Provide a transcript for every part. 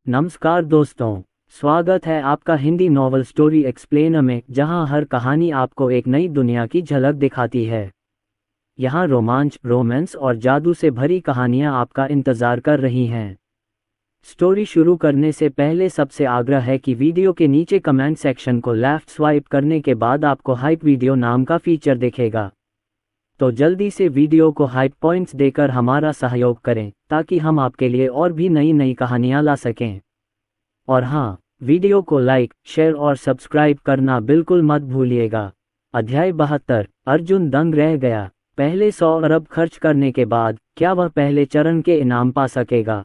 नमस्कार दोस्तों, स्वागत है आपका हिंदी नॉवल स्टोरी एक्सप्लेनर में, जहां हर कहानी आपको एक नई दुनिया की झलक दिखाती है। यहां रोमांच, रोमांस और जादू से भरी कहानियां आपका इंतजार कर रही हैं। स्टोरी शुरू करने से पहले सबसे आग्रह है कि वीडियो के नीचे कमेंट सेक्शन को लेफ्ट स्वाइप करने के बाद आपको हाइप वीडियो नाम का फीचर दिखेगा। तो जल्दी से वीडियो को हाइप पॉइंट्स देकर हमारा सहयोग करें ताकि हम आपके लिए और भी नई नई कहानियां ला सकें। और हाँ, वीडियो को लाइक, शेयर और सब्सक्राइब करना बिल्कुल मत भूलिएगा। अध्याय 72। अर्जुन दंग रह गया। पहले 100 अरब खर्च करने के बाद क्या वह पहले चरण के इनाम पा सकेगा?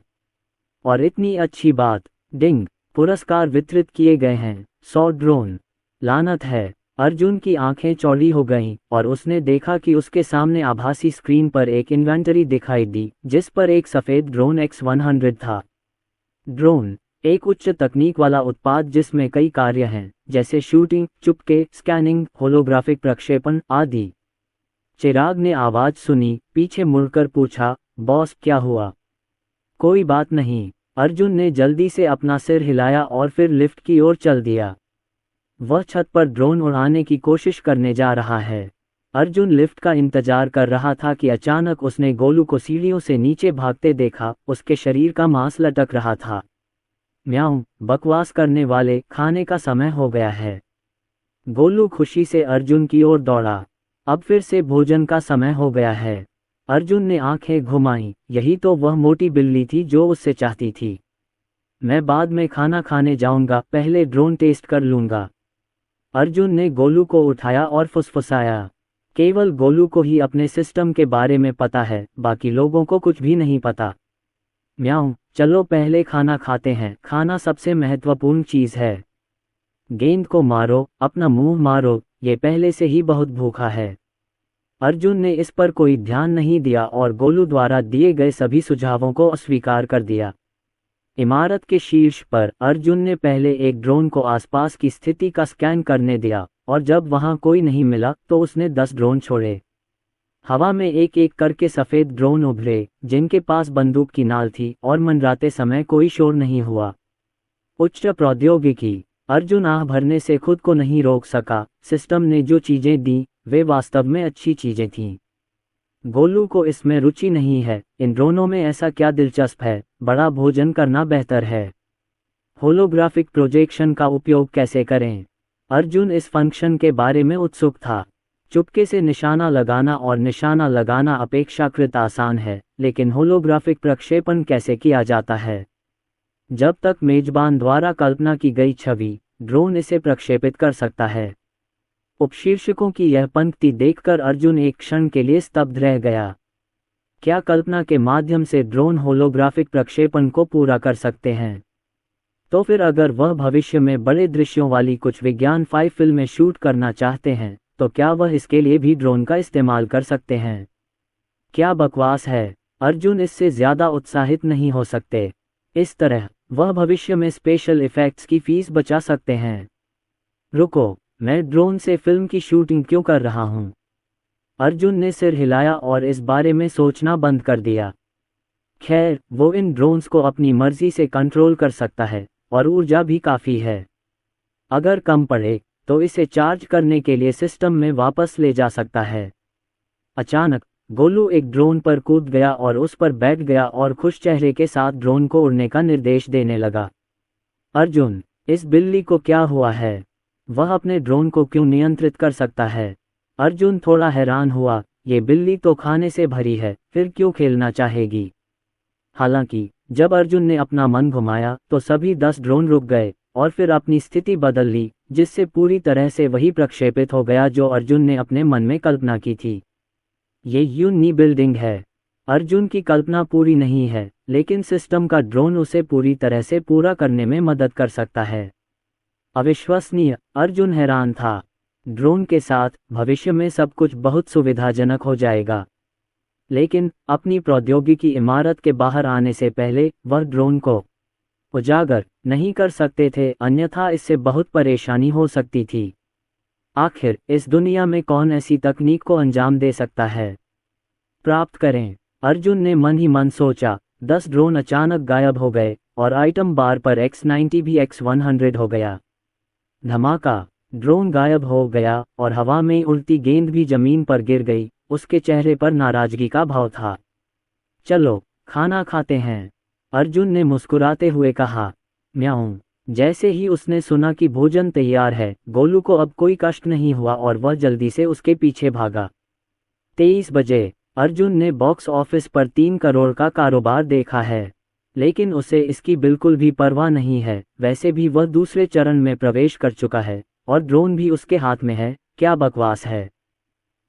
और इतनी अच्छी बात, डिंग, पुरस्कार वितरित किए गए हैं। 100 ड्रोन। लानत है। अर्जुन की आंखें चौड़ी हो गईं और उसने देखा कि उसके सामने आभासी स्क्रीन पर एक इन्वेंटरी दिखाई दी जिस पर एक सफ़ेद ड्रोन X-100 था। ड्रोन एक उच्च तकनीक वाला उत्पाद जिसमें कई कार्य हैं, जैसे शूटिंग, चुपके, स्कैनिंग, होलोग्राफिक प्रक्षेपण आदि। चिराग ने आवाज सुनी, पीछे मुड़कर पूछा, बॉस क्या हुआ? कोई बात नहीं। अर्जुन ने जल्दी से अपना सिर हिलाया और फिर लिफ्ट की ओर चल दिया। वह छत पर ड्रोन उड़ाने की कोशिश करने जा रहा है। अर्जुन लिफ्ट का इंतजार कर रहा था कि अचानक उसने गोलू को सीढ़ियों से नीचे भागते देखा। उसके शरीर का मांस लटक रहा था। म्याऊं, बकवास करने वाले, खाने का समय हो गया है। गोलू खुशी से अर्जुन की ओर दौड़ा। अब फिर से भोजन का समय हो गया है। अर्जुन ने आंखें घुमाईं। यही तो वह मोटी बिल्ली थी जो उससे चाहती थी। मैं बाद में खाना खाने जाऊंगा, पहले ड्रोन टेस्ट कर लूंगा। अर्जुन ने गोलू को उठाया और फुसफुसाया। केवल गोलू को ही अपने सिस्टम के बारे में पता है, बाकी लोगों को कुछ भी नहीं पता। म्याऊं, चलो पहले खाना खाते हैं, खाना सबसे महत्वपूर्ण चीज है। गेंद को मारो, अपना मुंह मारो, ये पहले से ही बहुत भूखा है। अर्जुन ने इस पर कोई ध्यान नहीं दिया और गोलू द्वारा दिए गए सभी सुझावों को अस्वीकार कर दिया। इमारत के शीर्ष पर अर्जुन ने पहले एक ड्रोन को आसपास की स्थिति का स्कैन करने दिया और जब वहां कोई नहीं मिला तो उसने 10 ड्रोन छोड़े। हवा में एक एक करके सफ़ेद ड्रोन उभरे जिनके पास बंदूक की नाल थी और मंडराते समय कोई शोर नहीं हुआ। उच्च प्रौद्योगिकी। अर्जुन आह भरने से खुद को नहीं रोक सका। सिस्टम ने जो चीजें दी वे वास्तव में अच्छी चीजें थीं। गोलू को इसमें रुचि नहीं है। इन ड्रोनों में ऐसा क्या दिलचस्प है? बड़ा भोजन करना बेहतर है। होलोग्राफिक प्रोजेक्शन का उपयोग कैसे करें? अर्जुन इस फंक्शन के बारे में उत्सुक था। चुपके से निशाना लगाना और निशाना लगाना अपेक्षाकृत आसान है, लेकिन होलोग्राफिक प्रक्षेपण कैसे किया जाता है? जब तक मेजबान द्वारा कल्पना की गई छवि, ड्रोन इसे प्रक्षेपित कर सकता है। उपशीर्षकों की यह पंक्ति देखकर अर्जुन एक क्षण के लिए स्तब्ध रह गया। क्या कल्पना के माध्यम से ड्रोन होलोग्राफिक प्रक्षेपण को पूरा कर सकते हैं? तो फिर अगर वह भविष्य में बड़े दृश्यों वाली कुछ विज्ञान फिल्में शूट करना चाहते हैं तो क्या वह इसके लिए भी ड्रोन का इस्तेमाल कर सकते हैं? क्या बकवास है। अर्जुन इससे ज्यादा उत्साहित नहीं हो सकते। इस तरह वह भविष्य में स्पेशल इफेक्ट्स की फीस बचा सकते हैं। रुको, मैं ड्रोन से फिल्म की शूटिंग क्यों कर रहा हूं? अर्जुन ने सिर हिलाया और इस बारे में सोचना बंद कर दिया। खैर, वो इन ड्रोन्स को अपनी मर्जी से कंट्रोल कर सकता है और ऊर्जा भी काफ़ी है। अगर कम पड़े तो इसे चार्ज करने के लिए सिस्टम में वापस ले जा सकता है। अचानक गोलू एक ड्रोन पर कूद गया और उस पर बैठ गया और खुश चेहरे के साथ ड्रोन को उड़ने का निर्देश देने लगा। अर्जुन, इस बिल्ली को क्या हुआ है? वह अपने ड्रोन को क्यों नियंत्रित कर सकता है? अर्जुन थोड़ा हैरान हुआ। ये बिल्ली तो खाने से भरी है, फिर क्यों खेलना चाहेगी? हालांकि जब अर्जुन ने अपना मन घुमाया तो सभी 10 ड्रोन रुक गए और फिर अपनी स्थिति बदल ली, जिससे पूरी तरह से वही प्रक्षेपित हो गया जो अर्जुन ने अपने मन में कल्पना की थी। ये यूनी बिल्डिंग है। अर्जुन की कल्पना पूरी नहीं है, लेकिन सिस्टम का ड्रोन उसे पूरी तरह से पूरा करने में मदद कर सकता है। अविश्वसनीय। अर्जुन हैरान था। ड्रोन के साथ भविष्य में सब कुछ बहुत सुविधाजनक हो जाएगा। लेकिन अपनी प्रौद्योगिकी इमारत के बाहर आने से पहले वह ड्रोन को उजागर नहीं कर सकते थे, अन्यथा इससे बहुत परेशानी हो सकती थी। आखिर इस दुनिया में कौन ऐसी तकनीक को अंजाम दे सकता है? प्राप्त करें। अर्जुन ने मन ही मन सोचा। 10 ड्रोन अचानक गायब हो गए और आइटम बार पर X90 भी X100 हो गया। धमाका, ड्रोन गायब हो गया और हवा में उड़ती गेंद भी जमीन पर गिर गई। उसके चेहरे पर नाराजगी का भाव था। चलो खाना खाते हैं, अर्जुन ने मुस्कुराते हुए कहा। म्याऊं। जैसे ही उसने सुना कि भोजन तैयार है, गोलू को अब कोई कष्ट नहीं हुआ और वह जल्दी से उसके पीछे भागा। 23 बजे अर्जुन ने बॉक्स ऑफिस पर 3 करोड़ का कारोबार देखा है, लेकिन उसे इसकी बिल्कुल भी परवाह नहीं है। वैसे भी वह दूसरे चरण में प्रवेश कर चुका है और ड्रोन भी उसके हाथ में है। क्या बकवास है।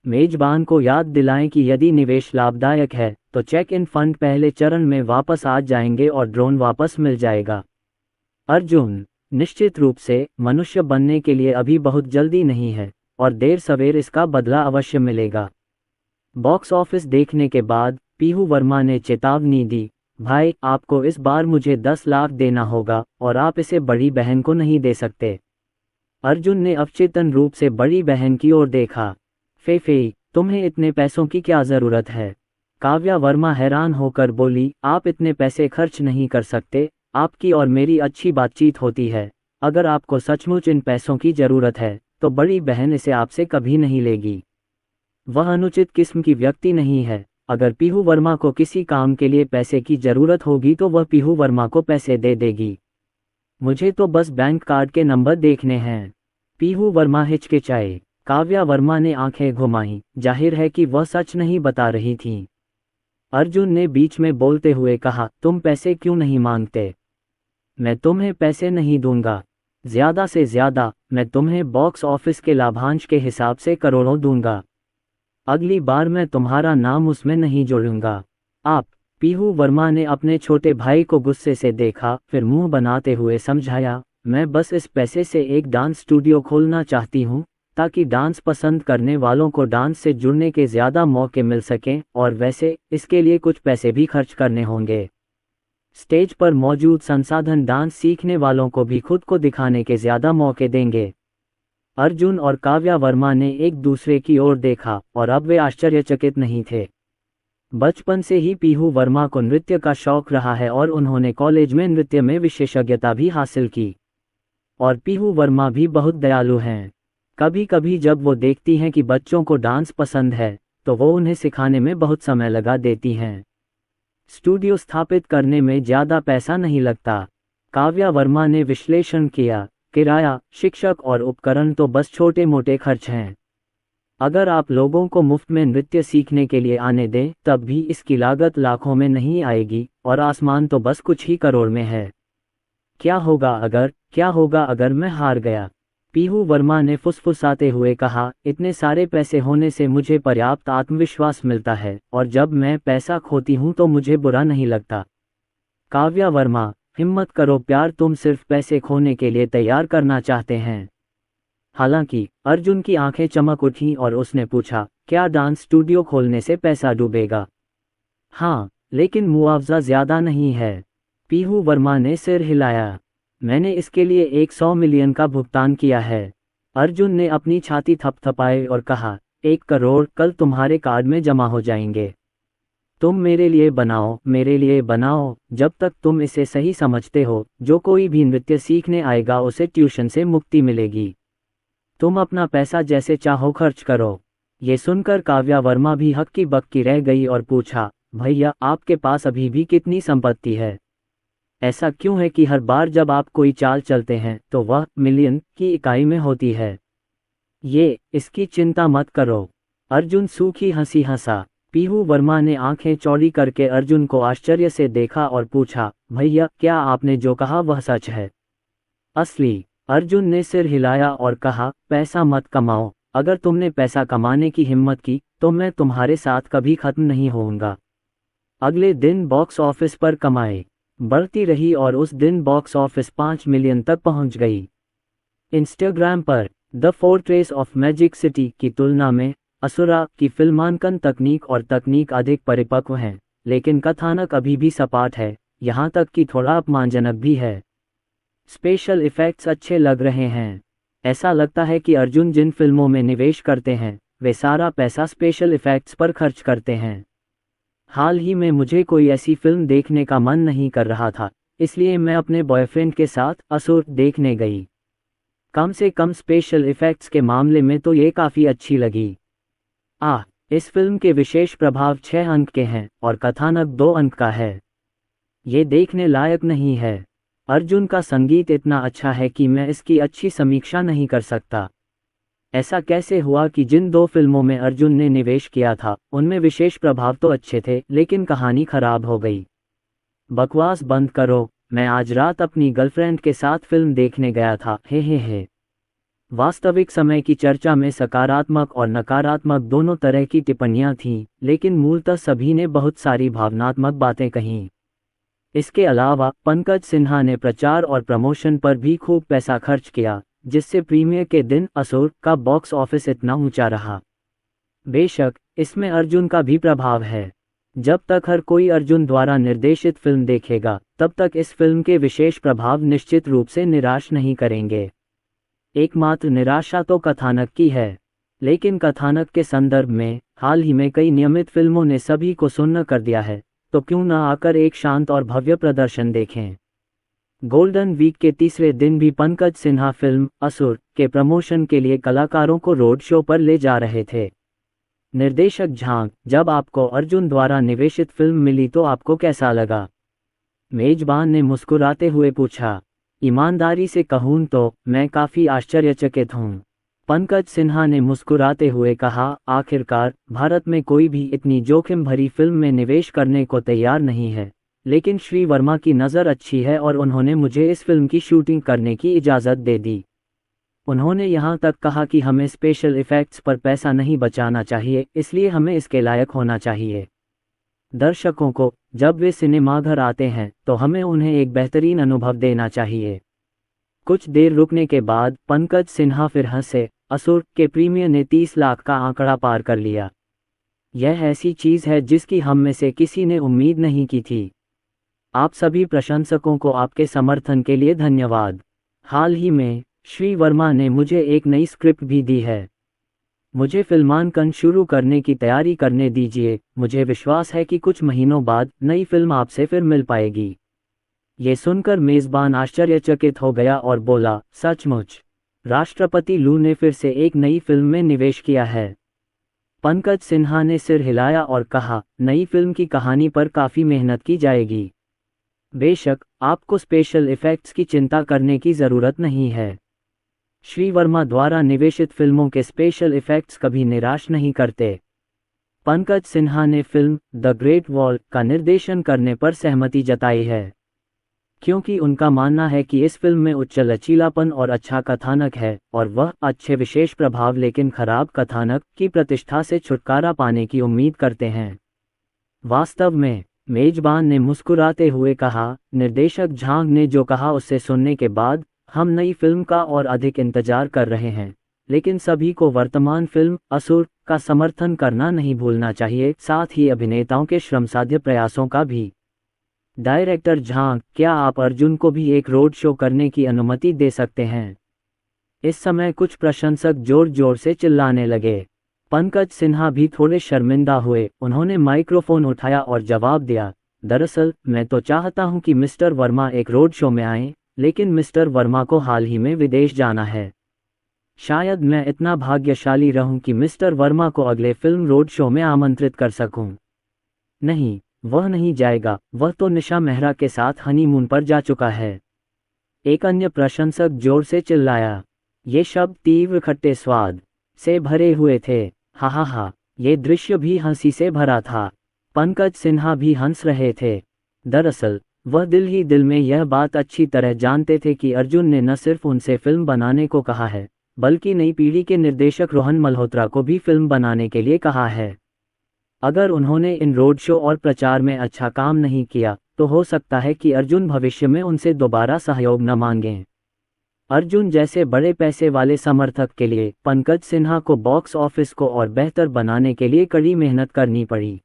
मेजबान को याद दिलाएं कि यदि निवेश लाभदायक है तो चेक इन फंड पहले चरण में वापस आ जाएंगे और ड्रोन वापस मिल जाएगा। अर्जुन, निश्चित रूप से मनुष्य बनने के लिए अभी बहुत जल्दी नहीं है और देर सवेर इसका बदला अवश्य मिलेगा। बॉक्स ऑफिस देखने के बाद पीहू वर्मा ने चेतावनी दी, भाई आपको इस बार मुझे 10 लाख देना होगा और आप इसे बड़ी बहन को नहीं दे सकते। अर्जुन ने अवचेतन रूप से बड़ी बहन की ओर देखा। फेफे, तुम्हें इतने पैसों की क्या जरूरत है? काव्या वर्मा हैरान होकर बोली, आप इतने पैसे खर्च नहीं कर सकते। आपकी और मेरी अच्छी बातचीत होती है। अगर आपको सचमुच इन पैसों की जरूरत है तो बड़ी बहन इसे आपसे कभी नहीं लेगी। वह अनुचित किस्म की व्यक्ति नहीं है। अगर पीहू वर्मा को किसी काम के लिए पैसे की जरूरत होगी तो वह पीहू वर्मा को पैसे दे देगी। मुझे तो बस बैंक कार्ड के नंबर देखने हैं। पीहू वर्मा हिचकिचाए। काव्या वर्मा ने आंखें घुमाईं। जाहिर है कि वह सच नहीं बता रही थीं। अर्जुन ने बीच में बोलते हुए कहा, तुम पैसे क्यों नहीं मांगते? मैं तुम्हें पैसे नहीं दूंगा। ज्यादा से ज्यादा मैं तुम्हें बॉक्स ऑफिस के लाभांश के हिसाब से करोड़ों दूंगा। अगली बार मैं तुम्हारा नाम उसमें नहीं जोड़ूंगा। आप। पीहू वर्मा ने अपने छोटे भाई को गुस्से से देखा, फिर मुंह बनाते हुए समझाया, मैं बस इस पैसे से एक डांस स्टूडियो खोलना चाहती हूँ ताकि डांस पसंद करने वालों को डांस से जुड़ने के ज़्यादा मौके मिल सकें, और वैसे इसके लिए कुछ पैसे भी खर्च करने होंगे। स्टेज पर मौजूद संसाधन डांस सीखने वालों को भी खुद को दिखाने के ज़्यादा मौके देंगे। अर्जुन और काव्या वर्मा ने एक दूसरे की ओर देखा और अब वे आश्चर्यचकित नहीं थे। बचपन से ही पीहू वर्मा को नृत्य का शौक रहा है और उन्होंने कॉलेज में नृत्य में विशेषज्ञता भी हासिल की। और पीहू वर्मा भी बहुत दयालु हैं। कभी कभी जब वो देखती हैं कि बच्चों को डांस पसंद है तो वो उन्हें सिखाने में बहुत समय लगा देती हैं। स्टूडियो स्थापित करने में ज़्यादा पैसा नहीं लगता। काव्या वर्मा ने विश्लेषण किया, किराया, शिक्षक और उपकरण तो बस छोटे मोटे खर्च हैं। अगर आप लोगों को मुफ्त में नृत्य सीखने के लिए आने दें तब भी इसकी लागत लाखों में नहीं आएगी और आसमान तो बस कुछ ही करोड़ में है। क्या होगा अगर मैं हार गया? पीहू वर्मा ने फुसफुसाते हुए कहा, इतने सारे पैसे होने से मुझे पर्याप्त आत्मविश्वास मिलता है और जब मैं पैसा खोती हूँ तो मुझे बुरा नहीं लगता। काव्या वर्मा, हिम्मत करो प्यार, तुम सिर्फ पैसे खोने के लिए तैयार करना चाहते हैं। हालांकि अर्जुन की आंखें चमक उठीं और उसने पूछा, क्या डांस स्टूडियो खोलने से पैसा डूबेगा? हाँ, लेकिन मुआवजा ज्यादा नहीं है। पीहू वर्मा ने सिर हिलाया। मैंने इसके लिए 100 मिलियन का भुगतान किया है। अर्जुन ने अपनी छाती थपथपाई और कहा, 1 करोड़ कल तुम्हारे कार्ड में जमा हो जाएंगे। तुम मेरे लिए बनाओ। जब तक तुम इसे सही समझते हो, जो कोई भी नृत्य सीखने आएगा उसे ट्यूशन से मुक्ति मिलेगी। तुम अपना पैसा जैसे चाहो खर्च करो। ये सुनकर काव्या वर्मा भी हक्की बक्की रह गई और पूछा, भैया आपके पास अभी भी कितनी संपत्ति है? ऐसा क्यों है कि हर बार जब आप कोई चाल चलते हैं तो वह मिलियन की इकाई में होती है? इसकी चिंता मत करो। अर्जुन सूखी हंसी हंसा। पीहू वर्मा ने आंखें चौड़ी करके अर्जुन को आश्चर्य से देखा और पूछा, भैया क्या आपने जो कहा वह सच है? असली। अर्जुन ने सिर हिलाया और कहा, पैसा मत कमाओ। अगर तुमने पैसा कमाने की हिम्मत की तो मैं तुम्हारे साथ कभी खत्म नहीं होऊंगा। अगले दिन बॉक्स ऑफिस पर कमाई बढ़ती रही और उस दिन बॉक्स ऑफिस 5 मिलियन तक पहुंच गई। इंस्टाग्राम पर the fortress of magic city की तुलना में असुरा की फिल्मांकन तकनीक अधिक परिपक्व है, लेकिन कथानक अभी भी सपाट है, यहाँ तक कि थोड़ा अपमानजनक भी है। स्पेशल इफेक्ट्स अच्छे लग रहे हैं। ऐसा लगता है कि अर्जुन जिन फिल्मों में निवेश करते हैं वे सारा पैसा स्पेशल इफेक्ट्स पर खर्च करते हैं। हाल ही में मुझे कोई ऐसी फिल्म देखने का मन नहीं कर रहा था, इसलिए मैं अपने बॉयफ्रेंड के साथ असुर देखने गई। कम से कम स्पेशल इफ़ेक्ट्स के मामले में तो ये काफ़ी अच्छी लगी। इस फिल्म के विशेष प्रभाव 6 अंक के हैं और कथानक 2 अंक का है। ये देखने लायक नहीं है। अर्जुन का संगीत इतना अच्छा है कि मैं इसकी अच्छी समीक्षा नहीं कर सकता। ऐसा कैसे हुआ कि जिन 2 फिल्मों में अर्जुन ने निवेश किया था उनमें विशेष प्रभाव तो अच्छे थे, लेकिन कहानी खराब हो गई। बकवास बंद करो। मैं आज रात अपनी गर्लफ्रेंड के साथ फिल्म देखने गया था। हे। वास्तविक समय की चर्चा में सकारात्मक और नकारात्मक दोनों तरह की टिप्पणियां थीं, लेकिन मूलतः सभी ने बहुत सारी भावनात्मक बातें कहीं। इसके अलावा पंकज सिन्हा ने प्रचार और प्रमोशन पर भी खूब पैसा खर्च किया, जिससे प्रीमियर के दिन असुर का बॉक्स ऑफिस इतना ऊंचा रहा। बेशक इसमें अर्जुन का भी प्रभाव है। जब तक हर कोई अर्जुन द्वारा निर्देशित फिल्म देखेगा, तब तक इस फिल्म के विशेष प्रभाव निश्चित रूप से निराश नहीं करेंगे। एकमात्र निराशा तो कथानक की है, लेकिन कथानक के संदर्भ में हाल ही में कई नियमित फिल्मों ने सभी को सुन्न कर दिया है, तो क्यों न आकर एक शांत और भव्य प्रदर्शन देखें। गोल्डन वीक के तीसरे दिन भी पंकज सिन्हा फिल्म असुर के प्रमोशन के लिए कलाकारों को रोड शो पर ले जा रहे थे। निर्देशक झांग, जब आपको अर्जुन द्वारा निवेशित फिल्म मिली तो आपको कैसा लगा? मेजबान ने मुस्कुराते हुए पूछा। ईमानदारी से कहूं तो मैं काफ़ी आश्चर्यचकित हूं। पंकज सिन्हा ने मुस्कुराते हुए कहा, आखिरकार भारत में कोई भी इतनी जोखिम भरी फिल्म में निवेश करने को तैयार नहीं है, लेकिन श्री वर्मा की नज़र अच्छी है और उन्होंने मुझे इस फिल्म की शूटिंग करने की इजाज़त दे दी। उन्होंने यहाँ तक कहा कि हमें स्पेशल इफ़ेक्ट्स पर पैसा नहीं बचाना चाहिए, इसलिए हमें इसके लायक होना चाहिए। दर्शकों को जब वे सिनेमाघर आते हैं तो हमें उन्हें एक बेहतरीन अनुभव देना चाहिए। कुछ देर रुकने के बाद पंकज सिन्हा फिर हंसे। असुर के प्रीमियर ने 30 लाख का आंकड़ा पार कर लिया। यह ऐसी चीज़ है जिसकी हम में से किसी ने उम्मीद नहीं की थी। आप सभी प्रशंसकों को आपके समर्थन के लिए धन्यवाद। हाल ही में श्री वर्मा ने मुझे एक नई स्क्रिप्ट भी दी है। मुझे फिल्मांकन शुरू करने की तैयारी करने दीजिए। मुझे विश्वास है कि कुछ महीनों बाद नई फिल्म आपसे फिर मिल पाएगी। ये सुनकर मेज़बान आश्चर्यचकित हो गया और बोला, सचमुच? राष्ट्रपति लू ने फिर से एक नई फिल्म में निवेश किया है? पंकज सिन्हा ने सिर हिलाया और कहा, नई फिल्म की कहानी पर काफ़ी मेहनत की जाएगी। बेशक आपको स्पेशल इफ़ेक्ट्स की चिंता करने की ज़रूरत नहीं है। श्री वर्मा द्वारा निवेशित फिल्मों के स्पेशल इफ़ेक्ट्स कभी निराश नहीं करते। पंकज सिन्हा ने फिल्म द ग्रेट वॉल का निर्देशन करने पर सहमति जताई है, क्योंकि उनका मानना है कि इस फिल्म में उच्च लचीलापन और अच्छा कथानक है और वह अच्छे विशेष प्रभाव लेकिन खराब कथानक की प्रतिष्ठा से छुटकारा पाने की उम्मीद करते हैं। वास्तव में, मेजबान ने मुस्कुराते हुए कहा, निर्देशक झांग ने जो कहा उससे सुनने के बाद हम नई फिल्म का और अधिक इंतजार कर रहे हैं, लेकिन सभी को वर्तमान फिल्म असुर का समर्थन करना नहीं भूलना चाहिए, साथ ही अभिनेताओं के श्रमसाध्य प्रयासों का भी। डायरेक्टर झांग, क्या आप अर्जुन को भी एक रोड शो करने की अनुमति दे सकते हैं? इस समय कुछ प्रशंसक जोर जोर से चिल्लाने लगे। पंकज सिन्हा भी थोड़े शर्मिंदा हुए। उन्होंने माइक्रोफोन उठाया और जवाब दिया, दरअसल मैं तो चाहता हूं कि मिस्टर वर्मा एक रोड शो में आएं, लेकिन मिस्टर वर्मा को हाल ही में विदेश जाना है। शायद मैं इतना भाग्यशाली रहूं कि मिस्टर वर्मा को अगले फिल्म रोड शो में आमंत्रित कर सकूं। नहीं, वह नहीं जाएगा, वह तो निशा मेहरा के साथ हनीमून पर जा चुका है। एक अन्य प्रशंसक जोर से चिल्लाया। ये शब्द तीव्र खट्टे स्वाद से भरे हुए थे। हा, ये दृश्य भी हंसी से भरा था। पंकज सिन्हा भी हंस रहे थे। दरअसल वह दिल ही दिल में यह बात अच्छी तरह जानते थे कि अर्जुन ने न सिर्फ उनसे फिल्म बनाने को कहा है, बल्कि नई पीढ़ी के निर्देशक रोहन मल्होत्रा को भी फिल्म बनाने के लिए कहा है। अगर उन्होंने इन रोड शो और प्रचार में अच्छा काम नहीं किया, तो हो सकता है कि अर्जुन भविष्य में उनसे दोबारा सहयोग न मांगें। अर्जुन जैसे बड़े पैसे वाले समर्थक के लिए पंकज सिन्हा को बॉक्स ऑफिस को और बेहतर बनाने के लिए कड़ी मेहनत करनी पड़ी।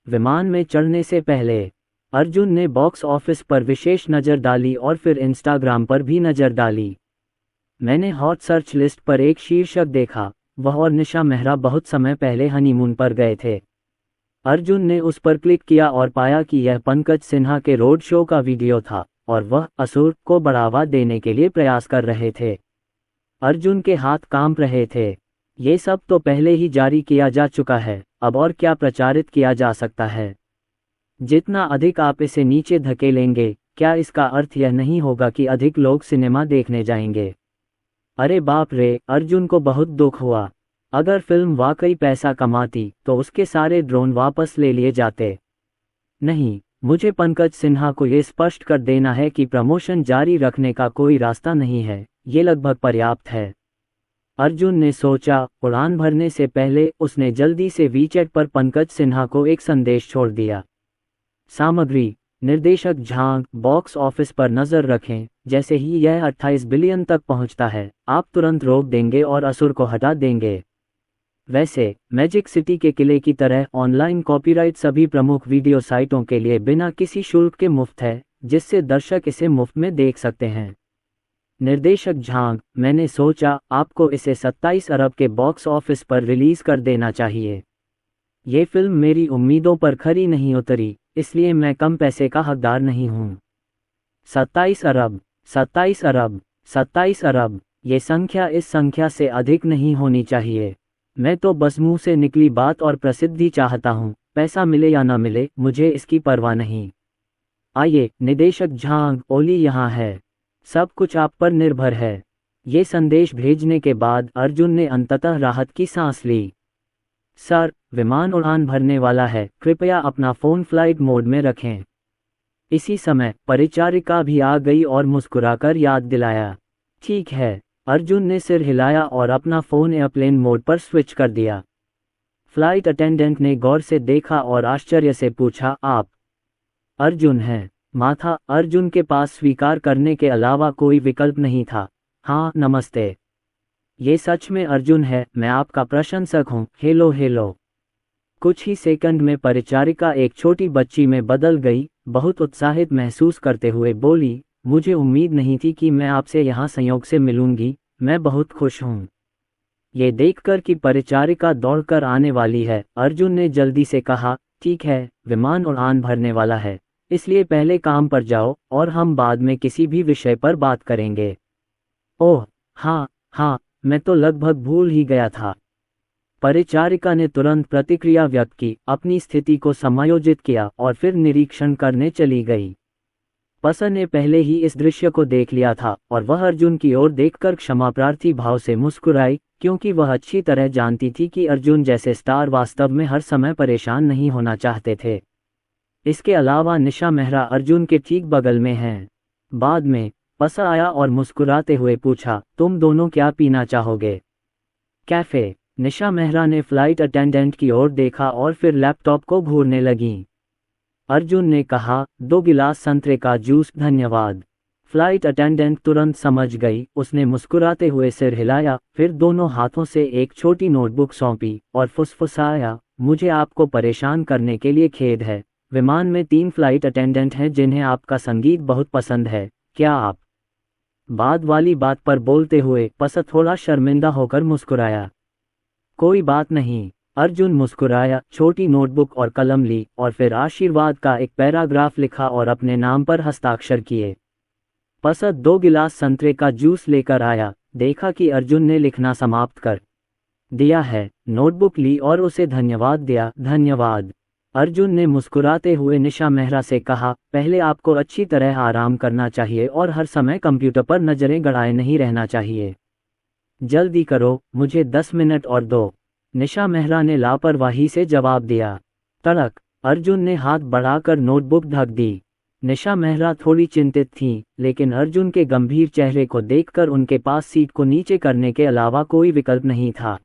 विमान में चढ़ने से पहले अर्जुन ने बॉक्स ऑफिस पर विशेष नज़र डाली और फिर इंस्टाग्राम पर भी नज़र डाली। मैंने हॉट सर्च लिस्ट पर एक शीर्षक देखा, वह और निशा मेहरा बहुत समय पहले हनीमून पर गए थे। अर्जुन ने उस पर क्लिक किया और पाया कि यह पंकज सिन्हा के रोड शो का वीडियो था, और वह असुर को बढ़ावा देने के लिए प्रयास कर रहे थे। अर्जुन के हाथ कांप रहे थे। ये सब तो पहले ही जारी किया जा चुका है, अब और क्या प्रचारित किया जा सकता है? जितना अधिक आप इसे नीचे धकेलेंगे, क्या इसका अर्थ यह नहीं होगा कि अधिक लोग सिनेमा देखने जाएंगे? अरे बाप रे, अर्जुन को बहुत दुख हुआ। अगर फिल्म वाकई पैसा कमाती तो उसके सारे ड्रोन वापस ले लिए जाते। नहीं, मुझे पंकज सिन्हा को ये स्पष्ट कर देना है कि प्रमोशन जारी रखने का कोई रास्ता नहीं है, ये लगभग पर्याप्त है। अर्जुन ने सोचा। उड़ान भरने से पहले उसने जल्दी से वीचैट पर पंकज सिन्हा को एक संदेश छोड़ दिया। सामग्री: निर्देशक झांग, बॉक्स ऑफिस पर नजर रखें। जैसे ही यह 28 बिलियन तक पहुंचता है, आप तुरंत रोक देंगे और असुर को हटा देंगे। वैसे मैजिक सिटी के किले की तरह ऑनलाइन कॉपीराइट सभी प्रमुख वीडियो साइटों के लिए बिना किसी शुल्क के मुफ्त है, जिससे दर्शक इसे मुफ्त में देख सकते हैं। निर्देशक झांग, मैंने सोचा आपको इसे 27 अरब के बॉक्स ऑफिस पर रिलीज कर देना चाहिए। ये फिल्म मेरी उम्मीदों पर खरी नहीं उतरी, इसलिए मैं कम पैसे का हकदार नहीं हूँ। 27 अरब, 27 अरब, 27 अरब, ये संख्या इस संख्या से अधिक नहीं होनी चाहिए। मैं तो बस मुंह से निकली बात और प्रसिद्धि चाहता हूँ, पैसा मिले या ना मिले, मुझे इसकी परवाह नहीं। आइए, निदेशक झांग, ओली यहाँ है। सब कुछ आप पर निर्भर है। ये संदेश भेजने के बाद अर्जुन ने अंततः राहत की सांस ली। सर, विमान उड़ान भरने वाला है, कृपया अपना फ़ोन फ्लाइट मोड में रखें। इसी समय परिचारिका भी आ गई और मुस्कुराकर याद दिलाया। ठीक है। अर्जुन ने सिर हिलाया और अपना फ़ोन एयरप्लेन मोड पर स्विच कर दिया। फ्लाइट अटेंडेंट ने गौर से देखा और आश्चर्य से पूछा, आप अर्जुन हैं? माथा अर्जुन के पास स्वीकार करने के अलावा कोई विकल्प नहीं था। हाँ, नमस्ते। ये सच में अर्जुन है, मैं आपका प्रशंसक हूँ। Hello hello. कुछ ही सेकंड में परिचारिका एक छोटी बच्ची में बदल गई, बहुत उत्साहित महसूस करते हुए बोली, मुझे उम्मीद नहीं थी कि मैं आपसे यहाँ संयोग से मिलूंगी, मैं बहुत खुश हूँ। ये देखकर कि परिचारिका दौड़कर आने वाली है, अर्जुन ने जल्दी से कहा, ठीक है, विमान उड़ान भरने वाला है, इसलिए पहले काम पर जाओ और हम बाद में किसी भी विषय पर बात करेंगे। ओह हाँ हाँ, मैं तो लगभग भूल ही गया था। परिचारिका ने तुरंत प्रतिक्रिया व्यक्त की, अपनी स्थिति को समायोजित किया और फिर निरीक्षण करने चली गई। पसा ने पहले ही इस दृश्य को देख लिया था और वह अर्जुन की ओर देखकर क्षमाप्रार्थी भाव से मुस्कुराई, क्योंकि वह अच्छी तरह जानती थी कि अर्जुन जैसे स्टार वास्तव में हर समय परेशान नहीं होना चाहते थे। इसके अलावा निशा मेहरा अर्जुन के ठीक बगल में हैं। बाद में पसा आया और मुस्कुराते हुए पूछा, तुम दोनों क्या पीना चाहोगे? कैफे। निशा मेहरा ने फ्लाइट अटेंडेंट की ओर देखा और फिर लैपटॉप को घूरने लगीं। अर्जुन ने कहा, 2 गिलास संतरे का जूस, धन्यवाद। फ्लाइट अटेंडेंट तुरंत समझ गई, उसने मुस्कुराते हुए सिर हिलाया, फिर दोनों हाथों से एक छोटी नोटबुक सौंपी और फुसफुसाया, मुझे आपको परेशान करने के लिए खेद है, विमान में 3 फ्लाइट अटेंडेंट हैं जिन्हें आपका संगीत बहुत पसंद है, क्या आप? बाद वाली बात पर बोलते हुए पसा थोड़ा शर्मिंदा होकर मुस्कुराया। कोई बात नहीं। अर्जुन मुस्कुराया, छोटी नोटबुक और कलम ली और फिर आशीर्वाद का एक पैराग्राफ लिखा और अपने नाम पर हस्ताक्षर किए। पसा 2 गिलास संतरे का जूस लेकर आया, देखा कि अर्जुन ने लिखना समाप्त कर दिया है, नोटबुक ली और उसे धन्यवाद दिया। धन्यवाद। अर्जुन ने मुस्कुराते हुए निशा मेहरा से कहा, पहले आपको अच्छी तरह आराम करना चाहिए और हर समय कंप्यूटर पर नजरें गड़ाए नहीं रहना चाहिए। जल्दी करो, मुझे 10 मिनट और दो। निशा मेहरा ने लापरवाही से जवाब दिया। तड़क। अर्जुन ने हाथ बढ़ाकर नोटबुक ढक दी। निशा मेहरा थोड़ी चिंतित थीं, लेकिन अर्जुन के गंभीर चेहरे को देखकर उनके पास सीट को नीचे करने के अलावा कोई विकल्प नहीं था।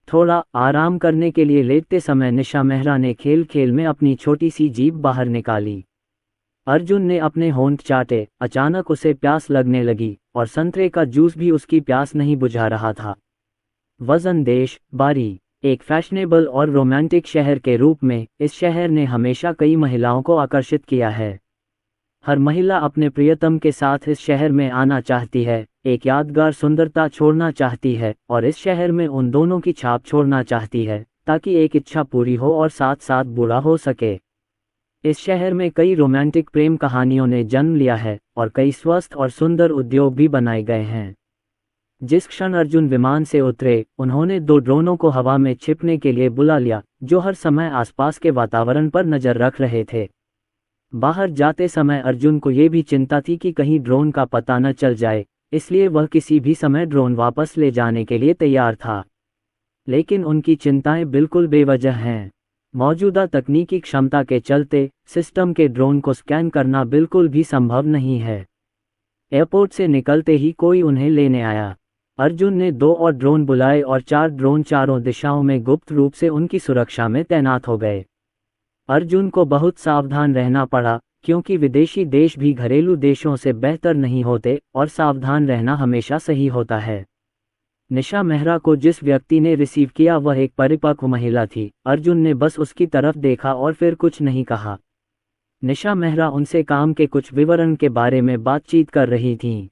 थोड़ा आराम करने के लिए लेटते समय निशा मेहरा ने खेल खेल में अपनी छोटी सी जीभ बाहर निकाली। अर्जुन ने अपने होंठ चाटे, अचानक उसे प्यास लगने लगी और संतरे का जूस भी उसकी प्यास नहीं बुझा रहा था। वजन देश, बारी। एक फैशनेबल और रोमांटिक शहर के रूप में इस शहर ने हमेशा कई महिलाओं को आकर्षित किया है। हर महिला अपने प्रियतम के साथ इस शहर में आना चाहती है, एक यादगार सुंदरता छोड़ना चाहती है और इस शहर में उन दोनों की छाप छोड़ना चाहती है, ताकि एक इच्छा पूरी हो और साथ साथ बुरा हो सके। इस शहर में कई रोमांटिक प्रेम कहानियों ने जन्म लिया है और कई स्वस्थ और सुंदर उद्योग भी बनाए गए हैं। जिस क्षण अर्जुन विमान से उतरे, उन्होंने 2 ड्रोनों को हवा में छिपने के लिए बुला लिया, जो हर समय आसपास के वातावरण पर नजर रख रहे थे। बाहर जाते समय अर्जुन को ये भी चिंता थी कि कहीं ड्रोन का पता न चल जाए, इसलिए वह किसी भी समय ड्रोन वापस ले जाने के लिए तैयार था। लेकिन उनकी चिंताएं बिल्कुल बेवजह हैं। मौजूदा तकनीकी क्षमता के चलते सिस्टम के ड्रोन को स्कैन करना बिल्कुल भी संभव नहीं है। एयरपोर्ट से निकलते ही कोई उन्हें लेने आया। अर्जुन ने 2 और ड्रोन बुलाए और 4 ड्रोन चारों दिशाओं में गुप्त रूप से उनकी सुरक्षा में तैनात हो गए। अर्जुन को बहुत सावधान रहना पड़ा, क्योंकि विदेशी देश भी घरेलू देशों से बेहतर नहीं होते और सावधान रहना हमेशा सही होता है। निशा मेहरा को जिस व्यक्ति ने रिसीव किया वह एक परिपक्व महिला थी। अर्जुन ने बस उसकी तरफ देखा और फिर कुछ नहीं कहा। निशा मेहरा उनसे काम के कुछ विवरण के बारे में बातचीत कर रही थीं।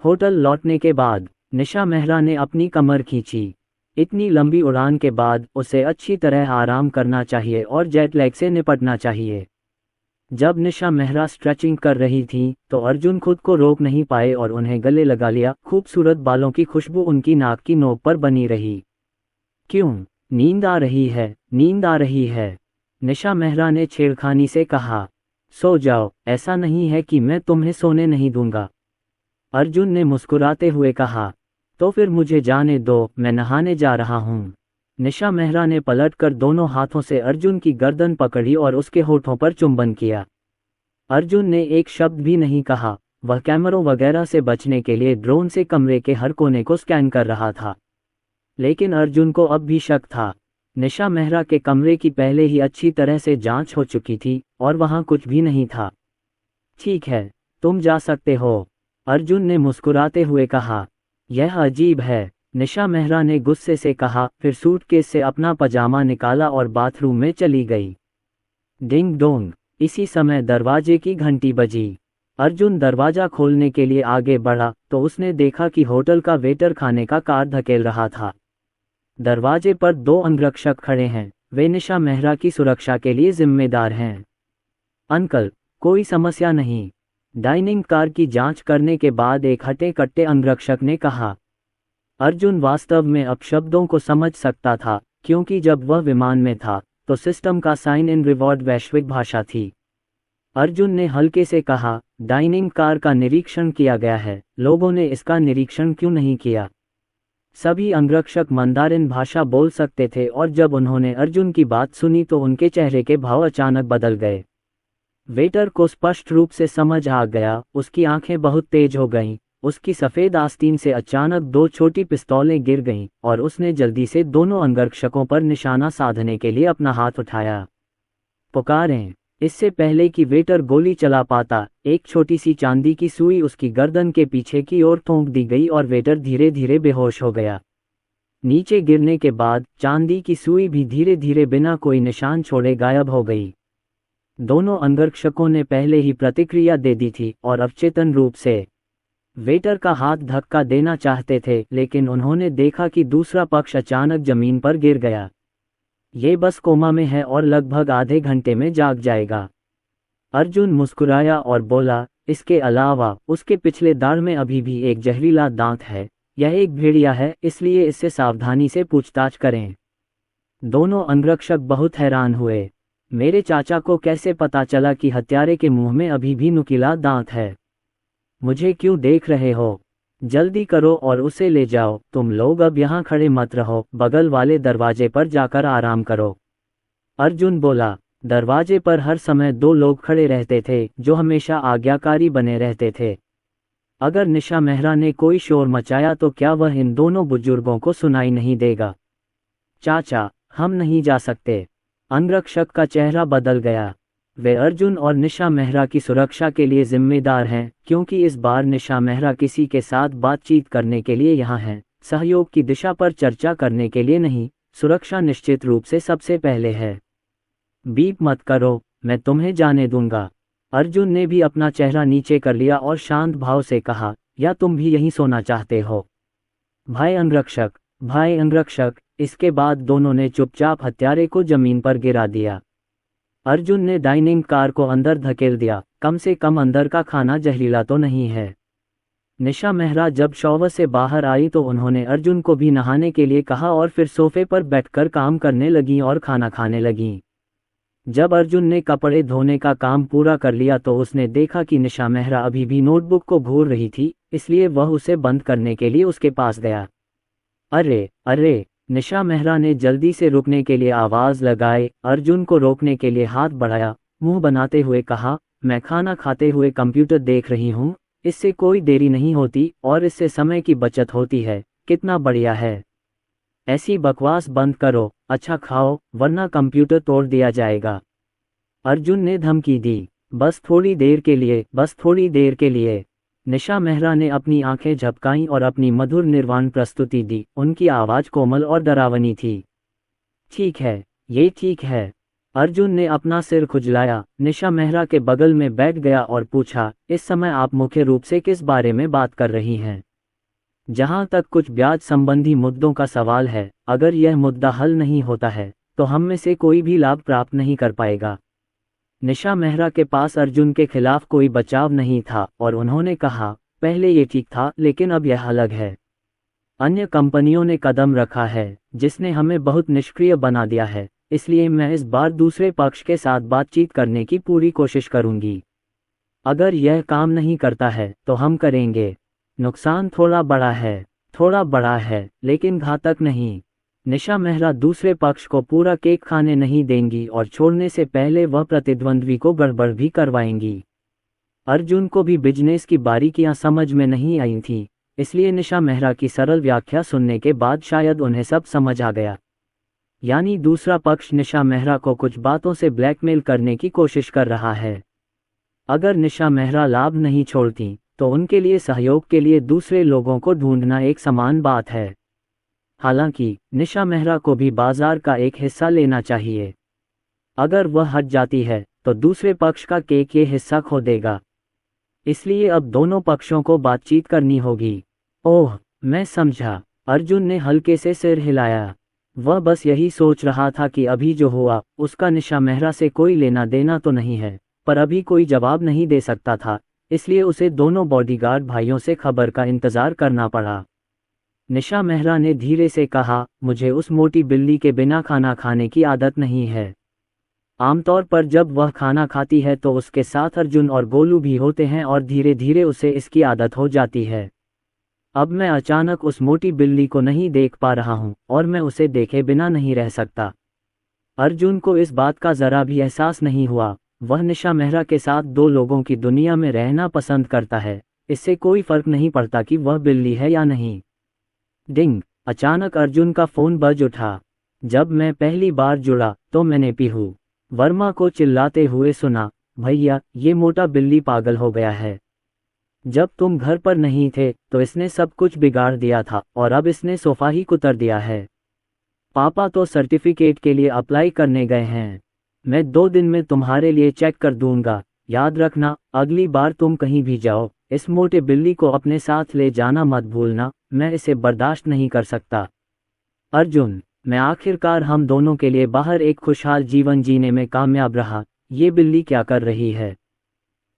होटल लौटने के बाद निशा मेहरा ने अपनी कमर खींची। इतनी लंबी उड़ान के बाद उसे अच्छी तरह आराम करना चाहिए और जेट लैग से निपटना चाहिए। जब निशा मेहरा स्ट्रेचिंग कर रही थीं, तो अर्जुन खुद को रोक नहीं पाए और उन्हें गले लगा लिया। खूबसूरत बालों की खुशबू उनकी नाक की नोक पर बनी रही। क्यों? नींद आ रही है, नींद आ रही है, निशा मेहरा ने छेड़खानी से कहा। सो जाओ, ऐसा नहीं है कि मैं तुम्हें सोने नहीं दूंगा, अर्जुन ने मुस्कुराते हुए कहा। तो फिर मुझे जाने दो, मैं नहाने जा रहा हूँ। निशा मेहरा ने पलटकर दोनों हाथों से अर्जुन की गर्दन पकड़ी और उसके होठों पर चुंबन किया। अर्जुन ने एक शब्द भी नहीं कहा। वह कैमरों वगैरह से बचने के लिए ड्रोन से कमरे के हर कोने को स्कैन कर रहा था। लेकिन अर्जुन को अब भी शक था। निशा मेहरा के कमरे की पहले ही अच्छी तरह से जांच हो चुकी थी और वहां कुछ भी नहीं था। ठीक है, तुम जा सकते हो, अर्जुन ने मुस्कुराते हुए कहा। यह अजीब है, निशा मेहरा ने गुस्से से कहा, फिर सूटकेस से अपना पजामा निकाला और बाथरूम में चली गई। डिंग डोंग, इसी समय दरवाजे की घंटी बजी। अर्जुन दरवाजा खोलने के लिए आगे बढ़ा तो उसने देखा कि होटल का वेटर खाने का कार्ड धकेल रहा था। दरवाजे पर 2 अंगरक्षक खड़े हैं। वे निशा मेहरा की सुरक्षा के लिए जिम्मेदार हैं। अंकल, कोई समस्या नहीं, डाइनिंग कार की जांच करने के बाद एक हट्टे-कट्टे अंगरक्षक ने कहा। अर्जुन वास्तव में अपशब्दों को समझ सकता था, क्योंकि जब वह विमान में था तो सिस्टम का साइन इन रिवॉर्ड वैश्विक भाषा थी। अर्जुन ने हल्के से कहा, डाइनिंग कार का निरीक्षण किया गया है, लोगों ने इसका निरीक्षण क्यों नहीं किया? सभी अंगरक्षक मंदारिन भाषा बोल सकते थे और जब उन्होंने अर्जुन की बात सुनी तो उनके चेहरे के भाव अचानक बदल गए। वेटर को स्पष्ट रूप से समझ आ गया, उसकी आंखें बहुत तेज हो गईं, उसकी सफ़ेद आस्तीन से अचानक 2 छोटी पिस्तौलें गिर गईं और उसने जल्दी से दोनों अंगरक्षकों पर निशाना साधने के लिए अपना हाथ उठाया। पुकारें। इससे पहले कि वेटर गोली चला पाता, एक छोटी सी चांदी की सुई उसकी गर्दन के पीछे की ओर थोंक दी गई और वेटर धीरे धीरे बेहोश हो गया। नीचे गिरने के बाद चांदी की सुई भी धीरे धीरे बिना कोई निशान छोड़े गायब हो गई। दोनों अंगरक्षकों ने पहले ही प्रतिक्रिया दे दी थी और अवचेतन रूप से वेटर का हाथ धक्का देना चाहते थे, लेकिन उन्होंने देखा कि दूसरा पक्ष अचानक जमीन पर गिर गया। ये बस कोमा में है और लगभग आधे घंटे में जाग जाएगा। अर्जुन मुस्कुराया और बोला, इसके अलावा उसके पिछले दाढ़ में अभी भी एक जहरीला दांत है। यह एक भेड़िया है, इसलिए इससे सावधानी से पूछताछ करें। दोनों अंगरक्षक बहुत हैरान हुए। मेरे चाचा को कैसे पता चला कि हत्यारे के मुंह में अभी भी नुकीला दांत है? मुझे क्यों देख रहे हो? जल्दी करो और उसे ले जाओ। तुम लोग अब यहाँ खड़े मत रहो, बगल वाले दरवाजे पर जाकर आराम करो, अर्जुन बोला। दरवाजे पर हर समय 2 लोग खड़े रहते थे, जो हमेशा आज्ञाकारी बने रहते थे। अगर निशा मेहरा ने कोई शोर मचाया तो क्या वह इन दोनों बुजुर्गों को सुनाई नहीं देगा? चाचा, हम नहीं जा सकते। अंगरक्षक का चेहरा बदल गया। वे अर्जुन और निशा मेहरा की सुरक्षा के लिए जिम्मेदार हैं, क्योंकि इस बार निशा मेहरा किसी के साथ बातचीत करने के लिए यहाँ हैं, सहयोग की दिशा पर चर्चा करने के लिए नहीं। सुरक्षा निश्चित रूप से सबसे पहले है। बीप मत करो, मैं तुम्हें जाने दूंगा। अर्जुन ने भी अपना चेहरा नीचे कर लिया और शांत भाव से कहा, या तुम भी यहीं सोना चाहते हो? भाई अंगरक्षक, भाई अंगरक्षक। इसके बाद दोनों ने चुपचाप हत्यारे को जमीन पर गिरा दिया। अर्जुन ने डाइनिंग कार को अंदर धकेल दिया, कम से कम अंदर का खाना जहरीला तो नहीं है। निशा मेहरा जब शॉवर से बाहर आई तो उन्होंने अर्जुन को भी नहाने के लिए कहा और फिर सोफे पर बैठकर काम करने लगीं और खाना खाने लगीं। जब अर्जुन ने कपड़े धोने का काम पूरा कर लिया तो उसने देखा कि निशा मेहरा अभी भी नोटबुक को घूर रही थी, इसलिए वह उसे बंद करने के लिए उसके पास गया। अरे अरे, निशा मेहरा ने जल्दी से रुकने के लिए आवाज़ लगाई। अर्जुन को रोकने के लिए हाथ बढ़ाया, मुंह बनाते हुए कहा, मैं खाना खाते हुए कंप्यूटर देख रही हूँ, इससे कोई देरी नहीं होती और इससे समय की बचत होती है। कितना बढ़िया है। ऐसी बकवास बंद करो, अच्छा खाओ, वरना कंप्यूटर तोड़ दिया जाएगा। अर्जुन ने धमकी दी। बस थोड़ी देर के लिए, बस थोड़ी देर के लिए। निशा मेहरा ने अपनी आंखें झपकाईं और अपनी मधुर निर्वाण प्रस्तुति दी। उनकी आवाज़ कोमल और डरावनी थी। ठीक है, ये ठीक है। अर्जुन ने अपना सिर खुजलाया, निशा मेहरा के बगल में बैठ गया और पूछा, इस समय आप मुख्य रूप से किस बारे में बात कर रही हैं? जहां तक कुछ ब्याज संबंधी मुद्दों का सवाल है, अगर यह मुद्दा हल नहीं होता है तो हम में से कोई भी लाभ प्राप्त नहीं कर पाएगा। निशा मेहरा के पास अर्जुन के खिलाफ कोई बचाव नहीं था और उन्होंने कहा, पहले ये ठीक था लेकिन अब यह अलग है। अन्य कंपनियों ने कदम रखा है जिसने हमें बहुत निष्क्रिय बना दिया है, इसलिए मैं इस बार दूसरे पक्ष के साथ बातचीत करने की पूरी कोशिश करूंगी। अगर यह काम नहीं करता है तो हम करेंगे। नुकसान थोड़ा बड़ा है लेकिन घातक नहीं। निशा मेहरा दूसरे पक्ष को पूरा केक खाने नहीं देंगी और छोड़ने से पहले वह प्रतिद्वंद्वी को गड़बड़ भी करवाएंगी। अर्जुन को भी बिजनेस की बारीकियां समझ में नहीं आई थी, इसलिए निशा मेहरा की सरल व्याख्या सुनने के बाद शायद उन्हें सब समझ आ गया। यानी दूसरा पक्ष निशा मेहरा को कुछ बातों से ब्लैकमेल करने की कोशिश कर रहा है। अगर निशा मेहरा लाभ नहीं छोड़ती तो उनके लिए सहयोग के लिए दूसरे लोगों को ढूंढना एक समान बात है। हालांकि निशा मेहरा को भी बाजार का एक हिस्सा लेना चाहिए। अगर वह हट जाती है तो दूसरे पक्ष का केक ये हिस्सा खो देगा। इसलिए अब दोनों पक्षों को बातचीत करनी होगी। ओह, मैं समझा। अर्जुन ने हल्के से सिर हिलाया। वह बस यही सोच रहा था कि अभी जो हुआ उसका निशा मेहरा से कोई लेना देना तो नहीं है, पर अभी कोई जवाब नहीं दे सकता था, इसलिए उसे दोनों बॉडीगार्ड भाइयों से खबर का इंतजार करना पड़ा। निशा मेहरा ने धीरे से कहा, मुझे उस मोटी बिल्ली के बिना खाना खाने की आदत नहीं है। आमतौर पर जब वह खाना खाती है तो उसके साथ अर्जुन और गोलू भी होते हैं और धीरे धीरे उसे इसकी आदत हो जाती है। अब मैं अचानक उस मोटी बिल्ली को नहीं देख पा रहा हूं और मैं उसे देखे बिना नहीं रह सकता। अर्जुन को इस बात का जरा भी एहसास नहीं हुआ। वह निशा मेहरा के साथ दो लोगों की दुनिया में रहना पसंद करता है, इससे कोई फर्क नहीं पड़ता कि वह बिल्ली है या नहीं। डिंग, अचानक अर्जुन का फोन बज उठा। जब मैं पहली बार जुड़ा तो मैंने पीहू वर्मा को चिल्लाते हुए सुना, भैया ये मोटा बिल्ली पागल हो गया है। जब तुम घर पर नहीं थे तो इसने सब कुछ बिगाड़ दिया था और अब इसने सोफा ही कुतर दिया है। पापा तो सर्टिफिकेट के लिए अप्लाई करने गए हैं। मैं 2 दिन में तुम्हारे लिए चेक कर दूंगा। याद रखना, अगली बार तुम कहीं भी जाओ इस मोटे बिल्ली को अपने साथ ले जाना मत भूलना, मैं इसे बर्दाश्त नहीं कर सकता। अर्जुन, मैं आखिरकार हम दोनों के लिए बाहर एक खुशहाल जीवन जीने में कामयाब रहा। ये बिल्ली क्या कर रही है?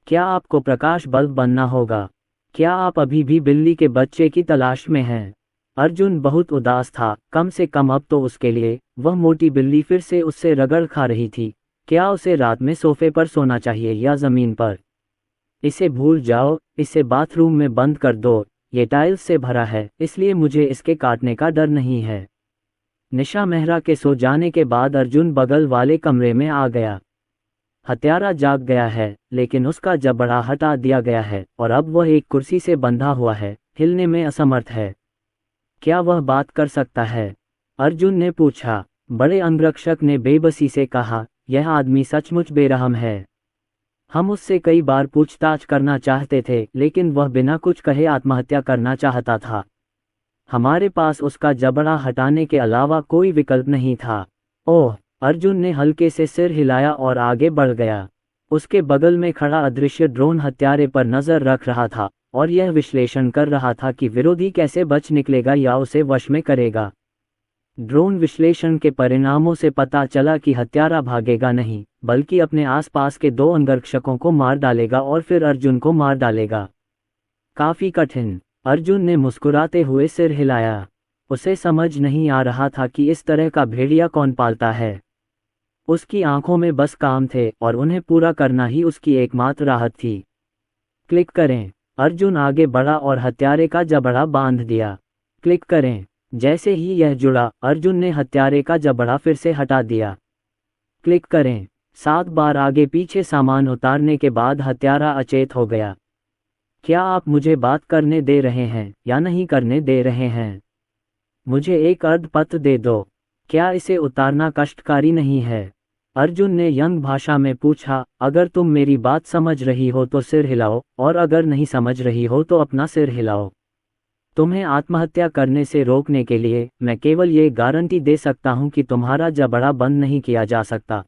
क्या आपको प्रकाश बल्ब बनना होगा? क्या आप अभी भी बिल्ली के बच्चे की तलाश में हैं? अर्जुन बहुत उदास था, कम से कम अब तो उसके लिए वह मोटी बिल्ली फिर से उससे रगड़ खा रही थी। क्या उसे रात में सोफे पर सोना चाहिए या जमीन पर? इसे भूल जाओ, इसे बाथरूम में बंद कर दो। ये टाइल्स से भरा है, इसलिए मुझे इसके काटने का डर नहीं है। निशा मेहरा के सो जाने के बाद अर्जुन बगल वाले कमरे में आ गया। हत्यारा जाग गया है, लेकिन उसका जबड़ा हटा दिया गया है और अब वह एक कुर्सी से बंधा हुआ है, हिलने में असमर्थ है। क्या वह बात कर सकता है? अर्जुन ने पूछा। बड़े अंगरक्षक ने बेबसी से कहा, यह आदमी सचमुच बेरहम है। हम उससे कई बार पूछताछ करना चाहते थे, लेकिन वह बिना कुछ कहे आत्महत्या करना चाहता था। हमारे पास उसका जबड़ा हटाने के अलावा कोई विकल्प नहीं था। ओह, अर्जुन ने हल्के से सिर हिलाया और आगे बढ़ गया। उसके बगल में खड़ा अदृश्य ड्रोन हत्यारे पर नजर रख रहा था और यह विश्लेषण कर रहा था कि विरोधी कैसे बच निकलेगा या उसे वश में करेगा। ड्रोन विश्लेषण के परिणामों से पता चला कि हत्यारा भागेगा नहीं, बल्कि अपने आसपास के 2 अंगरक्षकों को मार डालेगा और फिर अर्जुन को मार डालेगा। काफी कठिन। अर्जुन ने मुस्कुराते हुए सिर हिलाया। उसे समझ नहीं आ रहा था कि इस तरह का भेड़िया कौन पालता है। उसकी आंखों में बस काम थे और उन्हें पूरा करना ही उसकी एकमात्र राहत थी। क्लिक करें। अर्जुन आगे बढ़ा और हत्यारे का जबड़ा बांध दिया। क्लिक करें। जैसे ही यह जुड़ा, अर्जुन ने हत्यारे का जबड़ा फिर से हटा दिया। क्लिक करें। 7 बार आगे पीछे सामान उतारने के बाद हत्यारा अचेत हो गया। क्या आप मुझे बात करने दे रहे हैं या नहीं करने दे रहे हैं? मुझे एक अर्धपत्र दे दो। क्या इसे उतारना कष्टकारी नहीं है? अर्जुन ने व्यंग्य भाषा में पूछा। अगर तुम मेरी बात समझ रही हो तो सिर हिलाओ, और अगर नहीं समझ रही हो तो अपना सिर हिलाओ। तुम्हें आत्महत्या करने से रोकने के लिए मैं केवल ये गारंटी दे सकता हूं कि तुम्हारा जबड़ा बंद नहीं किया जा सकता।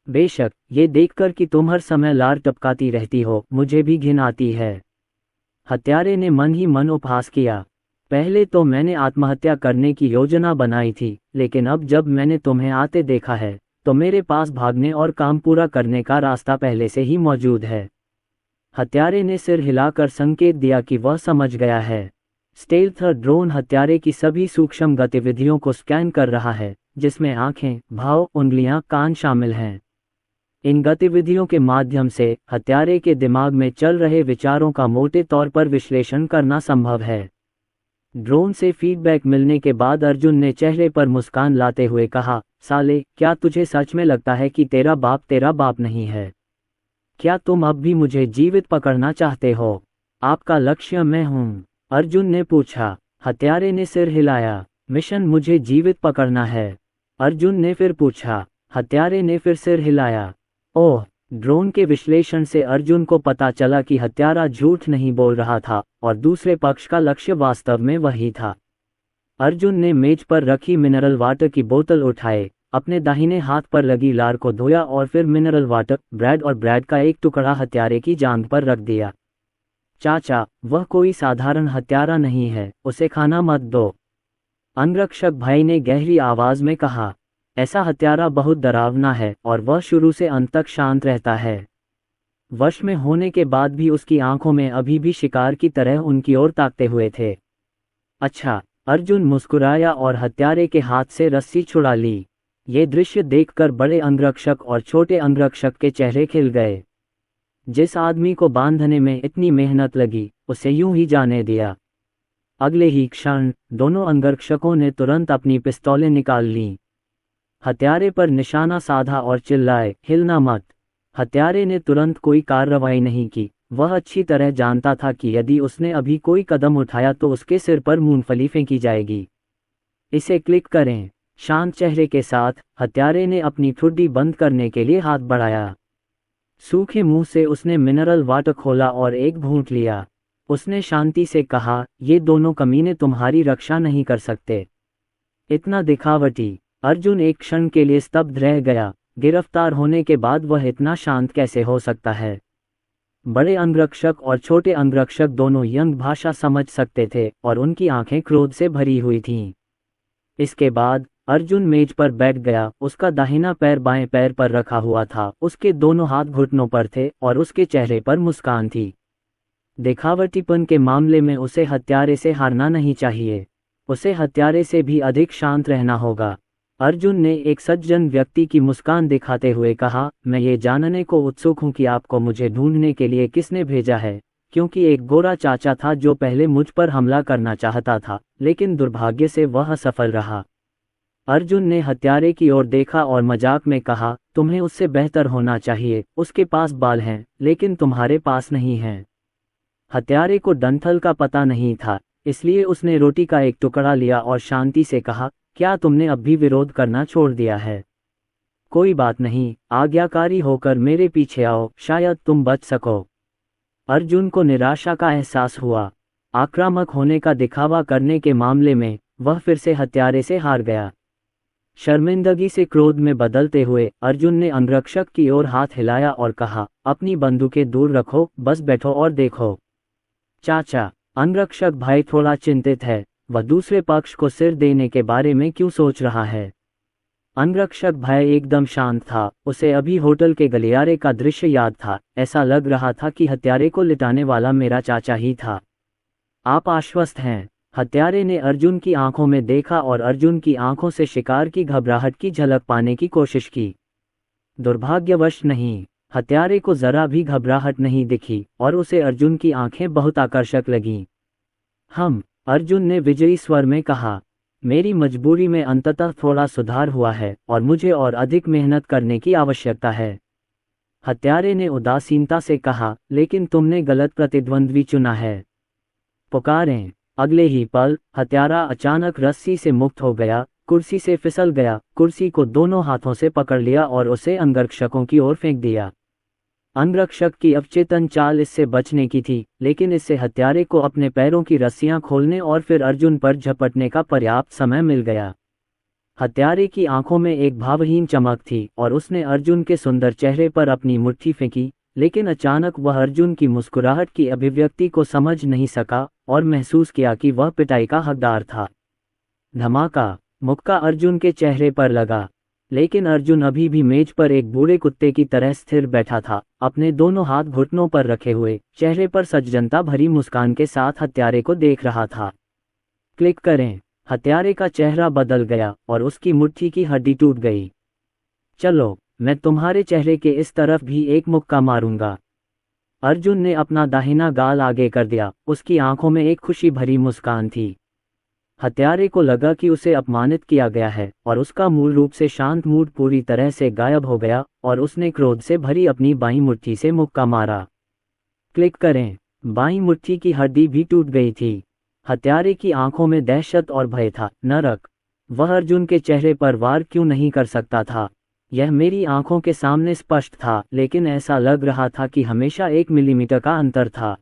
बेशक ये देखकर कि तुम हर समय लार टपकाती रहती हो, मुझे भी घिन आती है। हत्यारे ने मन ही मन उपहास किया। पहले तो मैंने आत्महत्या करने की योजना बनाई थी, लेकिन अब जब मैंने तुम्हें आते देखा है तो मेरे पास भागने और काम पूरा करने का रास्ता पहले से ही मौजूद है। हत्यारे ने सिर हिलाकर संकेत दिया कि वह समझ गया है। स्टेल्थ ड्रोन हत्यारे की सभी सूक्ष्म गतिविधियों को स्कैन कर रहा है, जिसमें आंखें, भाव, उंगलियां, कान शामिल हैं। इन गतिविधियों के माध्यम से हत्यारे के दिमाग में चल रहे विचारों का मोटे तौर पर विश्लेषण करना संभव है। ड्रोन से फीडबैक मिलने के बाद अर्जुन ने चेहरे पर मुस्कान लाते हुए कहा, साले, क्या तुझे सच में लगता है कि तेरा बाप नहीं है? क्या तुम अब भी मुझे जीवित पकड़ना चाहते हो? आपका लक्ष्य मैं हूं? अर्जुन ने पूछा। हत्यारे ने सिर हिलाया। मिशन मुझे जीवित पकड़ना है। अर्जुन ने फिर पूछा। हत्यारे ने फिर सिर हिलाया। ओह! ड्रोन के विश्लेषण से अर्जुन को पता चला कि हत्यारा झूठ नहीं बोल रहा था और दूसरे पक्ष का लक्ष्य वास्तव में वही था। अर्जुन ने मेज पर रखी मिनरल वाटर की बोतल उठाए, अपने दाहिने हाथ पर लगी लार को धोया और फिर मिनरल वाटर, ब्रेड और ब्रेड का एक टुकड़ा हत्यारे की जांघ पर रख दिया। चाचा, वह कोई साधारण हत्यारा नहीं है, उसे खाना मत दो। अंगरक्षक भाई ने गहरी आवाज में कहा। ऐसा हत्यारा बहुत डरावना है और वह शुरू से अंत तक शांत रहता है। वश में होने के बाद भी उसकी आंखों में अभी भी शिकार की तरह उनकी ओर ताकते हुए थे। अच्छा, अर्जुन मुस्कुराया और हत्यारे के हाथ से रस्सी छुड़ा ली। ये दृश्य देखकर बड़े अंगरक्षक और छोटे अंगरक्षक के चेहरे खिल गए। जिस आदमी को बांधने में इतनी मेहनत लगी, उसे यूं ही जाने दिया। अगले ही क्षण दोनों अंगरक्षकों ने तुरंत अपनी पिस्तौलें निकाल लीं। हत्यारे पर निशाना साधा और चिल्लाए, हिलना मत। हत्यारे ने तुरंत कोई कार्रवाई नहीं की। वह अच्छी तरह जानता था कि यदि उसने अभी कोई कदम उठाया तो उसके सिर पर मूंगफली फेंकी जाएगी। इसे क्लिक करें। शांत चेहरे के साथ हत्यारे ने अपनी ठुड्डी बंद करने के लिए हाथ बढ़ाया। सूखे मुंह से उसने मिनरल वाटर खोला और एक घूंट लिया। उसने शांति से कहा, ये दोनों कमीने तुम्हारी रक्षा नहीं कर सकते। इतना दिखावटी। अर्जुन एक क्षण के लिए स्तब्ध रह गया। गिरफ्तार होने के बाद वह इतना शांत कैसे हो सकता है? बड़े अंगरक्षक और छोटे अंगरक्षक दोनों व्यंग्य भाषा समझ सकते थे और उनकी आंखें क्रोध से भरी हुई थीं। इसके बाद अर्जुन मेज पर बैठ गया। उसका दाहिना पैर बाएं पैर पर रखा हुआ था, उसके दोनों हाथ घुटनों पर थे और उसके चेहरे पर मुस्कान थी। दिखावटीपन के मामले में उसे हत्यारे से हारना नहीं चाहिए। उसे हत्यारे से भी अधिक शांत रहना होगा। अर्जुन ने एक सज्जन व्यक्ति की मुस्कान दिखाते हुए कहा, मैं ये जानने को उत्सुक हूं कि आपको मुझे ढूंढने के लिए किसने भेजा है, क्योंकि एक गोरा चाचा था जो पहले मुझ पर हमला करना चाहता था, लेकिन दुर्भाग्य से वह असफल रहा। अर्जुन ने हत्यारे की ओर देखा और मजाक में कहा, तुम्हें उससे बेहतर होना चाहिए। उसके पास बाल हैं, लेकिन तुम्हारे पास नहीं हैं। हत्यारे को डंठल का पता नहीं था, इसलिए उसने रोटी का एक टुकड़ा लिया और शांति से कहा, क्या तुमने अब भी विरोध करना छोड़ दिया है? कोई बात नहीं, आज्ञाकारी होकर मेरे पीछे आओ, शायद तुम बच सको। अर्जुन को निराशा का एहसास हुआ। आक्रामक होने का दिखावा करने के मामले में वह फिर से हत्यारे से हार गया। शर्मिंदगी से क्रोध में बदलते हुए अर्जुन ने अंगरक्षक की ओर हाथ हिलाया और कहा, अपनी बंदूकें दूर रखो, बस बैठो और देखो। चाचा, अंगरक्षक भाई थोड़ा चिंतित है, वह दूसरे पक्ष को सिर देने के बारे में क्यों सोच रहा है? अंगरक्षक भय एकदम शांत था। उसे अभी होटल के गलियारे का दृश्य याद था। ऐसा लग रहा था कि हत्यारे को लिटाने वाला मेरा चाचा ही था। आप आश्वस्त हैं? हत्यारे ने अर्जुन की आंखों में देखा और अर्जुन की आंखों से शिकार की घबराहट की झलक पाने की कोशिश की। दुर्भाग्यवश नहीं, हत्यारे को जरा भी घबराहट नहीं दिखी और उसे अर्जुन की आंखें बहुत आकर्षक लगीं। अर्जुन ने विजयी स्वर में कहा, मेरी मजबूरी में अंततः थोड़ा सुधार हुआ है और मुझे और अधिक मेहनत करने की आवश्यकता है। हत्यारे ने उदासीनता से कहा, लेकिन तुमने गलत प्रतिद्वंद्वी चुना है। पुकारें। अगले ही पल हत्यारा अचानक रस्सी से मुक्त हो गया, कुर्सी से फिसल गया, कुर्सी को दोनों हाथों से पकड़ लिया और उसे अंगरक्षकों की ओर फेंक दिया। अंगरक्षक की अवचेतन चाल इससे बचने की थी, लेकिन इससे हत्यारे को अपने पैरों की रस्सियां खोलने और फिर अर्जुन पर झपटने का पर्याप्त समय मिल गया। हत्यारे की आंखों में एक भावहीन चमक थी और उसने अर्जुन के सुंदर चेहरे पर अपनी मुट्ठी फेंकी, लेकिन अचानक वह अर्जुन की मुस्कुराहट की अभिव्यक्ति को समझ नहीं सका और महसूस किया कि वह पिटाई का हकदार था। धमाका। मुक्का अर्जुन के चेहरे पर लगा, लेकिन अर्जुन अभी भी मेज पर एक बूढ़े कुत्ते की तरह स्थिर बैठा था, अपने दोनों हाथ घुटनों पर रखे हुए, चेहरे पर सज्जनता भरी मुस्कान के साथ हत्यारे को देख रहा था। क्लिक करें। हत्यारे का चेहरा बदल गया और उसकी मुट्ठी की हड्डी टूट गई। चलो, मैं तुम्हारे चेहरे के इस तरफ भी एक मुक्का मारूंगा। अर्जुन ने अपना दाहिना गाल आगे कर दिया, उसकी आंखों में एक खुशी भरी मुस्कान थी। हत्यारे को लगा कि उसे अपमानित किया गया है और उसका मूल रूप से शांत मूड पूरी तरह से गायब हो गया और उसने क्रोध से भरी अपनी बाईं मुट्ठी से मुक्का मारा। क्लिक करें। बाईं मुट्ठी की हड्डी भी टूट गई थी। हत्यारे की आंखों में दहशत और भय था। नरक! वह अर्जुन के चेहरे पर वार क्यों नहीं कर सकता था? यह मेरी आंखों के सामने स्पष्ट था, लेकिन ऐसा लग रहा था कि हमेशा 1 मिलीमीटर का अंतर था।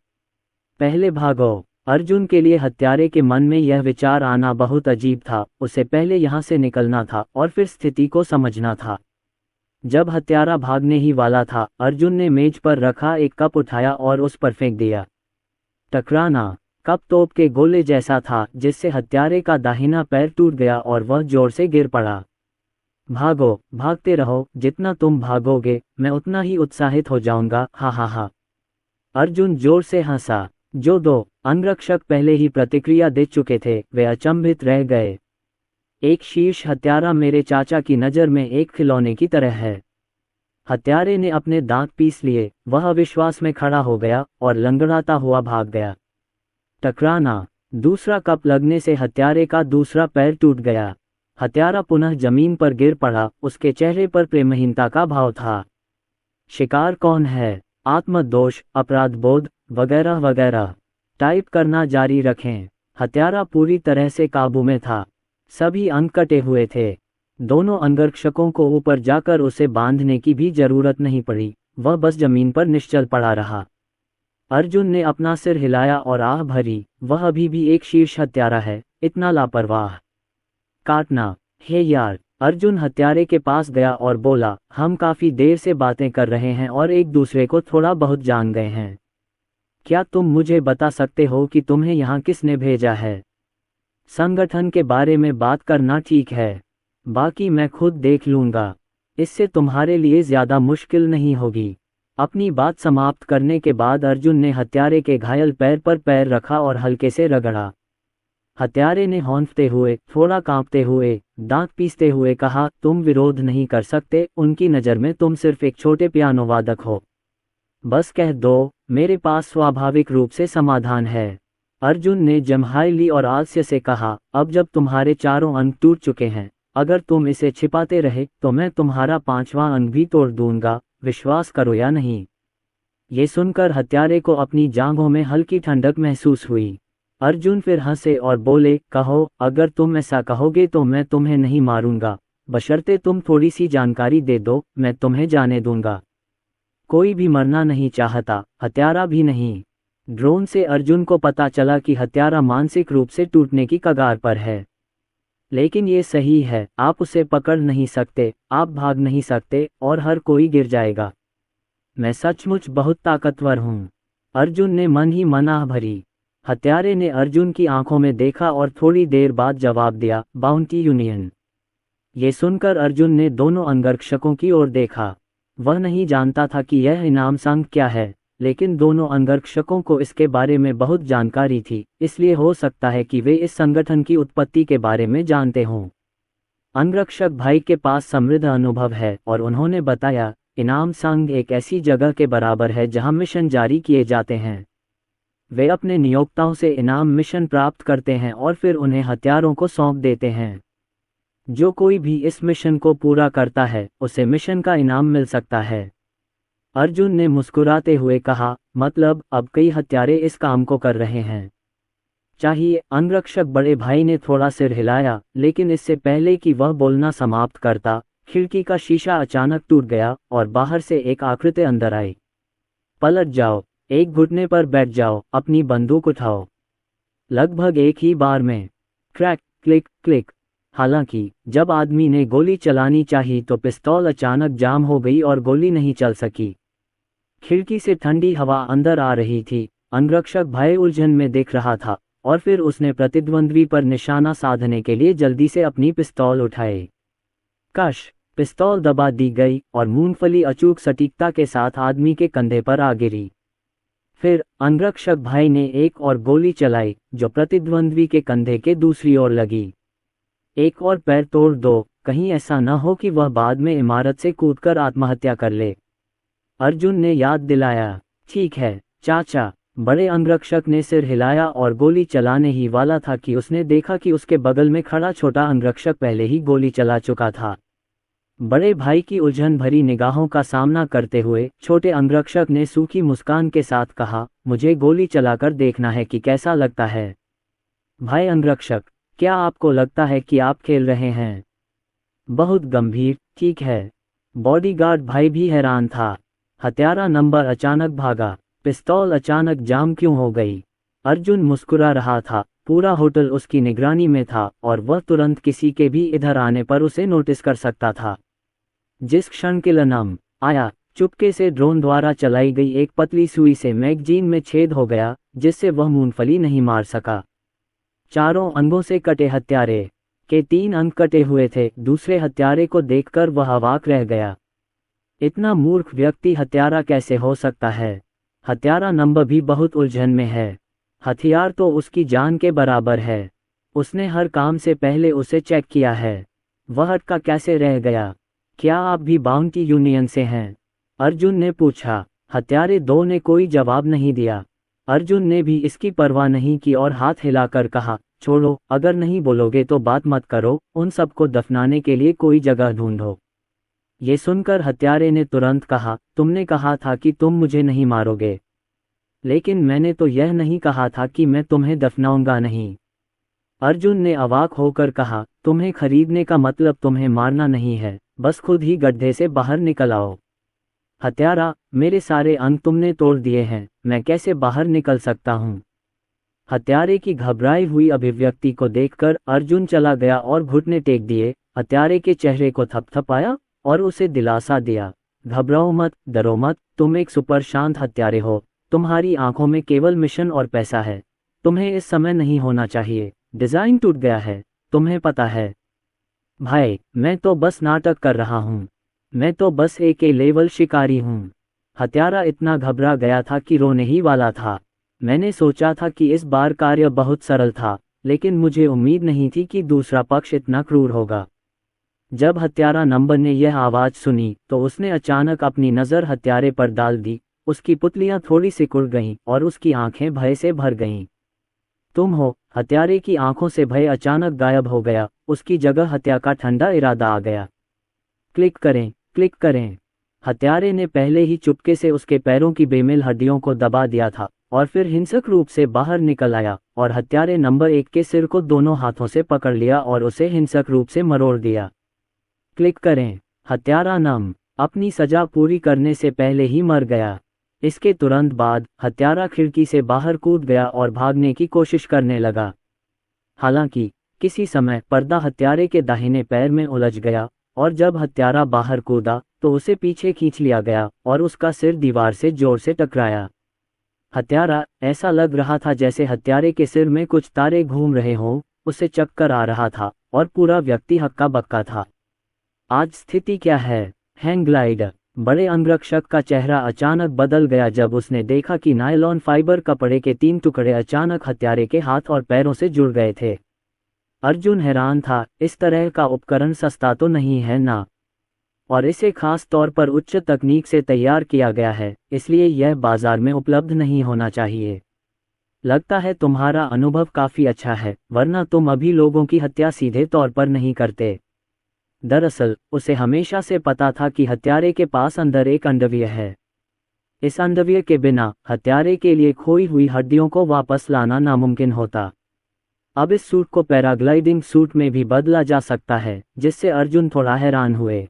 पहले भागो। अर्जुन के लिए हत्यारे के मन में यह विचार आना बहुत अजीब था। उसे पहले यहाँ से निकलना था और फिर स्थिति को समझना था। जब हत्यारा भागने ही वाला था, अर्जुन ने मेज पर रखा एक कप उठाया और उस पर फेंक दिया। टकराना। कप तोप के गोले जैसा था, जिससे हत्यारे का दाहिना पैर टूट गया और वह जोर से गिर पड़ा। भागो, भागते रहो, जितना तुम भागोगे मैं उतना ही उत्साहित हो जाऊंगा, हा हा हा। अर्जुन जोर से हंसा। जो दो अंगरक्षक पहले ही प्रतिक्रिया दे चुके थे, वे अचंभित रह गए। एक शीर्ष हत्यारा मेरे चाचा की नज़र में एक खिलौने की तरह है। हत्यारे ने अपने दांत पीस लिए, वह अविश्वास में खड़ा हो गया और लंगड़ाता हुआ भाग गया। टकराना। दूसरा कप लगने से हत्यारे का दूसरा पैर टूट गया। हत्यारा पुनः जमीन पर गिर पड़ा, उसके चेहरे पर प्रेमहीनता का भाव था। शिकार कौन है? आत्मदोष, अपराधबोध, वगैरह वगैरह। टाइप करना जारी रखें। हत्यारा पूरी तरह से काबू में था। सभी अंग कटे हुए थे। दोनों अंगरक्षकों को ऊपर जाकर उसे बांधने की भी जरूरत नहीं पड़ी, वह बस जमीन पर निश्चल पड़ा रहा। अर्जुन ने अपना सिर हिलाया और आह भरी, वह अभी भी एक शीर्ष हत्यारा है, इतना लापरवाह। काटना। हे यार! अर्जुन हत्यारे के पास गया और बोला, हम काफी देर से बातें कर रहे हैं और एक दूसरे को थोड़ा बहुत जान गए हैं। क्या तुम मुझे बता सकते हो कि तुम्हें यहाँ किसने भेजा है? संगठन के बारे में बात करना ठीक है, बाकी मैं खुद देख लूँगा। इससे तुम्हारे लिए ज़्यादा मुश्किल नहीं होगी। अपनी बात समाप्त करने के बाद अर्जुन ने हत्यारे के घायल पैर पर पैर रखा और हल्के से रगड़ा। हत्यारे ने हौंफते हुए, थोड़ा कांपते हुए, दांत पीसते हुए कहा, तुम विरोध नहीं कर सकते, उनकी नज़र में तुम सिर्फ एक छोटे पियानो वादक हो। बस कह दो, मेरे पास स्वाभाविक रूप से समाधान है। अर्जुन ने जम्हाई ली और आलस्य से कहा, अब जब तुम्हारे चारों अंग टूट चुके हैं, अगर तुम इसे छिपाते रहे तो मैं तुम्हारा 5वां अंग भी तोड़ दूंगा, विश्वास करो या नहीं। ये सुनकर हत्यारे को अपनी जांघों में हल्की ठंडक महसूस हुई। अर्जुन फिर हंसे और बोले, कहो, अगर तुम ऐसा कहोगे तो मैं तुम्हें नहीं मारूंगा, बशर्ते तुम थोड़ी सी जानकारी दे दो, मैं तुम्हें जाने दूंगा। कोई भी मरना नहीं चाहता, हत्यारा भी नहीं। ड्रोन से अर्जुन को पता चला कि हत्यारा मानसिक रूप से टूटने की कगार पर है। लेकिन ये सही है, आप उसे पकड़ नहीं सकते, आप भाग नहीं सकते और हर कोई गिर जाएगा। मैं सचमुच बहुत ताकतवर हूँ। अर्जुन ने मन ही मन आह भरी। हत्यारे ने अर्जुन की आंखों में देखा और थोड़ी देर बाद जवाब दिया, बाउंटी यूनियन। ये सुनकर अर्जुन ने दोनों अंगरक्षकों की ओर देखा। वह नहीं जानता था कि यह इनाम संघ क्या है, लेकिन दोनों अंगरक्षकों को इसके बारे में बहुत जानकारी थी, इसलिए हो सकता है कि वे इस संगठन की उत्पत्ति के बारे में जानते हों। अंगरक्षक भाई के पास समृद्ध अनुभव है और उन्होंने बताया, इनाम संघ एक ऐसी जगह के बराबर है जहां मिशन जारी किए जाते हैं। वे अपने नियोक्ताओं से इनाम मिशन प्राप्त करते हैं और फिर उन्हें हथियारों को सौंप देते हैं। जो कोई भी इस मिशन को पूरा करता है उसे मिशन का इनाम मिल सकता है। अर्जुन ने मुस्कुराते हुए कहा, मतलब अब कई हत्यारे इस काम को कर रहे हैं। चाहिए? अंगरक्षक बड़े भाई ने थोड़ा सिर हिलाया, लेकिन इससे पहले कि वह बोलना समाप्त करता, खिड़की का शीशा अचानक टूट गया और बाहर से एक आकृति अंदर आई। पलट जाओ, एक घुटने पर बैठ जाओ, अपनी बंदूक उठाओ। लगभग एक ही बार में क्रैक क्लिक क्लिक। हालांकि जब आदमी ने गोली चलानी चाहिए तो पिस्तौल अचानक जाम हो गई और गोली नहीं चल सकी। खिड़की से ठंडी हवा अंदर आ रही थी। अंगरक्षक भाई उलझन में देख रहा था और फिर उसने प्रतिद्वंद्वी पर निशाना साधने के लिए जल्दी से अपनी पिस्तौल उठाई। कश, पिस्तौल दबा दी गई और मूंगफली अचूक सटीकता के साथ आदमी के कंधे पर आ गिरी। फिर अंगरक्षक भाई ने एक और गोली चलाई जो प्रतिद्वंद्वी के कंधे के दूसरी ओर लगी। एक और पैर तोड़ दो, कहीं ऐसा न हो कि वह बाद में इमारत से कूदकर आत्महत्या कर ले। अर्जुन ने याद दिलाया। ठीक है चाचा। बड़े अंगरक्षक ने सिर हिलाया और गोली चलाने ही वाला था कि उसने देखा कि उसके बगल में खड़ा छोटा अंगरक्षक पहले ही गोली चला चुका था। बड़े भाई की उलझन भरी निगाहों का सामना करते हुए छोटे अंगरक्षक ने सूखी मुस्कान के साथ कहा, मुझे गोली चलाकर देखना है कि कैसा लगता है। भाई अंगरक्षक, क्या आपको लगता है कि आप खेल रहे हैं? बहुत गंभीर। ठीक है। बॉडीगार्ड भाई भी हैरान था। हत्यारा नंबर अचानक भागा। पिस्तौल अचानक जाम क्यों हो गई? अर्जुन मुस्कुरा रहा था। पूरा होटल उसकी निगरानी में था और वह तुरंत किसी के भी इधर आने पर उसे नोटिस कर सकता था। जिस क्षण किलर नाम आया, चुपके से ड्रोन द्वारा चलाई गई एक पतली सुई से मैगजीन में छेद हो गया, जिससे वह मूंगफली नहीं मार सका। चारों अंगों से कटे हत्यारे के 3 अंग कटे हुए थे। दूसरे हत्यारे को देखकर वह अवाक रह गया। इतना मूर्ख व्यक्ति हत्यारा कैसे हो सकता है? हत्यारा नंबर भी बहुत उलझन में है। हथियार तो उसकी जान के बराबर है। उसने हर काम से पहले उसे चेक किया है। वह अटका कैसे रह गया? क्या आप भी बाउंटी यूनियन से हैं? अर्जुन ने पूछा। हत्यारे 2 ने कोई जवाब नहीं दिया। अर्जुन ने भी इसकी परवाह नहीं की और हाथ हिलाकर कहा, छोड़ो, अगर नहीं बोलोगे तो बात मत करो, उन सबको दफनाने के लिए कोई जगह ढूंढो। ये सुनकर हत्यारे ने तुरंत कहा, तुमने कहा था कि तुम मुझे नहीं मारोगे। लेकिन मैंने तो यह नहीं कहा था कि मैं तुम्हें दफनाऊंगा नहीं। अर्जुन ने अवाक होकर कहा, तुम्हें खरीदने का मतलब तुम्हें मारना नहीं है, बस खुद ही गड्ढे से बाहर निकल आओ। हत्यारा, मेरे सारे अंग तुमने तोड़ दिए हैं, मैं कैसे बाहर निकल सकता हूँ? हत्यारे की घबराई हुई अभिव्यक्ति को देखकर अर्जुन चला गया और घुटने टेक दिए, हत्यारे के चेहरे को थपथपाया और उसे दिलासा दिया, घबराओ मत, डरो मत, तुम एक सुपर शांत हत्यारे हो। तुम्हारी आंखों में केवल मिशन और पैसा है। तुम्हें इस समय नहीं होना चाहिए। डिजाइन टूट गया है, तुम्हें पता है। भाई, मैं तो बस नाटक कर रहा हूँ। मैं तो बस एक लेवल शिकारी हूँ। हत्यारा इतना घबरा गया था कि रोने ही वाला था। मैंने सोचा था कि इस बार कार्य बहुत सरल था, लेकिन मुझे उम्मीद नहीं थी कि दूसरा पक्ष इतना क्रूर होगा। जब हत्यारा नंबर ने यह आवाज़ सुनी तो उसने अचानक अपनी नज़र हत्यारे पर डाल दी। उसकी पुतलियां थोड़ी सिकुड़ गईं और उसकी आंखें भय से भर गईं। तुम हो? हत्यारे की आंखों से भय अचानक गायब हो गया। उसकी जगह हत्या का ठंडा इरादा आ गया। क्लिक करें, क्लिक करें। हत्यारे ने पहले ही चुपके से उसके पैरों की बेमेल हड्डियों को दबा दिया था और फिर हिंसक रूप से बाहर निकल आया और हत्यारे नंबर 1 के सिर को दोनों हाथों से पकड़ लिया और उसे हिंसक रूप से मरोड़ दिया। क्लिक करें। हत्यारा नम अपनी सजा पूरी करने से पहले ही मर गया। इसके तुरंत बाद हत्यारा खिड़की से बाहर कूद गया और भागने की कोशिश करने लगा। हालांकि किसी समय पर्दा हत्यारे के दाहिने पैर में उलझ गया और जब हत्यारा बाहर कूदा तो उसे पीछे खींच लिया गया और उसका सिर दीवार से जोर से टकराया। हत्यारा, ऐसा लग रहा था जैसे हत्यारे के सिर में कुछ तारे घूम रहे हों, उसे चक्कर आ रहा था और पूरा व्यक्ति हक्का बक्का था। आज स्थिति क्या है? Hang glider. बड़े अंगरक्षक का चेहरा अचानक बदल गया जब उसने देखा कि नायलॉन फाइबर कपड़े के 3 टुकड़े अचानक हत्यारे के हाथ और पैरों से जुड़ गए थे। अर्जुन हैरान था, इस तरह का उपकरण सस्ता तो नहीं है ना? और इसे खास तौर पर उच्च तकनीक से तैयार किया गया है, इसलिए यह बाजार में उपलब्ध नहीं होना चाहिए। लगता है तुम्हारा अनुभव काफी अच्छा है, वरना तुम अभी लोगों की हत्या सीधे तौर पर नहीं करते। दरअसल उसे हमेशा से पता था कि हत्यारे के पास अंदर एक अंडरवियर है। इस अंडरवियर के बिना हत्यारे के लिए खोई हुई हड्डियों को वापस लाना नामुमकिन होता। अब इस सूट को पैराग्लाइडिंग सूट में भी बदला जा सकता है, जिससे अर्जुन थोड़ा हैरान हुए।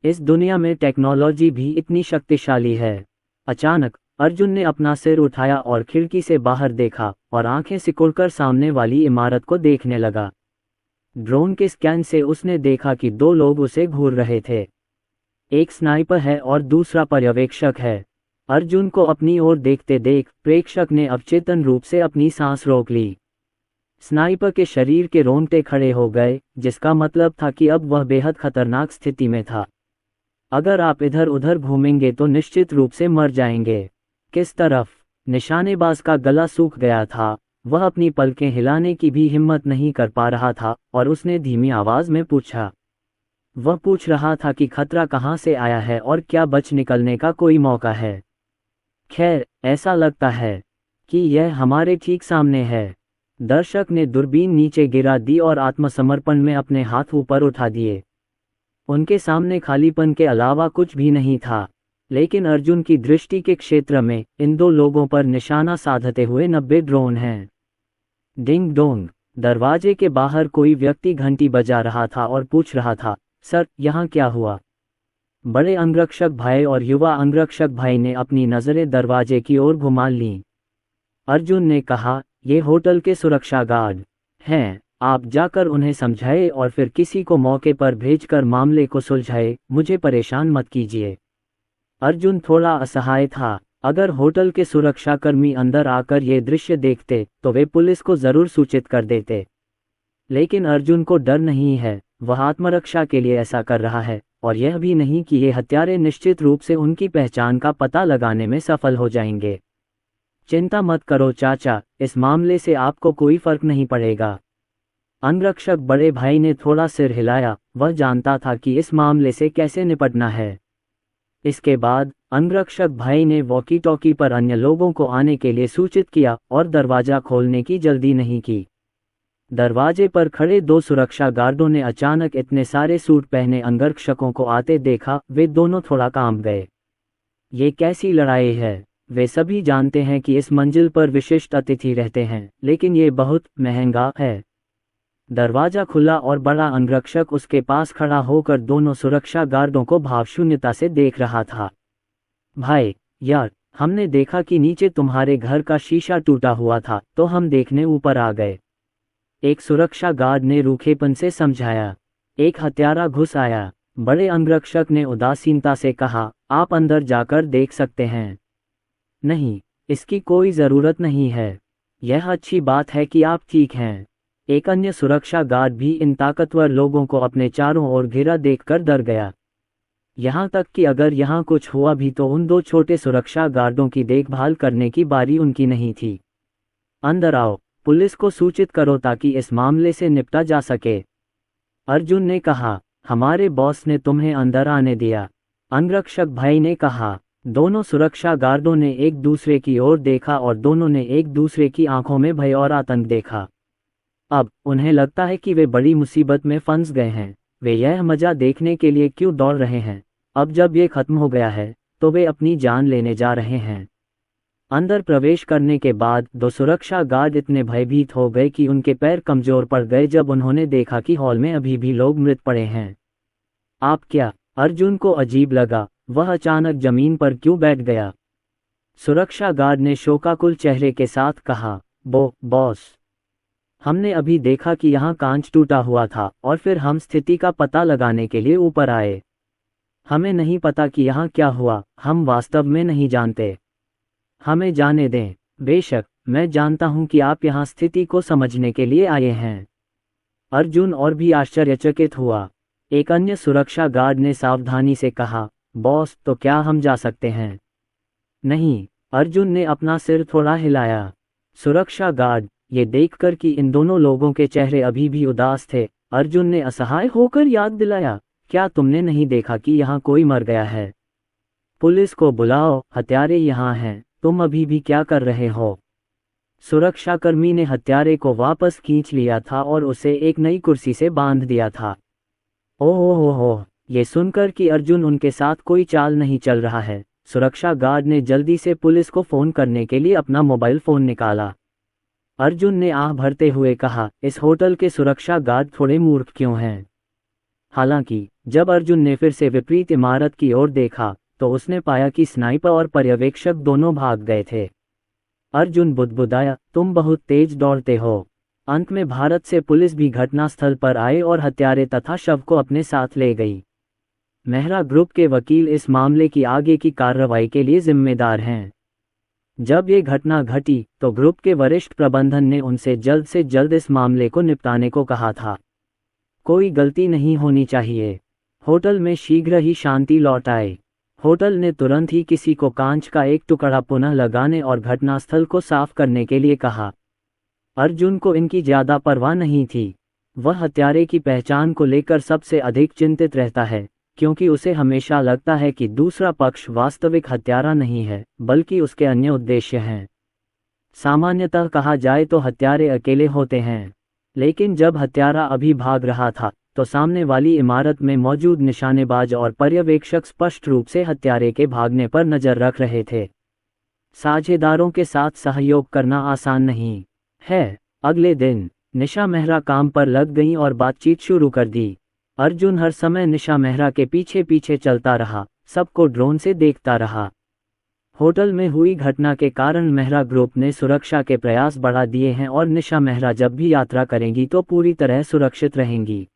इस दुनिया में टेक्नोलॉजी भी इतनी शक्तिशाली है। अचानक अर्जुन ने अपना सिर उठाया और खिड़की से बाहर देखा और आंखें सिकुड़कर सामने वाली इमारत को देखने लगा। ड्रोन के स्कैन से उसने देखा कि 2 लोग उसे घूर रहे थे। एक स्नाइपर है और दूसरा पर्यवेक्षक है। अर्जुन को अपनी ओर देखते देख प्रेक्षक ने अवचेतन रूप से अपनी सांस रोक ली। स्नाइपर के शरीर के रोंगटे खड़े हो गए, जिसका मतलब था कि अब वह बेहद खतरनाक स्थिति में था। अगर आप इधर उधर घूमेंगे तो निश्चित रूप से मर जाएंगे। किस तरफ? निशानेबाज का गला सूख गया था, वह अपनी पलकें हिलाने की भी हिम्मत नहीं कर पा रहा था और उसने धीमी आवाज में पूछा। वह पूछ रहा था कि खतरा कहाँ से आया है और क्या बच निकलने का कोई मौका है। खैर, ऐसा लगता है कि यह हमारे ठीक सामने है। दर्शक ने दूरबीन नीचे गिरा दी और आत्मसमर्पण में अपने हाथ ऊपर उठा दिए। उनके सामने खालीपन के अलावा कुछ भी नहीं था, लेकिन अर्जुन की दृष्टि के क्षेत्र में इन 2 लोगों पर निशाना साधते हुए 90 ड्रोन हैं। Ding dong. दरवाजे के बाहर कोई व्यक्ति घंटी बजा रहा था और पूछ रहा था, सर, यहाँ क्या हुआ? बड़े अंगरक्षक भाई और युवा अंगरक्षक भाई ने अपनी नजरें दरवाजे की ओर घुमा लीं। अर्जुन ने कहा, ये होटल के सुरक्षा गार्ड हैं, आप जाकर उन्हें समझाए और फिर किसी को मौके पर भेजकर मामले को सुलझाए, मुझे परेशान मत कीजिए। अर्जुन थोड़ा असहाय था। अगर होटल के सुरक्षाकर्मी अंदर आकर ये दृश्य देखते तो वे पुलिस को जरूर सूचित कर देते। लेकिन अर्जुन को डर नहीं है, वह आत्मरक्षा के लिए ऐसा कर रहा है, और यह भी नहीं कि ये हत्यारे निश्चित रूप से उनकी पहचान का पता लगाने में सफल हो जाएंगे। चिंता मत करो चाचा, इस मामले से आपको कोई फर्क नहीं पड़ेगा। अंगरक्षक बड़े भाई ने थोड़ा सिर हिलाया, वह जानता था कि इस मामले से कैसे निपटना है। इसके बाद अंगरक्षक भाई ने वॉकी टॉकी पर अन्य लोगों को आने के लिए सूचित किया और दरवाजा खोलने की जल्दी नहीं की। दरवाजे पर खड़े 2 सुरक्षा गार्डों ने अचानक इतने सारे सूट पहने अंगरक्षकों को आते देखा, वे दोनों थोड़ा कांप गए। ये कैसी लड़ाई है? वे सभी जानते हैं कि इस मंजिल पर विशिष्ट अतिथि रहते हैं, लेकिन ये बहुत महंगा है। दरवाजा खुला और बड़ा अंगरक्षक उसके पास खड़ा होकर दोनों सुरक्षा गार्डों को भावशून्यता से देख रहा था। भाई, यार, हमने देखा कि नीचे तुम्हारे घर का शीशा टूटा हुआ था, तो हम देखने ऊपर आ गए। एक सुरक्षा गार्ड ने रूखेपन से समझाया। एक हत्यारा घुस आया। बड़े अंगरक्षक ने उदासीनता से कहा, आप अंदर जाकर देख सकते हैं। नहीं, इसकी कोई जरूरत नहीं है। यह अच्छी बात है कि आप ठीक हैं। एक अन्य सुरक्षा गार्ड भी इन ताकतवर लोगों को अपने चारों ओर घिरा देखकर डर गया। यहाँ तक कि अगर यहाँ कुछ हुआ भी तो उन 2 छोटे सुरक्षा गार्डों की देखभाल करने की बारी उनकी नहीं थी। अंदर आओ, पुलिस को सूचित करो ताकि इस मामले से निपटा जा सके। अर्जुन ने कहा, हमारे बॉस ने तुम्हें अंदर आने दिया। अंगरक्षक भाई ने कहा। दोनों सुरक्षा गार्डों ने एक दूसरे की ओर देखा और दोनों ने एक दूसरे की आंखों में भय और आतंक देखा। अब उन्हें लगता है कि वे बड़ी मुसीबत में फंस गए हैं। वे यह मजा देखने के लिए क्यों दौड़ रहे हैं? अब जब ये खत्म हो गया है तो वे अपनी जान लेने जा रहे हैं। अंदर प्रवेश करने के बाद 2 सुरक्षा गार्ड इतने भयभीत हो गए कि उनके पैर कमजोर पड़ गए जब उन्होंने देखा कि हॉल में अभी भी लोग मृत पड़े हैं। आप क्या? अर्जुन को अजीब लगा, वह अचानक जमीन पर क्यों बैठ गया? सुरक्षा गार्ड ने शोकाकुल चेहरे के साथ कहा, बॉस, हमने अभी देखा कि यहाँ कांच टूटा हुआ था और फिर हम स्थिति का पता लगाने के लिए ऊपर आए। हमें नहीं पता कि यहाँ क्या हुआ, हम वास्तव में नहीं जानते। हमें जाने दें। बेशक, मैं जानता हूं कि आप यहाँ स्थिति को समझने के लिए आए हैं। अर्जुन और भी आश्चर्यचकित हुआ। एक अन्य सुरक्षा गार्ड ने सावधानी से कहा, बॉस, तो क्या हम जा सकते हैं? नहीं, अर्जुन ने अपना सिर थोड़ा हिलाया। सुरक्षा गार्ड, ये देखकर कि इन दोनों लोगों के चेहरे अभी भी उदास थे, अर्जुन ने असहाय होकर याद दिलाया, क्या तुमने नहीं देखा कि यहाँ कोई मर गया है? पुलिस को बुलाओ, हत्यारे यहाँ हैं, तुम अभी भी क्या कर रहे हो? सुरक्षाकर्मी ने हत्यारे को वापस खींच लिया था और उसे एक नई कुर्सी से बांध दिया था। ओह, ये सुनकर कि अर्जुन उनके साथ कोई चाल नहीं चल रहा है, सुरक्षा गार्ड ने जल्दी से पुलिस को फोन करने के लिए अपना मोबाइल फोन निकाला। अर्जुन ने आह भरते हुए कहा, इस होटल के सुरक्षा गार्ड थोड़े मूर्ख क्यों हैं? हालांकि जब अर्जुन ने फिर से विपरीत इमारत की ओर देखा तो उसने पाया कि स्नाइपर और पर्यवेक्षक दोनों भाग गए थे। अर्जुन बुदबुदाया, तुम बहुत तेज दौड़ते हो। अंत में भारत से पुलिस भी घटनास्थल पर आए और हत्यारे तथा शव को अपने साथ ले गई। मेहरा ग्रुप के वकील इस मामले की आगे की कार्रवाई के लिए जिम्मेदार हैं। जब ये घटना घटी तो ग्रुप के वरिष्ठ प्रबंधन ने उनसे जल्द से जल्द इस मामले को निपटाने को कहा था। कोई गलती नहीं होनी चाहिए। होटल में शीघ्र ही शांति लौट आए। होटल ने तुरंत ही किसी को कांच का एक टुकड़ा पुनः लगाने और घटनास्थल को साफ करने के लिए कहा। अर्जुन को इनकी ज्यादा परवाह नहीं थी। वह हत्यारे की पहचान को लेकर सबसे अधिक चिंतित रहता है, क्योंकि उसे हमेशा लगता है कि दूसरा पक्ष वास्तविक हत्यारा नहीं है, बल्कि उसके अन्य उद्देश्य हैं। सामान्यतः कहा जाए तो हत्यारे अकेले होते हैं, लेकिन जब हत्यारा अभी भाग रहा था तो सामने वाली इमारत में मौजूद निशानेबाज और पर्यवेक्षक स्पष्ट रूप से हत्यारे के भागने पर नजर रख रहे थे। साझेदारों के साथ सहयोग करना आसान नहीं है। अगले दिन निशा मेहरा काम पर लग गईं और बातचीत शुरू कर दी। अर्जुन हर समय निशा मेहरा के पीछे पीछे चलता रहा, सबको ड्रोन से देखता रहा। होटल में हुई घटना के कारण मेहरा ग्रुप ने सुरक्षा के प्रयास बढ़ा दिए हैं और निशा मेहरा जब भी यात्रा करेंगी तो पूरी तरह सुरक्षित रहेंगी।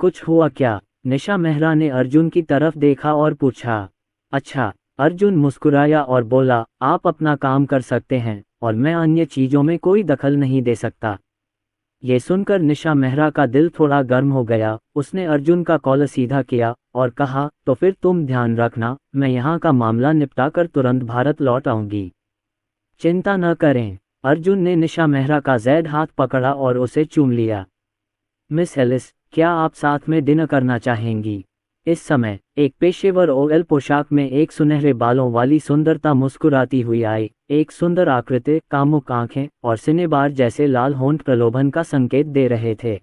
कुछ हुआ क्या? निशा मेहरा ने अर्जुन की तरफ देखा और पूछा। अच्छा, अर्जुन मुस्कुराया और बोला, आप अपना काम कर सकते हैं और मैं अन्य चीजों में कोई दखल नहीं दे सकता। ये सुनकर निशा मेहरा का दिल थोड़ा गर्म हो गया। उसने अर्जुन का कॉलर सीधा किया और कहा, तो फिर तुम ध्यान रखना, मैं यहाँ का मामला निपटा कर तुरंत भारत लौट आऊंगी। चिंता न करें। अर्जुन ने निशा मेहरा का ज़ैद हाथ पकड़ा और उसे चूम लिया। मिस एलिस, क्या आप साथ में डिनर करना चाहेंगी? इस समय एक पेशेवर ओएल पोशाक में एक सुनहरे बालों वाली सुंदरता मुस्कुराती हुई आई। एक सुंदर आकृति, कामुक आंखें और सिनेबार जैसे लाल होंठ प्रलोभन का संकेत दे रहे थे।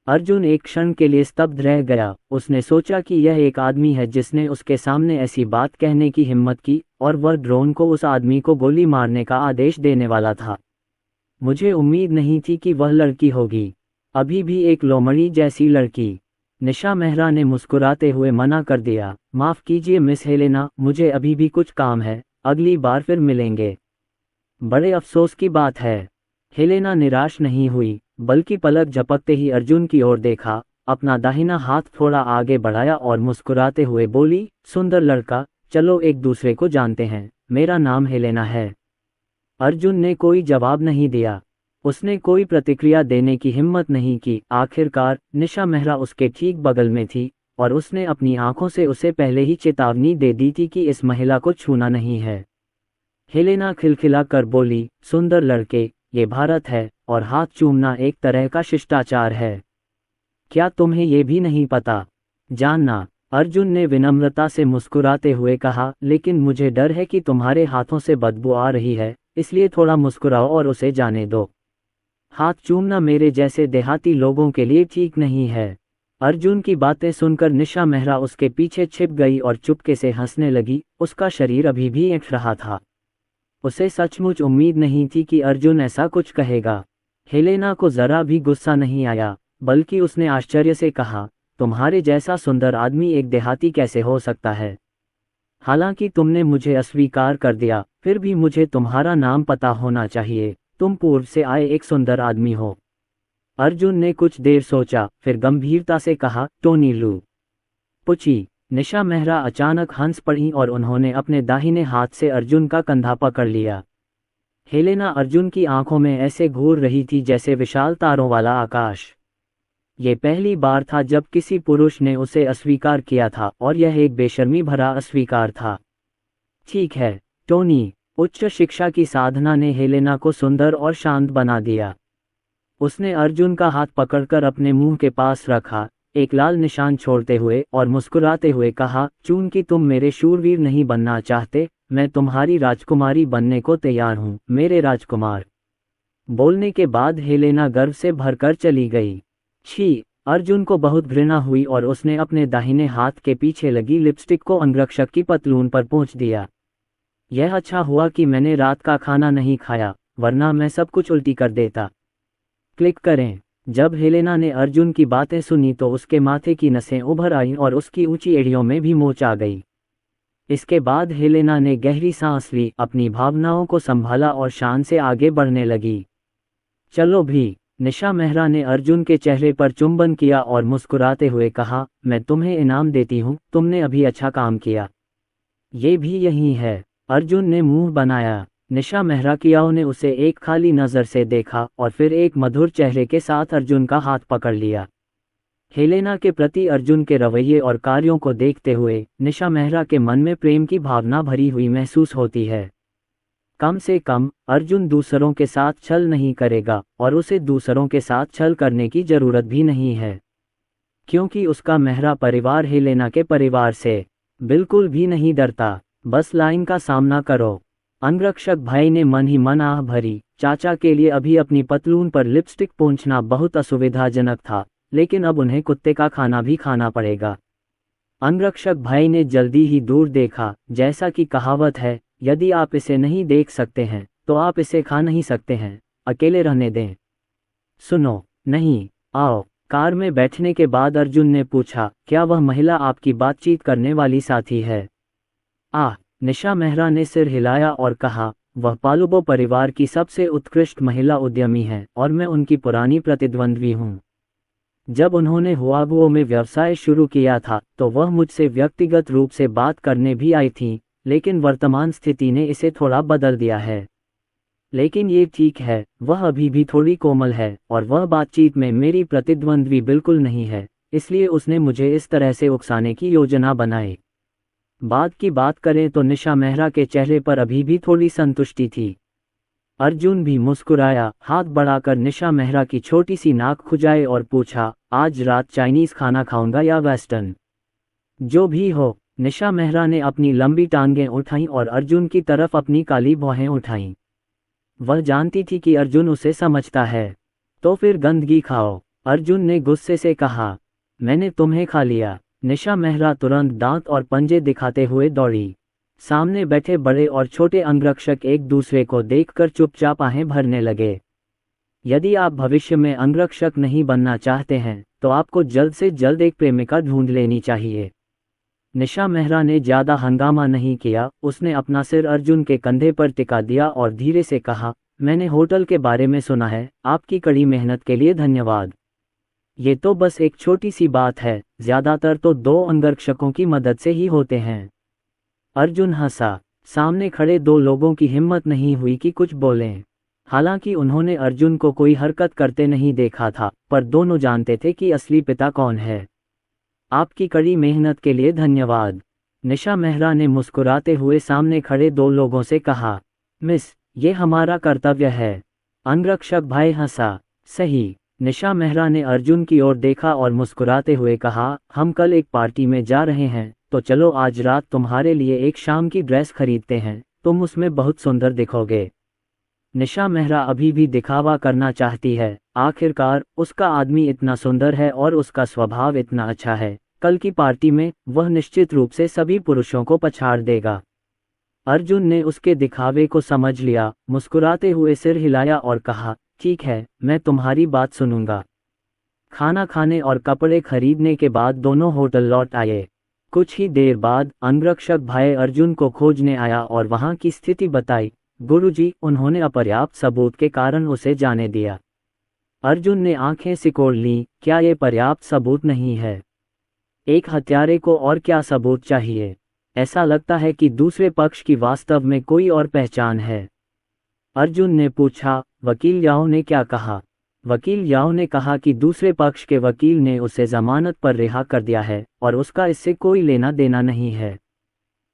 अर्जुन एक क्षण के लिए स्तब्ध रह गया। उसने सोचा कि यह एक आदमी है जिसने उसके सामने ऐसी बात कहने की हिम्मत की, और वह ड्रोन को उस आदमी को गोली मारने का आदेश देने वाला था। मुझे उम्मीद नहीं थी कि वह लड़की होगी, अभी भी एक लोमड़ी जैसी लड़की। निशा मेहरा ने मुस्कुराते हुए मना कर दिया। माफ कीजिए मिस हेलेना, मुझे अभी भी कुछ काम है, अगली बार फिर मिलेंगे। बड़े अफसोस की बात है। हेलेना निराश नहीं हुई, बल्कि पलक झपकते ही अर्जुन की ओर देखा, अपना दाहिना हाथ थोड़ा आगे बढ़ाया और मुस्कुराते हुए बोली, सुंदर लड़का, चलो एक दूसरे को जानते हैं, मेरा नाम हेलेना है। अर्जुन ने कोई जवाब नहीं दिया। उसने कोई प्रतिक्रिया देने की हिम्मत नहीं की। आखिरकार निशा मेहरा उसके ठीक बगल में थी और उसने अपनी आंखों से उसे पहले ही चेतावनी दे दी थी कि इस महिला को छूना नहीं है। हेलेना खिलखिला कर बोली, सुंदर लड़के, ये भारत है और हाथ चूमना एक तरह का शिष्टाचार है। क्या तुम्हें ये भी नहीं पता? जानना, अर्जुन ने विनम्रता से मुस्कुराते हुए कहा, लेकिन मुझे डर है कि तुम्हारे हाथों से बदबू आ रही है, इसलिए थोड़ा मुस्कुराओ और उसे जाने दो। हाथ चूमना मेरे जैसे देहाती लोगों के लिए ठीक नहीं है। अर्जुन की बातें सुनकर निशा मेहरा उसके पीछे छिप गई और चुपके से हंसने लगी। उसका शरीर अभी भी ऐंठ रहा था। उसे सचमुच उम्मीद नहीं थी कि अर्जुन ऐसा कुछ कहेगा। हेलेना को जरा भी गुस्सा नहीं आया, बल्कि उसने आश्चर्य से कहा, तुम्हारे जैसा सुंदर आदमी एक देहाती कैसे हो सकता है? हालांकि तुमने मुझे अस्वीकार कर दिया, फिर भी मुझे तुम्हारा नाम पता होना चाहिए। तुम पूर्व से आए एक सुंदर आदमी हो। अर्जुन ने कुछ देर सोचा, फिर गंभीरता से कहा, टोनी लू। पुची, निशा मेहरा अचानक हंस पड़ी और उन्होंने अपने दाहिने हाथ से अर्जुन का कंधा पकड़ लिया। हेलेना अर्जुन की आंखों में ऐसे घूर रही थी जैसे विशाल तारों वाला आकाश। ये पहली बार था जब किसी पुरुष ने उसे अस्वीकार किया था, और यह एक बेशर्मी भरा अस्वीकार था। ठीक है, टोनी। उच्च शिक्षा की साधना ने हेलेना को सुंदर और शांत बना दिया। उसने अर्जुन का हाथ पकड़कर अपने मुंह के पास रखा, एक लाल निशान छोड़ते हुए, और मुस्कुराते हुए कहा, चूंकि तुम मेरे शूरवीर नहीं बनना चाहते, मैं तुम्हारी राजकुमारी बनने को तैयार हूं, मेरे राजकुमार। बोलने के बाद हेलेना गर्व से भरकर चली गई। छी! अर्जुन को बहुत घृणा हुई और उसने अपने दाहिने हाथ के पीछे लगी लिपस्टिक को अंगरक्षक की पतलून पर पोंछ दिया। यह अच्छा हुआ कि मैंने रात का खाना नहीं खाया, वरना मैं सब कुछ उल्टी कर देता। क्लिक करें। जब हेलेना ने अर्जुन की बातें सुनी तो उसके माथे की नसें उभर आईं और उसकी ऊंची एड़ियों में भी मोच आ गई। इसके बाद हेलेना ने गहरी सांस ली, अपनी भावनाओं को संभाला और शान से आगे बढ़ने लगी। चलो भी। निशा मेहरा ने अर्जुन के चेहरे पर चुंबन किया और मुस्कुराते हुए कहा, मैं तुम्हें इनाम देती हूँ, तुमने अभी अच्छा काम किया। ये भी यही है। अर्जुन ने मुंह बनाया। निशा मेहरा कियाओ ने उसे एक खाली नज़र से देखा और फिर एक मधुर चेहरे के साथ अर्जुन का हाथ पकड़ लिया। हेलेना के प्रति अर्जुन के रवैये और कार्यों को देखते हुए निशा मेहरा के मन में प्रेम की भावना भरी हुई महसूस होती है। कम से कम अर्जुन दूसरों के साथ छल नहीं करेगा और उसे दूसरों के साथ छल करने की जरूरत भी नहीं है, क्योंकि उसका मेहरा परिवार हेलेना के परिवार से बिल्कुल भी नहीं डरता। बस लाइन का सामना करो। अंगरक्षक भाई ने मन ही मन आह भरी। चाचा के लिए अभी अपनी पतलून पर लिपस्टिक पोंछना बहुत असुविधाजनक था, लेकिन अब उन्हें कुत्ते का खाना भी खाना पड़ेगा। अंगरक्षक भाई ने जल्दी ही दूर देखा। जैसा कि कहावत है, यदि आप इसे नहीं देख सकते हैं तो आप इसे खा नहीं सकते हैं, अकेले रहने दें। सुनो, नहीं, आओ। कार में बैठने के बाद अर्जुन ने पूछा, क्या वह महिला आपकी बातचीत करने वाली साथी है? निशा मेहरा ने सिर हिलाया और कहा, वह पालुबो परिवार की सबसे उत्कृष्ट महिला उद्यमी है और मैं उनकी पुरानी प्रतिद्वंद्वी हूँ। जब उन्होंने हुआगुओ में व्यवसाय शुरू किया था तो वह मुझसे व्यक्तिगत रूप से बात करने भी आई थी, लेकिन वर्तमान स्थिति ने इसे थोड़ा बदल दिया है। लेकिन ये ठीक है, वह अभी भी थोड़ी कोमल है और वह बातचीत में मेरी प्रतिद्वंद्वी बिल्कुल नहीं है, इसलिए उसने मुझे इस तरह से उकसाने की योजना बनाई। बाद की बात करें तो निशा मेहरा के चेहरे पर अभी भी थोड़ी संतुष्टि थी। अर्जुन भी मुस्कुराया, हाथ बढ़ाकर निशा मेहरा की छोटी सी नाक खुजाए और पूछा, आज रात चाइनीज खाना खाऊंगा या वेस्टर्न? जो भी हो। निशा मेहरा ने अपनी लंबी टांगें उठाईं और अर्जुन की तरफ अपनी काली भौहें उठाईं। वह जानती थी कि अर्जुन उसे समझता है। तो फिर गंदगी खाओ, अर्जुन ने गुस्से से कहा। मैंने तुम्हें खा लिया। निशा मेहरा तुरंत दांत और पंजे दिखाते हुए दौड़ी। सामने बैठे बड़े और छोटे अंगरक्षक एक दूसरे को देखकर चुपचाप आहें भरने लगे। यदि आप भविष्य में अंगरक्षक नहीं बनना चाहते हैं तो आपको जल्द से जल्द एक प्रेमिका ढूंढ लेनी चाहिए। निशा मेहरा ने ज्यादा हंगामा नहीं किया, उसने अपना सिर अर्जुन के कंधे पर टिका दिया और धीरे से कहा, मैंने होटल के बारे में सुना है, आपकी कड़ी मेहनत के लिए धन्यवाद। ये तो बस एक छोटी सी बात है, ज्यादातर तो 2 अंगरक्षकों की मदद से ही होते हैं। अर्जुन हंसा। सामने खड़े 2 लोगों की हिम्मत नहीं हुई कि कुछ बोलें। हालांकि उन्होंने अर्जुन को कोई हरकत करते नहीं देखा था, पर दोनों जानते थे कि असली पिता कौन है। आपकी कड़ी मेहनत के लिए धन्यवाद, निशा मेहरा ने मुस्कुराते हुए सामने खड़े 2 लोगों से कहा। मिस, ये हमारा कर्तव्य है। अंगरक्षक भाई हंसा। सही। निशा मेहरा ने अर्जुन की ओर देखा और मुस्कुराते हुए कहा, हम कल एक पार्टी में जा रहे हैं, तो चलो आज रात तुम्हारे लिए एक शाम की ड्रेस खरीदते हैं, तुम उसमें बहुत सुंदर दिखोगे। निशा मेहरा अभी भी दिखावा करना चाहती है, आखिरकार उसका आदमी इतना सुंदर है और उसका स्वभाव इतना अच्छा है, कल की पार्टी में वह निश्चित रूप से सभी पुरुषों को पछाड़ देगा। अर्जुन ने उसके दिखावे को समझ लिया, मुस्कुराते हुए सिर हिलाया और कहा, ठीक है, मैं तुम्हारी बात सुनूंगा। खाना खाने और कपड़े खरीदने के बाद दोनों होटल लौट आए। कुछ ही देर बाद अंगरक्षक भाई अर्जुन को खोजने आया और वहां की स्थिति बताई। गुरुजी, उन्होंने अपर्याप्त सबूत के कारण उसे जाने दिया। अर्जुन ने आंखें सिकोड़ लीं, क्या ये पर्याप्त सबूत नहीं है? एक हत्यारे को और क्या सबूत चाहिए? ऐसा लगता है कि दूसरे पक्ष की वास्तव में कोई और पहचान है। अर्जुन ने पूछा, वकील याओ ने क्या कहा? वकील याओ ने कहा कि दूसरे पक्ष के वकील ने उसे जमानत पर रिहा कर दिया है और उसका इससे कोई लेना देना नहीं है।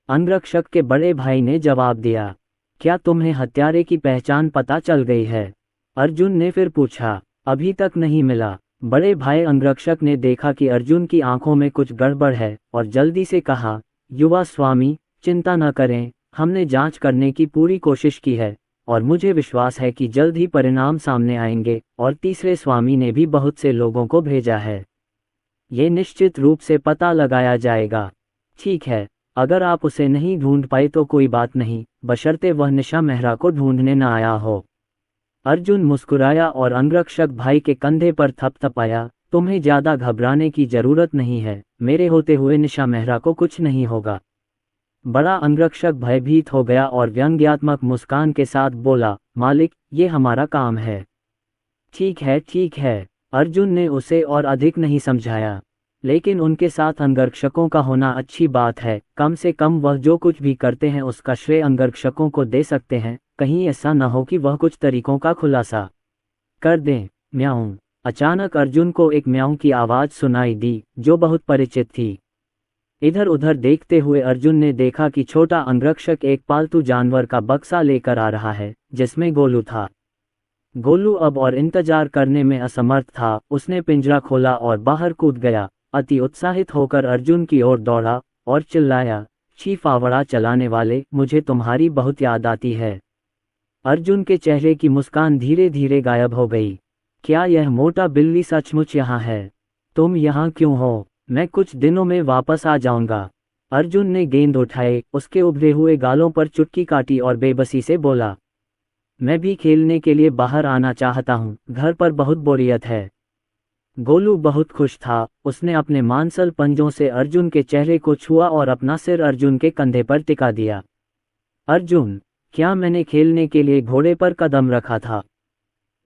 अंगरक्षक के बड़े भाई ने जवाब दिया, क्या तुम्हें हत्यारे की पहचान पता चल गई है? अर्जुन ने फिर पूछा, अभी तक नहीं मिला। बड़े भाई अंगरक्षक ने देखा कि अर्जुन की आंखों में कुछ गड़बड़ है और जल्दी से कहा, युवा स्वामी, चिंता न करें, हमने जांच करने की पूरी कोशिश की है और मुझे विश्वास है कि जल्द ही परिणाम सामने आएंगे। और तीसरे स्वामी ने भी बहुत से लोगों को भेजा है। ये निश्चित रूप से पता लगाया जाएगा। ठीक है, अगर आप उसे नहीं ढूंढ पाए तो कोई बात नहीं, बशर्ते वह निशा मेहरा को ढूंढने न आया हो। अर्जुन मुस्कुराया और अंगरक्षक भाई के कंधे पर थपथपाया, तुम्हें ज्यादा घबराने की जरूरत नहीं है, मेरे होते हुए निशा मेहरा को कुछ नहीं होगा। बड़ा अंगरक्षक भयभीत हो गया और व्यंग्यात्मक मुस्कान के साथ बोला, मालिक, ये हमारा काम है। ठीक है ठीक है, अर्जुन ने उसे और अधिक नहीं समझाया। लेकिन उनके साथ अंगरक्षकों का होना अच्छी बात है, कम से कम वह जो कुछ भी करते हैं उसका श्रेय अंगरक्षकों को दे सकते हैं। कहीं ऐसा न हो कि वह कुछ तरीकों का खुलासा कर दें। म्याऊं। अचानक अर्जुन को एक म्याऊं की आवाज़ सुनाई दी जो बहुत परिचित थी। इधर उधर देखते हुए अर्जुन ने देखा कि छोटा अंगरक्षक एक पालतू जानवर का बक्सा लेकर आ रहा है जिसमें गोलू था। गोलू अब और इंतजार करने में असमर्थ था। उसने पिंजरा खोला और बाहर कूद गया। अति उत्साहित होकर अर्जुन की ओर दौड़ा और चिल्लाया, छी फावड़ा चलाने वाले, मुझे तुम्हारी बहुत याद आती है। अर्जुन के चेहरे की मुस्कान धीरे धीरे गायब हो गई। क्या यह मोटा बिल्ली सचमुच यहाँ है? तुम यहाँ क्यों हो? मैं कुछ दिनों में वापस आ जाऊंगा। अर्जुन ने गेंद उठाए, उसके उभरे हुए गालों पर चुटकी काटी और बेबसी से बोला, मैं भी खेलने के लिए बाहर आना चाहता हूँ, घर पर बहुत बोरियत है। गोलू बहुत खुश था। उसने अपने मांसल पंजों से अर्जुन के चेहरे को छुआ और अपना सिर अर्जुन के कंधे पर टिका दिया। अर्जुन, क्या मैंने खेलने के लिए घोड़े पर कदम रखा था?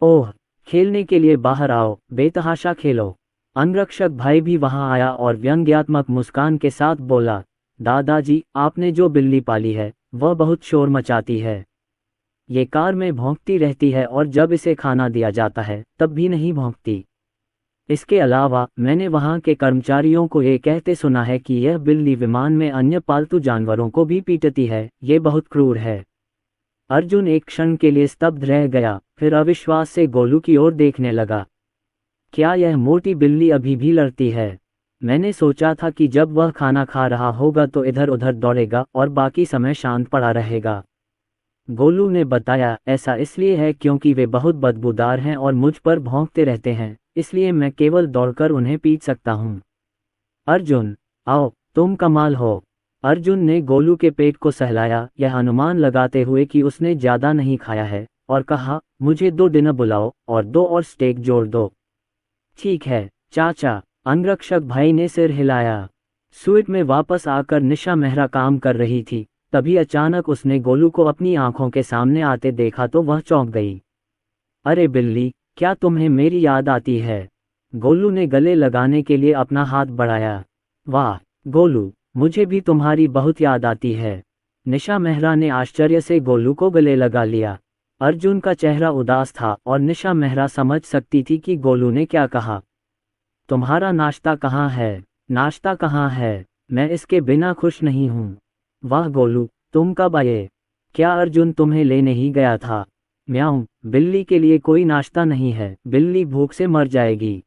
ओह, खेलने के लिए बाहर आओ, बेतहाशा खेलो। अंगरक्षक भाई भी वहां आया और व्यंग्यात्मक मुस्कान के साथ बोला, दादाजी, आपने जो बिल्ली पाली है वह बहुत शोर मचाती है। ये कार में भौंकती रहती है और जब इसे खाना दिया जाता है तब भी नहीं भौंकती। इसके अलावा मैंने वहां के कर्मचारियों को ये कहते सुना है कि यह बिल्ली विमान में अन्य पालतू जानवरों को भी पीटती है। ये बहुत क्रूर है। अर्जुन एक क्षण के लिए स्तब्ध रह गया, फिर अविश्वास से गोलू की ओर देखने लगा। क्या यह मोटी बिल्ली अभी भी लड़ती है? मैंने सोचा था कि जब वह खाना खा रहा होगा तो इधर उधर दौड़ेगा और बाकी समय शांत पड़ा रहेगा। गोलू ने बताया, ऐसा इसलिए है क्योंकि वे बहुत बदबूदार हैं और मुझ पर भौंकते रहते हैं, इसलिए मैं केवल दौड़कर उन्हें पीट सकता हूँ। अर्जुन, आओ, तुम कमाल हो। अर्जुन ने गोलू के पेट को सहलाया, यह अनुमान लगाते हुए कि उसने ज्यादा नहीं खाया है, और कहा, मुझे 2 डिनर बुलाओ और 2 और स्टेक जोड़ दो। ठीक है चाचा, अंगरक्षक भाई ने सिर हिलाया। स्वीट में वापस आकर निशा मेहरा काम कर रही थी। तभी अचानक उसने गोलू को अपनी आंखों के सामने आते देखा तो वह चौंक गई। अरे बिल्ली, क्या तुम्हें मेरी याद आती है? गोलू ने गले लगाने के लिए अपना हाथ बढ़ाया। वाह गोलू, मुझे भी तुम्हारी बहुत याद आती है। निशा मेहरा ने आश्चर्य से गोलू को गले लगा लिया। अर्जुन का चेहरा उदास था और निशा मेहरा समझ सकती थी कि गोलू ने क्या कहा। तुम्हारा नाश्ता कहाँ है? नाश्ता कहाँ है? मैं इसके बिना खुश नहीं हूँ। वाह गोलू, तुम कब आए? क्या अर्जुन तुम्हें लेने ही गया था? म्याऊं, बिल्ली के लिए कोई नाश्ता नहीं है, बिल्ली भूख से मर जाएगी।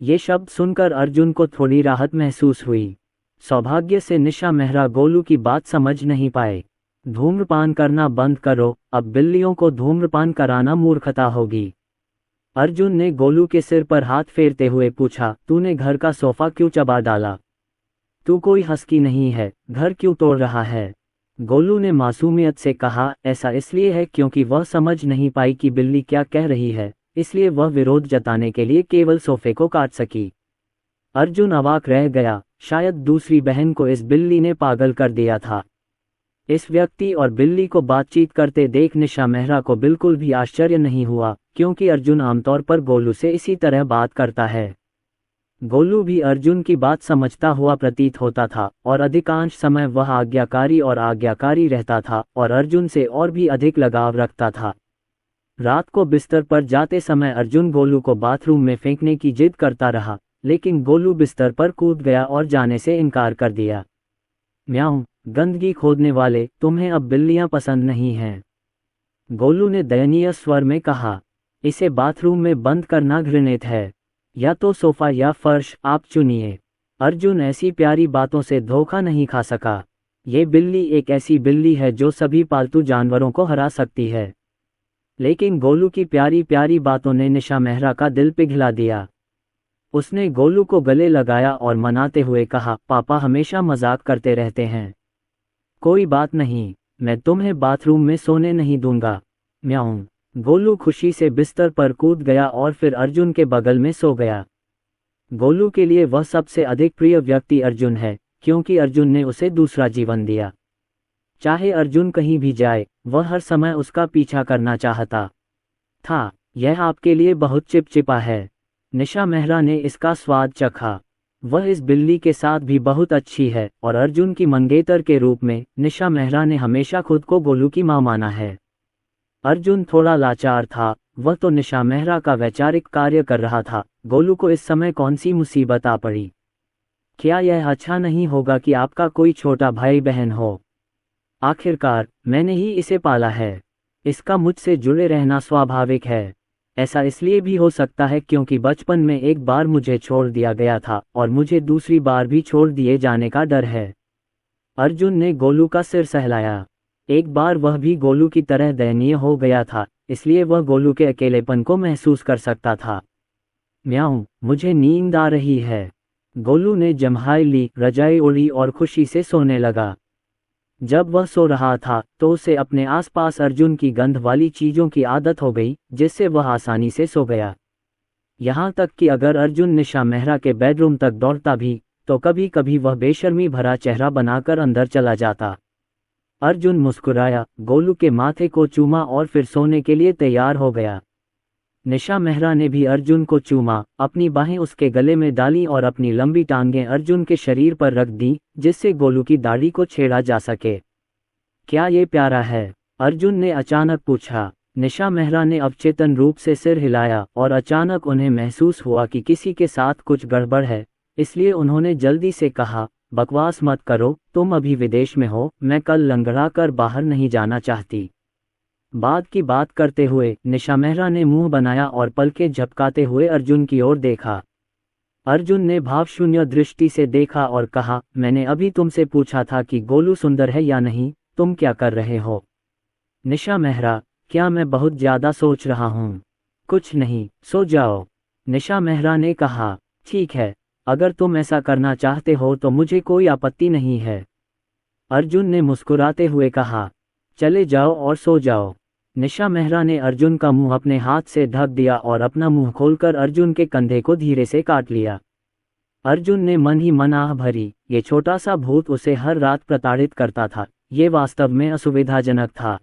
ये शब्द सुनकर अर्जुन को थोड़ी राहत महसूस हुई। सौभाग्य से निशा मेहरा गोलू की बात समझ नहीं पाए। धूम्रपान करना बंद करो, अब बिल्लियों को धूम्रपान कराना मूर्खता होगी। अर्जुन ने गोलू के सिर पर हाथ फेरते हुए पूछा, तूने घर का सोफा क्यों चबा डाला? तू कोई हस्की नहीं है, घर क्यों तोड़ रहा है? गोलू ने मासूमियत से कहा, ऐसा इसलिए है क्योंकि वह समझ नहीं पाई कि बिल्ली क्या कह रही है, इसलिए वह विरोध जताने के लिए केवल सोफे को काट सकी। अर्जुन अवाक रह गया, शायद दूसरी बहन को इस बिल्ली ने पागल कर दिया था। इस व्यक्ति और बिल्ली को बातचीत करते देख निशा मेहरा को बिल्कुल भी आश्चर्य नहीं हुआ, क्योंकि अर्जुन आमतौर पर गोलू से इसी तरह बात करता है। गोलू भी अर्जुन की बात समझता हुआ प्रतीत होता था और अधिकांश समय वह आज्ञाकारी रहता था और अर्जुन से और भी अधिक लगाव रखता था। रात को बिस्तर पर जाते समय अर्जुन गोलू को बाथरूम में फेंकने की जिद करता रहा, लेकिन गोलू बिस्तर पर कूद गया और जाने से इनकार कर दिया। म्याऊं, गंदगी खोदने वाले, तुम्हें अब बिल्लियां पसंद नहीं हैं, गोलू ने दयनीय स्वर में कहा। इसे बाथरूम में बंद करना घृणित है, या तो सोफा या फर्श, आप चुनिए। अर्जुन ऐसी प्यारी बातों से धोखा नहीं खा सका। ये बिल्ली एक ऐसी बिल्ली है जो सभी पालतू जानवरों को हरा सकती है। लेकिन गोलू की प्यारी प्यारी बातों ने निशा मेहरा का दिल पिघला दिया। उसने गोलू को गले लगाया और मनाते हुए कहा, पापा हमेशा मजाक करते रहते हैं। कोई बात नहीं, मैं तुम्हें बाथरूम में सोने नहीं दूंगा। म्याऊं। गोलू खुशी से बिस्तर पर कूद गया और फिर अर्जुन के बगल में सो गया। गोलू के लिए वह सबसे अधिक प्रिय व्यक्ति अर्जुन है, क्योंकि अर्जुन ने उसे दूसरा जीवन दिया। चाहे अर्जुन कहीं भी जाए, वह हर समय उसका पीछा करना चाहता था। यह आपके लिए बहुत चिपचिपा है। निशा मेहरा ने इसका स्वाद चखा। वह इस बिल्ली के साथ भी बहुत अच्छी है और अर्जुन की मंगेतर के रूप में निशा मेहरा ने हमेशा खुद को गोलू की मां माना है। अर्जुन थोड़ा लाचार था, वह तो निशा मेहरा का वैचारिक कार्य कर रहा था। गोलू को इस समय कौन सी मुसीबत आ पड़ी? क्या यह अच्छा नहीं होगा कि आपका कोई छोटा भाई बहन हो? आखिरकार मैंने ही इसे पाला है, इसका मुझसे जुड़े रहना स्वाभाविक है। ऐसा इसलिए भी हो सकता है क्योंकि बचपन में एक बार मुझे छोड़ दिया गया था और मुझे दूसरी बार भी छोड़ दिए जाने का डर है। अर्जुन ने गोलू का सिर सहलाया। एक बार वह भी गोलू की तरह दयनीय हो गया था, इसलिए वह गोलू के अकेलेपन को महसूस कर सकता था। म्याऊं, मुझे नींद आ रही है। गोलू ने जम्हाई ली, रजाई ओढ़ी और खुशी से सोने लगा। जब वह सो रहा था तो उसे अपने आसपास अर्जुन की गंध वाली चीजों की आदत हो गई, जिससे वह आसानी से सो गया। यहाँ तक कि अगर अर्जुन निशा मेहरा के बेडरूम तक दौड़ता भी तो कभी कभी वह बेशर्मी भरा चेहरा बनाकर अंदर चला जाता। अर्जुन मुस्कुराया, गोलू के माथे को चूमा और फिर सोने के लिए तैयार हो गया। निशा मेहरा ने भी अर्जुन को चूमा, अपनी बाहें उसके गले में डाली और अपनी लंबी टांगें अर्जुन के शरीर पर रख दी, जिससे गोलू की दाढ़ी को छेड़ा जा सके। क्या ये प्यारा है? अर्जुन ने अचानक पूछा। निशा मेहरा ने अवचेतन रूप से सिर हिलाया और अचानक उन्हें महसूस हुआ कि किसी के साथ कुछ गड़बड़ है, इसलिए उन्होंने जल्दी से कहा, बकवास मत करो, तुम अभी विदेश में हो, मैं कल लंगड़ा कर बाहर नहीं जाना चाहती। बाद की बात करते हुए निशा मेहरा ने मुंह बनाया और पलकें झपकाते हुए अर्जुन की ओर देखा। अर्जुन ने भावशून्य दृष्टि से देखा और कहा, मैंने अभी तुमसे पूछा था कि गोलू सुंदर है या नहीं, तुम क्या कर रहे हो? निशा मेहरा, क्या मैं बहुत ज्यादा सोच रहा हूँ? कुछ नहीं, सो जाओ, निशा मेहरा ने कहा। ठीक है, अगर तुम ऐसा करना चाहते हो तो मुझे कोई आपत्ति नहीं है, अर्जुन ने मुस्कुराते हुए कहा। चले जाओ और सो जाओ। निशा मेहरा ने अर्जुन का मुंह अपने हाथ से ढक दिया और अपना मुंह खोलकर अर्जुन के कंधे को धीरे से काट लिया। अर्जुन ने मन ही मन आह भरी, ये छोटा सा भूत उसे हर रात प्रताड़ित करता था, ये वास्तव में असुविधाजनक था।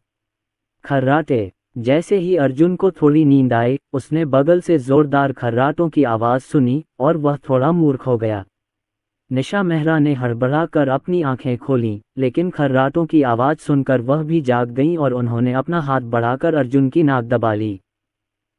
खर्राटे। जैसे ही अर्जुन को थोड़ी नींद आई, उसने बगल से जोरदार खर्राटों की आवाज सुनी और वह थोड़ा मूर्ख हो गया। निशा मेहरा ने हड़बड़ाकर अपनी आंखें खोलीं, लेकिन खर्राटों की आवाज सुनकर वह भी जाग गईं और उन्होंने अपना हाथ बढ़ाकर अर्जुन की नाक दबा ली।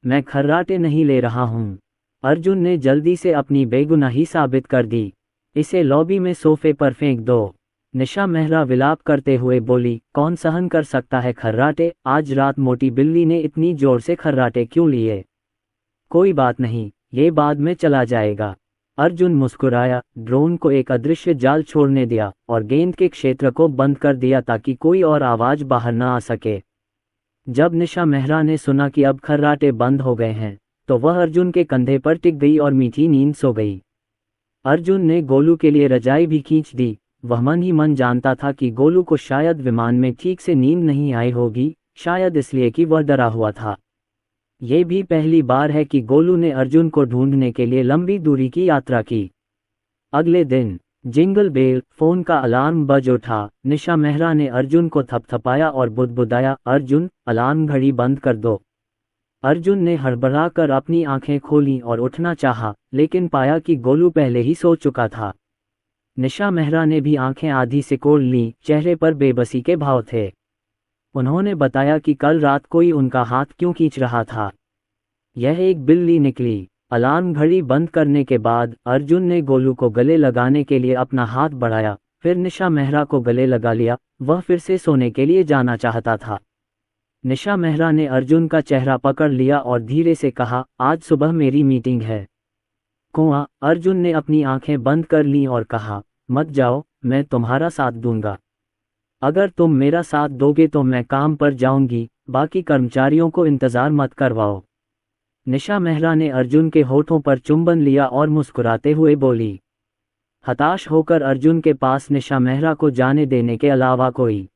मैं खर्राटे नहीं ले रहा हूँ, अर्जुन ने जल्दी से अपनी बेगुनाही साबित कर दी। इसे लॉबी में सोफे पर फेंक दो, निशा मेहरा विलाप करते हुए बोली। कौन सहन कर सकता है खर्राटे? आज रात मोटी बिल्ली ने इतनी जोर से खर्राटे क्यों लिए? कोई बात नहीं, ये बाद में चला जाएगा, अर्जुन मुस्कुराया, ड्रोन को एक अदृश्य जाल छोड़ने दिया और गेंद के क्षेत्र को बंद कर दिया ताकि कोई और आवाज बाहर न आ सके। जब निशा मेहरा ने सुना कि अब खर्राटे बंद हो गए हैं, तो वह अर्जुन के कंधे पर टिक गई और मीठी नींद सो गई। अर्जुन ने गोलू के लिए रजाई भी खींच दी। वह मन ही मन जानता था कि गोलू को शायद विमान में ठीक से नींद नहीं आई होगी, शायद इसलिए कि वह डरा हुआ था। ये भी पहली बार है कि गोलू ने अर्जुन को ढूंढने के लिए लंबी दूरी की यात्रा की। अगले दिन जिंगल बेल, फोन का अलार्म बज उठा। निशा मेहरा ने अर्जुन को थपथपाया और बुदबुदाया, अर्जुन, अलार्म घड़ी बंद कर दो। अर्जुन ने हड़बड़ाकर अपनी आंखें खोलीं और उठना चाहा, लेकिन पाया कि गोलू पहले ही सो चुका था। निशा मेहरा ने भी आंखें आधी सिकोड़ लीं, चेहरे पर बेबसी के भाव थे। उन्होंने बताया कि कल रात कोई उनका हाथ क्यों खींच रहा था। यह एक बिल्ली निकली। अलार्म घड़ी बंद करने के बाद अर्जुन ने गोलू को गले लगाने के लिए अपना हाथ बढ़ाया, फिर निशा मेहरा को गले लगा लिया। वह फिर से सोने के लिए जाना चाहता था। निशा मेहरा ने अर्जुन का चेहरा पकड़ लिया और धीरे से कहा, आज सुबह मेरी मीटिंग है। कुआं। अर्जुन ने अपनी आंखें बंद कर लीं और कहा, मत जाओ, मैं तुम्हारा साथ दूंगा। अगर तुम मेरा साथ दोगे तो मैं काम पर जाऊंगी, बाकी कर्मचारियों को इंतजार मत करवाओ। निशा मेहरा ने अर्जुन के होठों पर चुंबन लिया और मुस्कुराते हुए बोली। हताश होकर अर्जुन के पास निशा मेहरा को जाने देने के अलावा कोई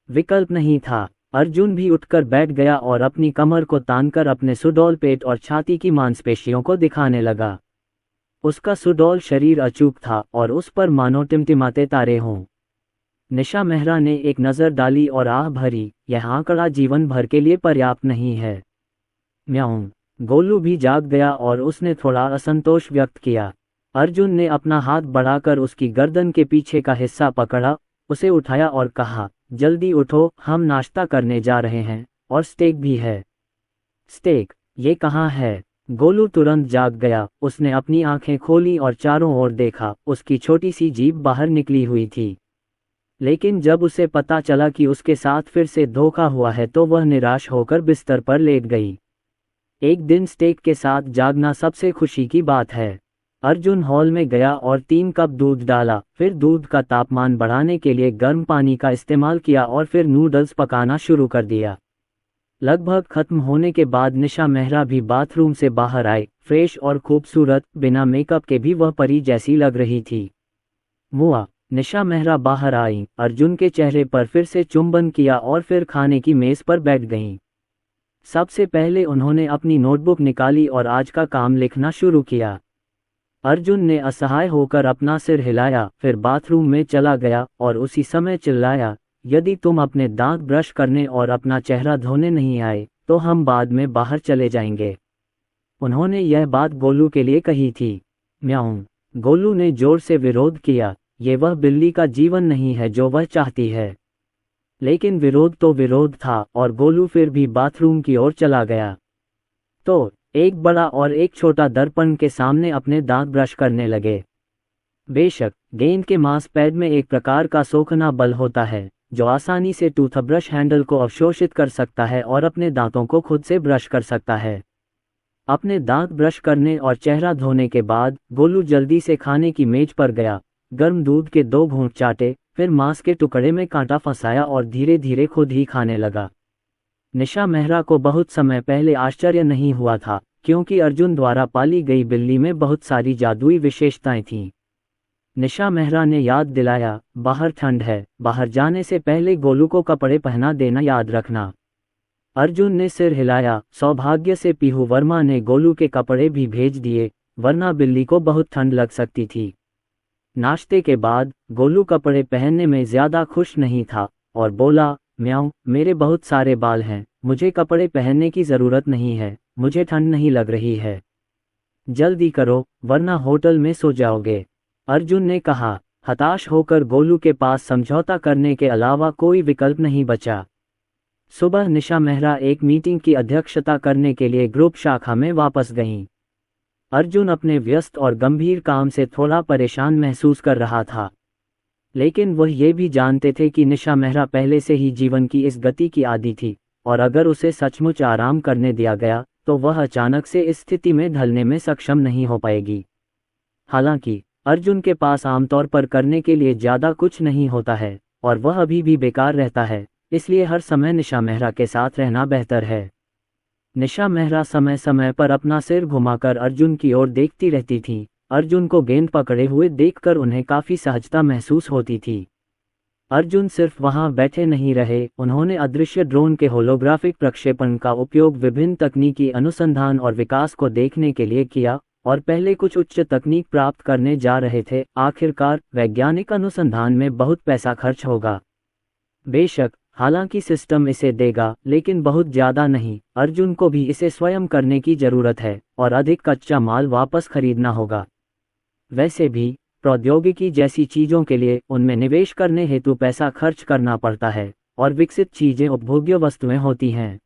विकल्प नहीं था। अर्जुन भी उठकर बैठ गया और अपनी कमर को तानकर अपने सुडौल पेट और छाती की मांसपेशियों को दिखाने लगा। उसका सुडौल शरीर अचूक था और उस पर मानो टिमटिमाते तारे हों। निशा मेहरा ने एक नज़र डाली और आह भरी, यह आंकड़ा जीवन भर के लिए पर्याप्त नहीं है। म्याऊं। गोलू भी जाग गया और उसने थोड़ा असंतोष व्यक्त किया। अर्जुन ने अपना हाथ बढ़ाकर उसकी गर्दन के पीछे का हिस्सा पकड़ा, उसे उठाया और कहा, जल्दी उठो, हम नाश्ता करने जा रहे हैं, और स्टेक भी है। स्टेक? ये कहाँ है? गोलू तुरंत जाग गया। उसने अपनी आंखें खोली और चारों ओर देखा। उसकी छोटी सी जीभ बाहर निकली हुई थी। लेकिन जब उसे पता चला कि उसके साथ फिर से धोखा हुआ है तो वह निराश होकर बिस्तर पर लेट गई। एक दिन स्टेक के साथ जागना सबसे खुशी की बात है। अर्जुन हॉल में गया और 3 कप दूध डाला, फिर दूध का तापमान बढ़ाने के लिए गर्म पानी का इस्तेमाल किया और फिर नूडल्स पकाना शुरू कर दिया। लगभग खत्म होने के बाद निशा मेहरा भी बाथरूम से बाहर आई, फ्रेश और खूबसूरत, बिना मेकअप के भी वह परी जैसी लग रही थी। मुआ। निशा मेहरा बाहर आई, अर्जुन के चेहरे पर फिर से चुंबन किया और फिर खाने की मेज पर बैठ गईं। सबसे पहले उन्होंने अपनी नोटबुक निकाली और आज का काम लिखना शुरू किया। अर्जुन ने असहाय होकर अपना सिर हिलाया, फिर बाथरूम में चला गया और उसी समय चिल्लाया, यदि तुम अपने दांत ब्रश करने और अपना चेहरा धोने नहीं आए तो हम बाद में बाहर चले जाएंगे। उन्होंने यह बात गोलू के लिए कही थी। म्याऊं। गोलू ने जोर से विरोध किया, ये वह बिल्ली का जीवन नहीं है जो वह चाहती है। लेकिन विरोध तो विरोध था और गोलू फिर भी बाथरूम की ओर चला गया। तो एक बड़ा और एक छोटा दर्पण के सामने अपने दांत ब्रश करने लगे। बेशक गेंद के मांस पैड में एक प्रकार का सोखना बल होता है जो आसानी से टूथब्रश हैंडल को अवशोषित कर सकता है और अपने दांतों को खुद से ब्रश कर सकता है। अपने दांत ब्रश करने और चेहरा धोने के बाद गोलू जल्दी से खाने की मेज पर गया, गर्म दूध के 2 घूंट चाटे, फिर मांस के टुकड़े में कांटा फंसाया और धीरे धीरे खुद ही खाने लगा। निशा मेहरा को बहुत समय पहले आश्चर्य नहीं हुआ था, क्योंकि अर्जुन द्वारा पाली गई बिल्ली में बहुत सारी जादुई विशेषताएं थीं। निशा मेहरा ने याद दिलाया, बाहर ठंड है, बाहर जाने से पहले गोलू को कपड़े पहना देना याद रखना। अर्जुन ने सिर हिलाया। सौभाग्य से पीहू वर्मा ने गोलू के कपड़े भी भेज दिए, वरना बिल्ली को बहुत ठंड लग सकती थी। नाश्ते के बाद गोलू कपड़े पहनने में ज्यादा खुश नहीं था और बोला, म्याऊं, मेरे बहुत सारे बाल हैं, मुझे कपड़े पहनने की जरूरत नहीं है, मुझे ठंड नहीं लग रही है। जल्दी करो, वरना होटल में सो जाओगे, अर्जुन ने कहा। हताश होकर गोलू के पास समझौता करने के अलावा कोई विकल्प नहीं बचा। सुबह निशा मेहरा एक मीटिंग की अध्यक्षता करने के लिए ग्रुप शाखा में वापस गईं। अर्जुन अपने व्यस्त और गंभीर काम से थोड़ा परेशान महसूस कर रहा था, लेकिन वह ये भी जानते थे कि निशा मेहरा पहले से ही जीवन की इस गति की आदी थी और अगर उसे सचमुच आराम करने दिया गया तो वह अचानक से इस स्थिति में ढलने में सक्षम नहीं हो पाएगी। हालांकि अर्जुन के पास आमतौर पर करने के लिए ज़्यादा कुछ नहीं होता है और वह अभी भी बेकार रहता है, इसलिए हर समय निशा मेहरा के साथ रहना बेहतर है। निशा मेहरा समय समय पर अपना सिर घुमाकर अर्जुन की ओर देखती रहती थी। अर्जुन को गेंद पकड़े हुए देखकर उन्हें काफ़ी सहजता महसूस होती थी। अर्जुन सिर्फ वहां बैठे नहीं रहे, उन्होंने अदृश्य ड्रोन के होलोग्राफिक प्रक्षेपण का उपयोग विभिन्न तकनीकी अनुसंधान और विकास को देखने के लिए किया और पहले कुछ उच्च तकनीक प्राप्त करने जा रहे थे। आखिरकार वैज्ञानिक अनुसंधान में बहुत पैसा खर्च होगा। बेशक हालांकि सिस्टम इसे देगा, लेकिन बहुत ज़्यादा नहीं। अर्जुन को भी इसे स्वयं करने की ज़रूरत है और अधिक कच्चा माल वापस खरीदना होगा। वैसे भी प्रौद्योगिकी जैसी चीज़ों के लिए उनमें निवेश करने हेतु पैसा खर्च करना पड़ता है और विकसित चीज़ें उपभोग्य वस्तुएं होती हैं।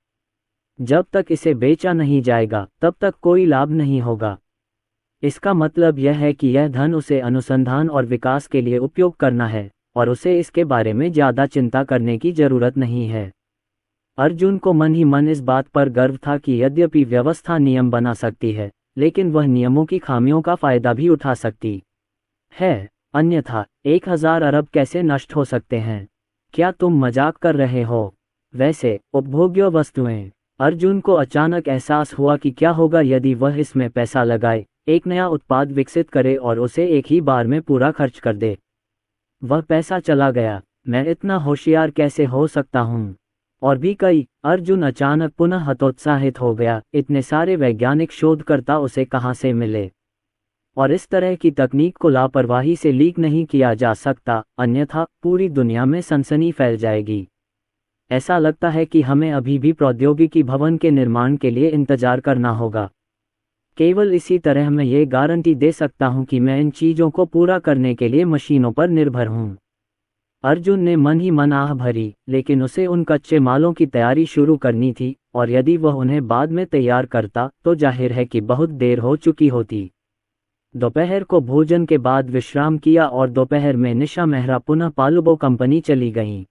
जब तक इसे बेचा नहीं जाएगा तब तक कोई लाभ नहीं होगा। इसका मतलब यह है कि यह धन उसे अनुसंधान और विकास के लिए उपयोग करना है और उसे इसके बारे में ज़्यादा चिंता करने की ज़रूरत नहीं है। अर्जुन को मन ही मन इस बात पर गर्व था कि यद्यपि व्यवस्था नियम बना सकती है, लेकिन वह नियमों की खामियों का फायदा भी उठा सकती है। अन्यथा 1000 अरब कैसे नष्ट हो सकते हैं? क्या तुम मजाक कर रहे हो? वैसे उपभोग्य वस्तुएं। अर्जुन को अचानक एहसास हुआ कि क्या होगा यदि वह इसमें पैसा लगाए, एक नया उत्पाद विकसित करे और उसे एक ही बार में पूरा खर्च कर दे। वह पैसा चला गया। मैं इतना होशियार कैसे हो सकता हूँ? और भी कई। अर्जुन अचानक पुनः हतोत्साहित हो गया। इतने सारे वैज्ञानिक शोधकर्ता उसे कहाँ से मिले? और इस तरह की तकनीक को लापरवाही से लीक नहीं किया जा सकता, अन्यथा पूरी दुनिया में सनसनी फैल जाएगी। ऐसा लगता है कि हमें अभी भी प्रौद्योगिकी भवन के निर्माण के लिए इंतजार करना होगा। केवल इसी तरह मैं ये गारंटी दे सकता हूँ कि मैं इन चीज़ों को पूरा करने के लिए मशीनों पर निर्भर हूँ। अर्जुन ने मन ही मन आह भरी, लेकिन उसे उन कच्चे मालों की तैयारी शुरू करनी थी और यदि वह उन्हें बाद में तैयार करता तो जाहिर है कि बहुत देर हो चुकी होती। दोपहर को भोजन के बाद विश्राम किया और दोपहर में निशा मेहरा पुनः पालुबो कंपनी चली गईं।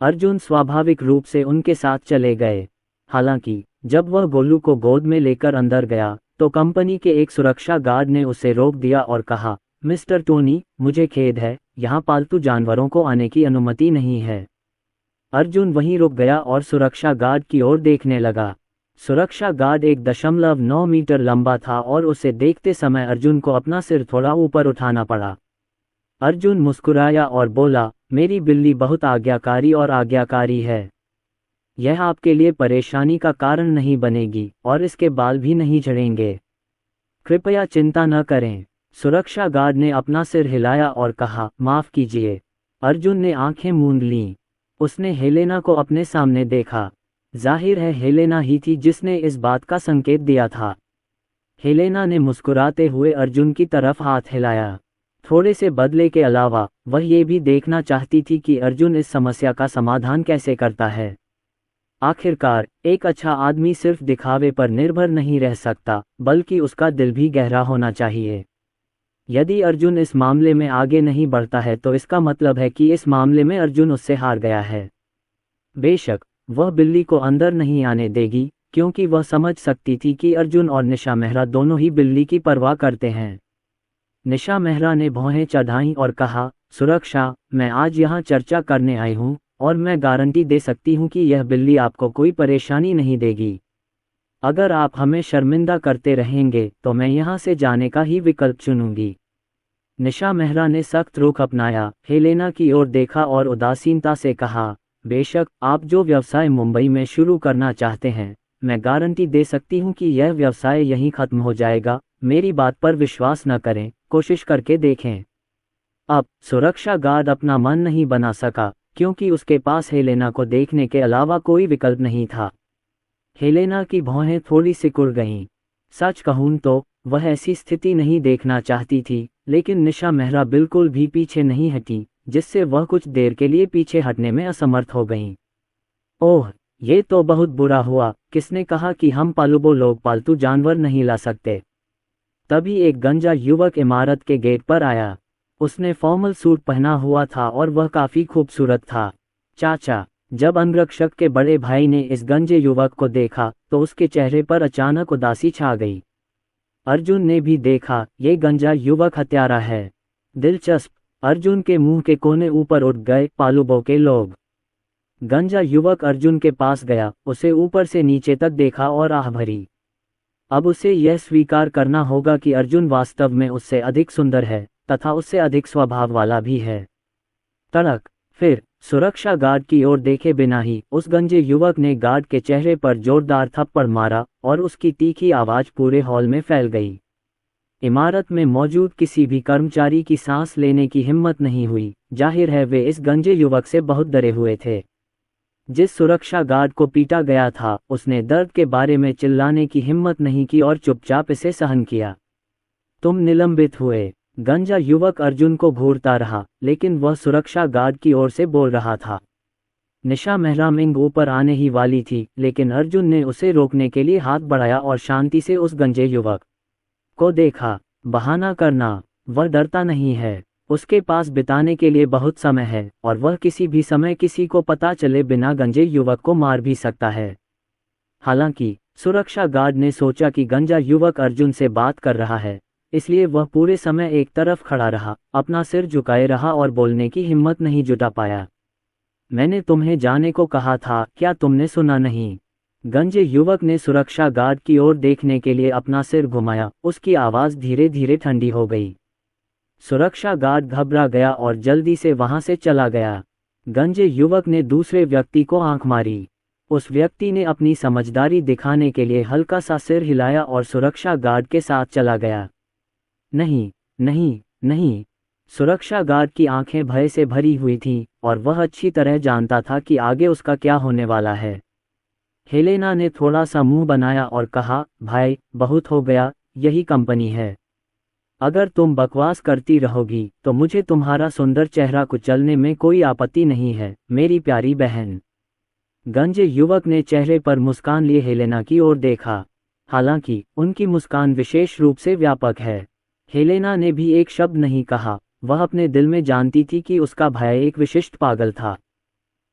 अर्जुन स्वाभाविक रूप से उनके साथ चले गए। हालांकि जब वह गोलू को गोद में लेकर अंदर गया तो कंपनी के एक सुरक्षा गार्ड ने उसे रोक दिया और कहा, मिस्टर टोनी, मुझे खेद है, यहाँ पालतू जानवरों को आने की अनुमति नहीं है। अर्जुन वहीं रुक गया और सुरक्षा गार्ड की ओर देखने लगा। सुरक्षा गार्ड 1.9 मीटर लंबा था और उसे देखते समय अर्जुन को अपना सिर थोड़ा ऊपर उठाना पड़ा। अर्जुन मुस्कुराया और बोला, मेरी बिल्ली बहुत आज्ञाकारी और आज्ञाकारी है। यह आपके लिए परेशानी का कारण नहीं बनेगी और इसके बाल भी नहीं झड़ेंगे। कृपया चिंता न करें। सुरक्षा गार्ड ने अपना सिर हिलाया और कहा, माफ़ कीजिए। अर्जुन ने आंखें मूंद लीं। उसने हेलेना को अपने सामने देखा। जाहिर है हेलेना ही थी जिसने इस बात का संकेत दिया था। हेलेना ने मुस्कुराते हुए अर्जुन की तरफ हाथ हिलाया। थोड़े से बदले के अलावा वह ये भी देखना चाहती थी कि अर्जुन इस समस्या का समाधान कैसे करता है। आखिरकार एक अच्छा आदमी सिर्फ दिखावे पर निर्भर नहीं रह सकता, बल्कि उसका दिल भी गहरा होना चाहिए। यदि अर्जुन इस मामले में आगे नहीं बढ़ता है तो इसका मतलब है कि इस मामले में अर्जुन उससे हार गया है। बेशक वह बिल्ली को अंदर नहीं आने देगी, क्योंकि वह समझ सकती थी कि अर्जुन और निशा मेहरा दोनों ही बिल्ली की परवाह करते हैं। निशा मेहरा ने भौहें चढ़ाईं और कहा, सुरक्षा, मैं आज यहाँ चर्चा करने आई हूँ और मैं गारंटी दे सकती हूँ कि यह बिल्ली आपको कोई परेशानी नहीं देगी। अगर आप हमें शर्मिंदा करते रहेंगे तो मैं यहाँ से जाने का ही विकल्प चुनूंगी। निशा मेहरा ने सख्त रुख अपनाया, हेलेना की ओर देखा और उदासीनता से कहा, बेशक आप जो व्यवसाय मुंबई में शुरू करना चाहते हैं, मैं गारंटी दे सकती हूँ कि यह व्यवसाय यहीं खत्म हो जाएगा। मेरी बात पर विश्वास न करें, कोशिश करके देखें। अब सुरक्षा गार्ड अपना मन नहीं बना सका, क्योंकि उसके पास हेलेना को देखने के अलावा कोई विकल्प नहीं था। हेलेना की भौहें थोड़ी सिकुड़ गईं। सच कहूं तो वह ऐसी स्थिति नहीं देखना चाहती थी, लेकिन निशा मेहरा बिल्कुल भी पीछे नहीं हटी, जिससे वह कुछ देर के लिए पीछे हटने में असमर्थ हो गईं। ओह, ये तो बहुत बुरा हुआ। किसने कहा कि हम पालुबो लोग पालतू जानवर नहीं ला सकते? तभी एक गंजा युवक इमारत के गेट पर आया। उसने फॉर्मल सूट पहना हुआ था और वह काफी खूबसूरत था। चाचा, जब अंगरक्षक के बड़े भाई ने इस गंजे युवक को देखा तो उसके चेहरे पर अचानक उदासी छा गई। अर्जुन ने भी देखा, ये गंजा युवक हत्यारा है। दिलचस्प। अर्जुन के मुंह के कोने ऊपर उठ गए। पालुबो के लोग। गंजा युवक अर्जुन के पास गया, उसे ऊपर से नीचे तक देखा और आह भरी। अब उसे यह स्वीकार करना होगा कि अर्जुन वास्तव में उससे अधिक सुंदर है तथा उससे अधिक स्वभाव वाला भी है। तड़क। फिर सुरक्षा गार्ड की ओर देखे बिना ही उस गंजे युवक ने गार्ड के चेहरे पर जोरदार थप्पड़ मारा और उसकी तीखी आवाज पूरे हॉल में फैल गई। इमारत में मौजूद किसी भी कर्मचारी की सांस लेने की हिम्मत नहीं हुई। जाहिर है वे इस गंजे युवक से बहुत डरे हुए थे। जिस सुरक्षा गार्ड को पीटा गया था उसने दर्द के बारे में चिल्लाने की हिम्मत नहीं की और चुपचाप इसे सहन किया। तुम निलंबित हुए। गंजा युवक अर्जुन को घूरता रहा, लेकिन वह सुरक्षा गार्ड की ओर से बोल रहा था। निशा मेहरामिंग ऊपर आने ही वाली थी, लेकिन अर्जुन ने उसे रोकने के लिए हाथ बढ़ाया और शांति से उस गंजे युवक को देखा। बहाना करना, वह डरता नहीं है। उसके पास बिताने के लिए बहुत समय है और वह किसी भी समय किसी को पता चले बिना गंजे युवक को मार भी सकता है। हालांकि सुरक्षा गार्ड ने सोचा कि गंजा युवक अर्जुन से बात कर रहा है, इसलिए वह पूरे समय एक तरफ खड़ा रहा, अपना सिर झुकाए रहा और बोलने की हिम्मत नहीं जुटा पाया। मैंने तुम्हें जाने को कहा था, क्या तुमने सुना नहीं? गंजे युवक ने सुरक्षा गार्ड की ओर देखने के लिए अपना सिर घुमाया। उसकी आवाज़ धीरे धीरे ठंडी हो गई। सुरक्षा गार्ड घबरा गया और जल्दी से वहां से चला गया। गंजे युवक ने दूसरे व्यक्ति को आंख मारी। उस व्यक्ति ने अपनी समझदारी दिखाने के लिए हल्का सा सिर हिलाया और सुरक्षा गार्ड के साथ चला गया। नहीं, नहीं, नहीं। सुरक्षा गार्ड की आंखें भय से भरी हुई थीं और वह अच्छी तरह जानता था कि आगे उसका क्या होने वाला है। हेलेना ने थोड़ा सा मुंह बनाया और कहा, भाई, बहुत हो गया, यही कंपनी है। अगर तुम बकवास करती रहोगी तो मुझे तुम्हारा सुंदर चेहरा कुचलने में कोई आपत्ति नहीं है, मेरी प्यारी बहन। गंजे युवक ने चेहरे पर मुस्कान लिए हेलेना की ओर देखा। हालांकि उनकी मुस्कान विशेष रूप से व्यापक है। हेलेना ने भी एक शब्द नहीं कहा। वह अपने दिल में जानती थी कि उसका भाई एक विशिष्ट पागल था।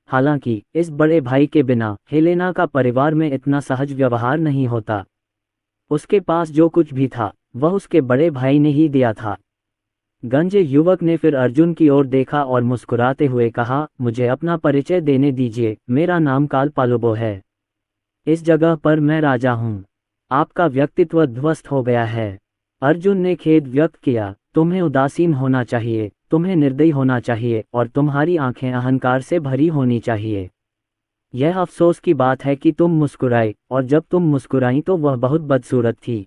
हालांकि इस बड़े भाई के बिना हेलेना का परिवार में इतना सहज व्यवहार नहीं होता। उसके पास जो कुछ भी था वह उसके बड़े भाई ने ही दिया था। गंजे युवक ने फिर अर्जुन की ओर देखा और मुस्कुराते हुए कहा, मुझे अपना परिचय देने दीजिए, मेरा नाम काल पालोबो है। इस जगह पर मैं राजा हूँ। आपका व्यक्तित्व ध्वस्त हो गया है। अर्जुन ने खेद व्यक्त किया, तुम्हें उदासीन होना चाहिए, तुम्हें निर्दयी होना चाहिए और तुम्हारी आंखें अहंकार से भरी होनी चाहिए। यह अफसोस की बात है कि तुम मुस्कुराई, और जब तुम मुस्कुराई तो वह बहुत बदसूरत थी।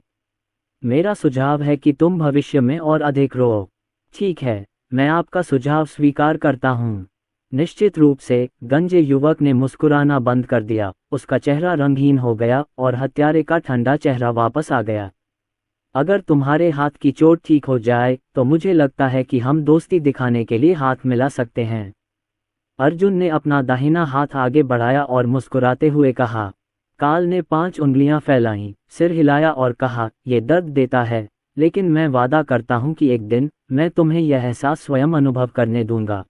मेरा सुझाव है कि तुम भविष्य में और अधिक रो। ठीक है, मैं आपका सुझाव स्वीकार करता हूँ। निश्चित रूप से गंजे युवक ने मुस्कुराना बंद कर दिया। उसका चेहरा रंगहीन हो गया और हत्यारे का ठंडा चेहरा वापस आ गया। अगर तुम्हारे हाथ की चोट ठीक हो जाए तो मुझे लगता है कि हम दोस्ती दिखाने के लिए हाथ मिला सकते हैं। अर्जुन ने अपना दाहिना हाथ आगे बढ़ाया और मुस्कुराते हुए कहा। काल ने 5 उंगलियां फैलाईं, सिर हिलाया और कहा, यह दर्द देता है, लेकिन मैं वादा करता हूं कि एक दिन मैं तुम्हें यह एहसास स्वयं अनुभव करने दूंगा।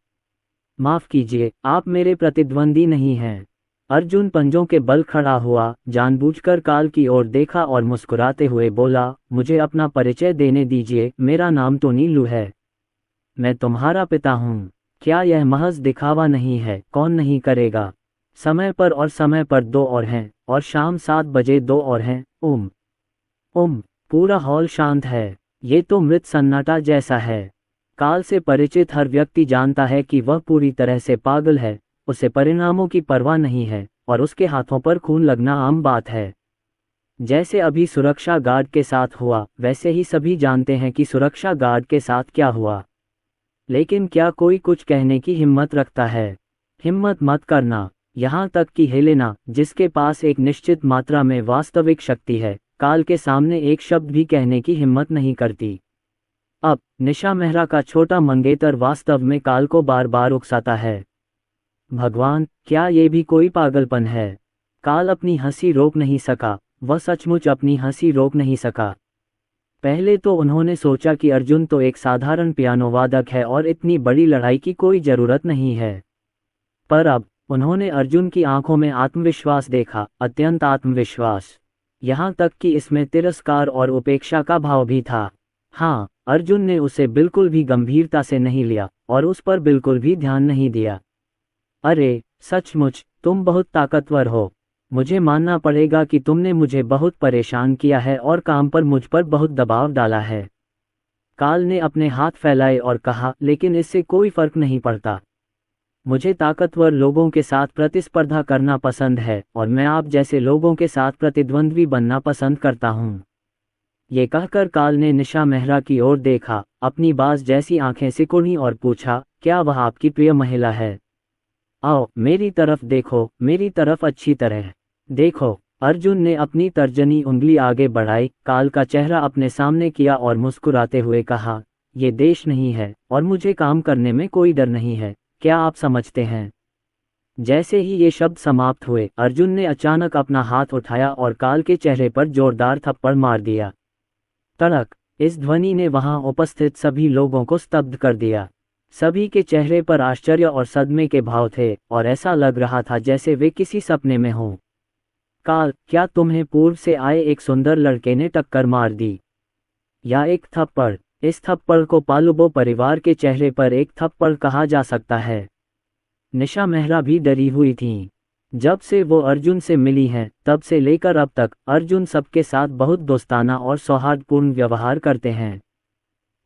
माफ कीजिए, आप मेरे प्रतिद्वंदी नहीं हैं। अर्जुन पंजों के बल खड़ा हुआ, जानबूझकर काल की ओर देखा और मुस्कुराते हुए बोला, मुझे अपना परिचय देने दीजिए, मेरा नाम टोनी लू है। मैं तुम्हारा पिता हूँ। क्या यह महज दिखावा नहीं है? कौन नहीं करेगा? समय पर और समय पर 2 और हैं, और शाम 7 बजे 2 और हैं। पूरा हॉल शांत है। ये तो मृत सन्नाटा जैसा है। काल से परिचित हर व्यक्ति जानता है कि वह पूरी तरह से पागल है। उसे परिणामों की परवाह नहीं है और उसके हाथों पर खून लगना आम बात है। जैसे अभी सुरक्षा गार्ड के साथ हुआ, वैसे ही सभी जानते हैं कि सुरक्षा गार्ड के साथ क्या हुआ। लेकिन क्या कोई कुछ कहने की हिम्मत रखता है? हिम्मत मत करना। यहाँ तक कि हेलेना, जिसके पास एक निश्चित मात्रा में वास्तविक शक्ति है, काल के सामने एक शब्द भी कहने की हिम्मत नहीं करती। अब निशा मेहरा का छोटा मंगेतर वास्तव में काल को बार बार उकसाता है। भगवान, क्या ये भी कोई पागलपन है? काल अपनी हंसी रोक नहीं सका। वह सचमुच अपनी हंसी रोक नहीं सका। पहले तो उन्होंने सोचा कि अर्जुन तो एक साधारण पियानो वादक है और इतनी बड़ी लड़ाई की कोई जरूरत नहीं है। पर अब उन्होंने अर्जुन की आंखों में आत्मविश्वास देखा, अत्यंत आत्मविश्वास। यहाँ तक कि इसमें तिरस्कार और उपेक्षा का भाव भी था। हाँ, अर्जुन ने उसे बिल्कुल भी गंभीरता से नहीं लिया और उस पर बिल्कुल भी ध्यान नहीं दिया। अरे, सचमुच तुम बहुत ताकतवर हो। मुझे मानना पड़ेगा कि तुमने मुझे बहुत परेशान किया है और काम पर मुझ पर बहुत दबाव डाला है। काल ने अपने हाथ फैलाए और कहा, लेकिन इससे कोई फर्क नहीं पड़ता। मुझे ताकतवर लोगों के साथ प्रतिस्पर्धा करना पसंद है और मैं आप जैसे लोगों के साथ प्रतिद्वंद्वी बनना पसंद करता हूँ। ये कहकर काल ने निशा मेहरा की ओर देखा, अपनी बाज जैसी आंखें सिकुड़ी और पूछा, क्या वह आपकी प्रिय महिला है? आओ मेरी तरफ देखो, मेरी तरफ अच्छी तरह देखो। अर्जुन ने अपनी तर्जनी उंगली आगे बढ़ाई, काल का चेहरा अपने सामने किया और मुस्कुराते हुए कहा, ये देश नहीं है और मुझे काम करने में कोई डर नहीं है, क्या आप समझते हैं? जैसे ही ये शब्द समाप्त हुए, अर्जुन ने अचानक अपना हाथ उठाया और काल के चेहरे पर जोरदार थप्पड़ मार दिया। तड़क! इस ध्वनि ने वहां उपस्थित सभी लोगों को स्तब्ध कर दिया। सभी के चेहरे पर आश्चर्य और सदमे के भाव थे और ऐसा लग रहा था जैसे वे किसी सपने में हों। काल, क्या तुम्हें पूर्व से आए एक सुंदर लड़के ने टक्कर मार दी? या एक थप्पड़? इस थप्पड़ को पालुबो परिवार के चेहरे पर एक थप्पड़ कहा जा सकता है। निशा मेहरा भी डरी हुई थीं। जब से वो अर्जुन से मिली हैं, तब से लेकर अब तक अर्जुन सबके साथ बहुत दोस्ताना और सौहार्दपूर्ण व्यवहार करते हैं।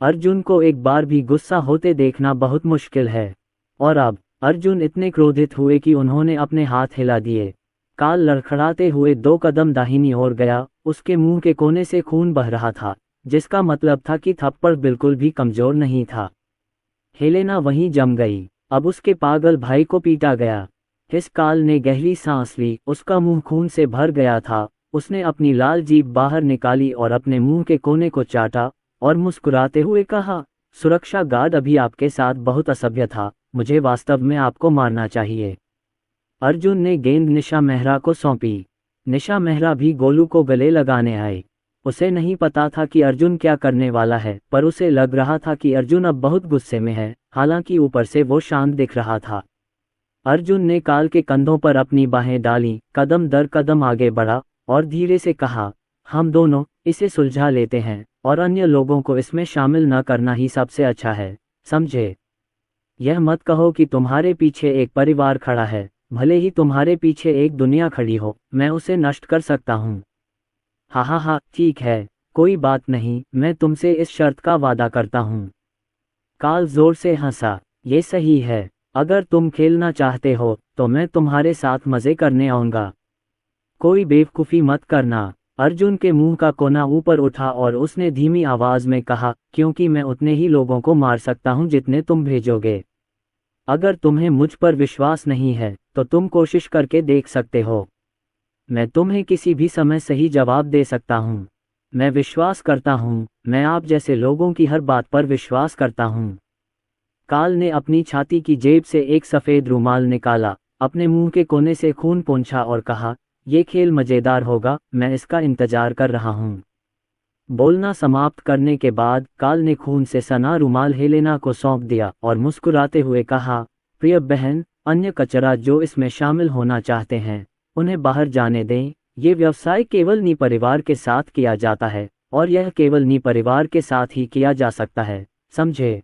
अर्जुन को एक बार भी गुस्सा होते देखना बहुत मुश्किल है। और अब अर्जुन इतने क्रोधित हुए कि उन्होंने अपने हाथ हिला दिए। काल लड़खड़ाते हुए 2 कदम दाहिनी ओर गया, उसके मुंह के कोने से खून बह रहा था, जिसका मतलब था कि थप्पड़ बिल्कुल भी कमजोर नहीं था। हेलेना वहीं जम गई। अब उसके पागल भाई को पीटा गया। इस काल ने गहरी सांस ली, उसका मुंह खून से भर गया था। उसने अपनी लाल जीभ बाहर निकाली और अपने मुंह के कोने को चाटा और मुस्कुराते हुए कहा, सुरक्षा गार्ड अभी आपके साथ बहुत असभ्य था, मुझे वास्तव में आपको मारना चाहिए। अर्जुन ने गेंद निशा मेहरा को सौंपी। निशा मेहरा भी गोलू को गले लगाने आई। उसे नहीं पता था कि अर्जुन क्या करने वाला है, पर उसे लग रहा था कि अर्जुन अब बहुत गुस्से में है, हालांकि ऊपर से वो शांत दिख रहा था। अर्जुन ने काल के कंधों पर अपनी बाहें डाली, कदम दर कदम आगे बढ़ा और धीरे से कहा, हम दोनों इसे सुलझा लेते हैं और अन्य लोगों को इसमें शामिल न करना ही सबसे अच्छा है, समझे? यह मत कहो कि तुम्हारे पीछे एक परिवार खड़ा है, भले ही तुम्हारे पीछे एक दुनिया खड़ी हो, मैं उसे नष्ट कर सकता हूँ। हा हा हा, ठीक है, कोई बात नहीं, मैं तुमसे इस शर्त का वादा करता हूँ। काल जोर से हंसा, ये सही है, अगर तुम खेलना चाहते हो तो मैं तुम्हारे साथ मजे करने आऊंगा। कोई बेवकूफ़ी मत करना। अर्जुन के मुंह का कोना ऊपर उठा और उसने धीमी आवाज में कहा, क्योंकि मैं उतने ही लोगों को मार सकता हूं जितने तुम भेजोगे। अगर तुम्हें मुझ पर विश्वास नहीं है तो तुम कोशिश करके देख सकते हो। मैं तुम्हें किसी भी समय सही जवाब दे सकता हूं। मैं विश्वास करता हूं, मैं आप जैसे लोगों की हर बात पर विश्वास करता हूं। काल ने अपनी छाती की जेब से एक सफ़ेद रुमाल निकाला, अपने मुंह के कोने से खून पोंछा और कहा, ये खेल मज़ेदार होगा, मैं इसका इंतजार कर रहा हूँ। बोलना समाप्त करने के बाद काल ने खून से सना रुमाल हेलेना को सौंप दिया और मुस्कुराते हुए कहा, प्रिय बहन, अन्य कचरा जो इसमें शामिल होना चाहते हैं उन्हें बाहर जाने दें। ये व्यवसाय केवल नी परिवार के साथ किया जाता है और यह केवल नी परिवार के साथ ही किया जा सकता है, समझे?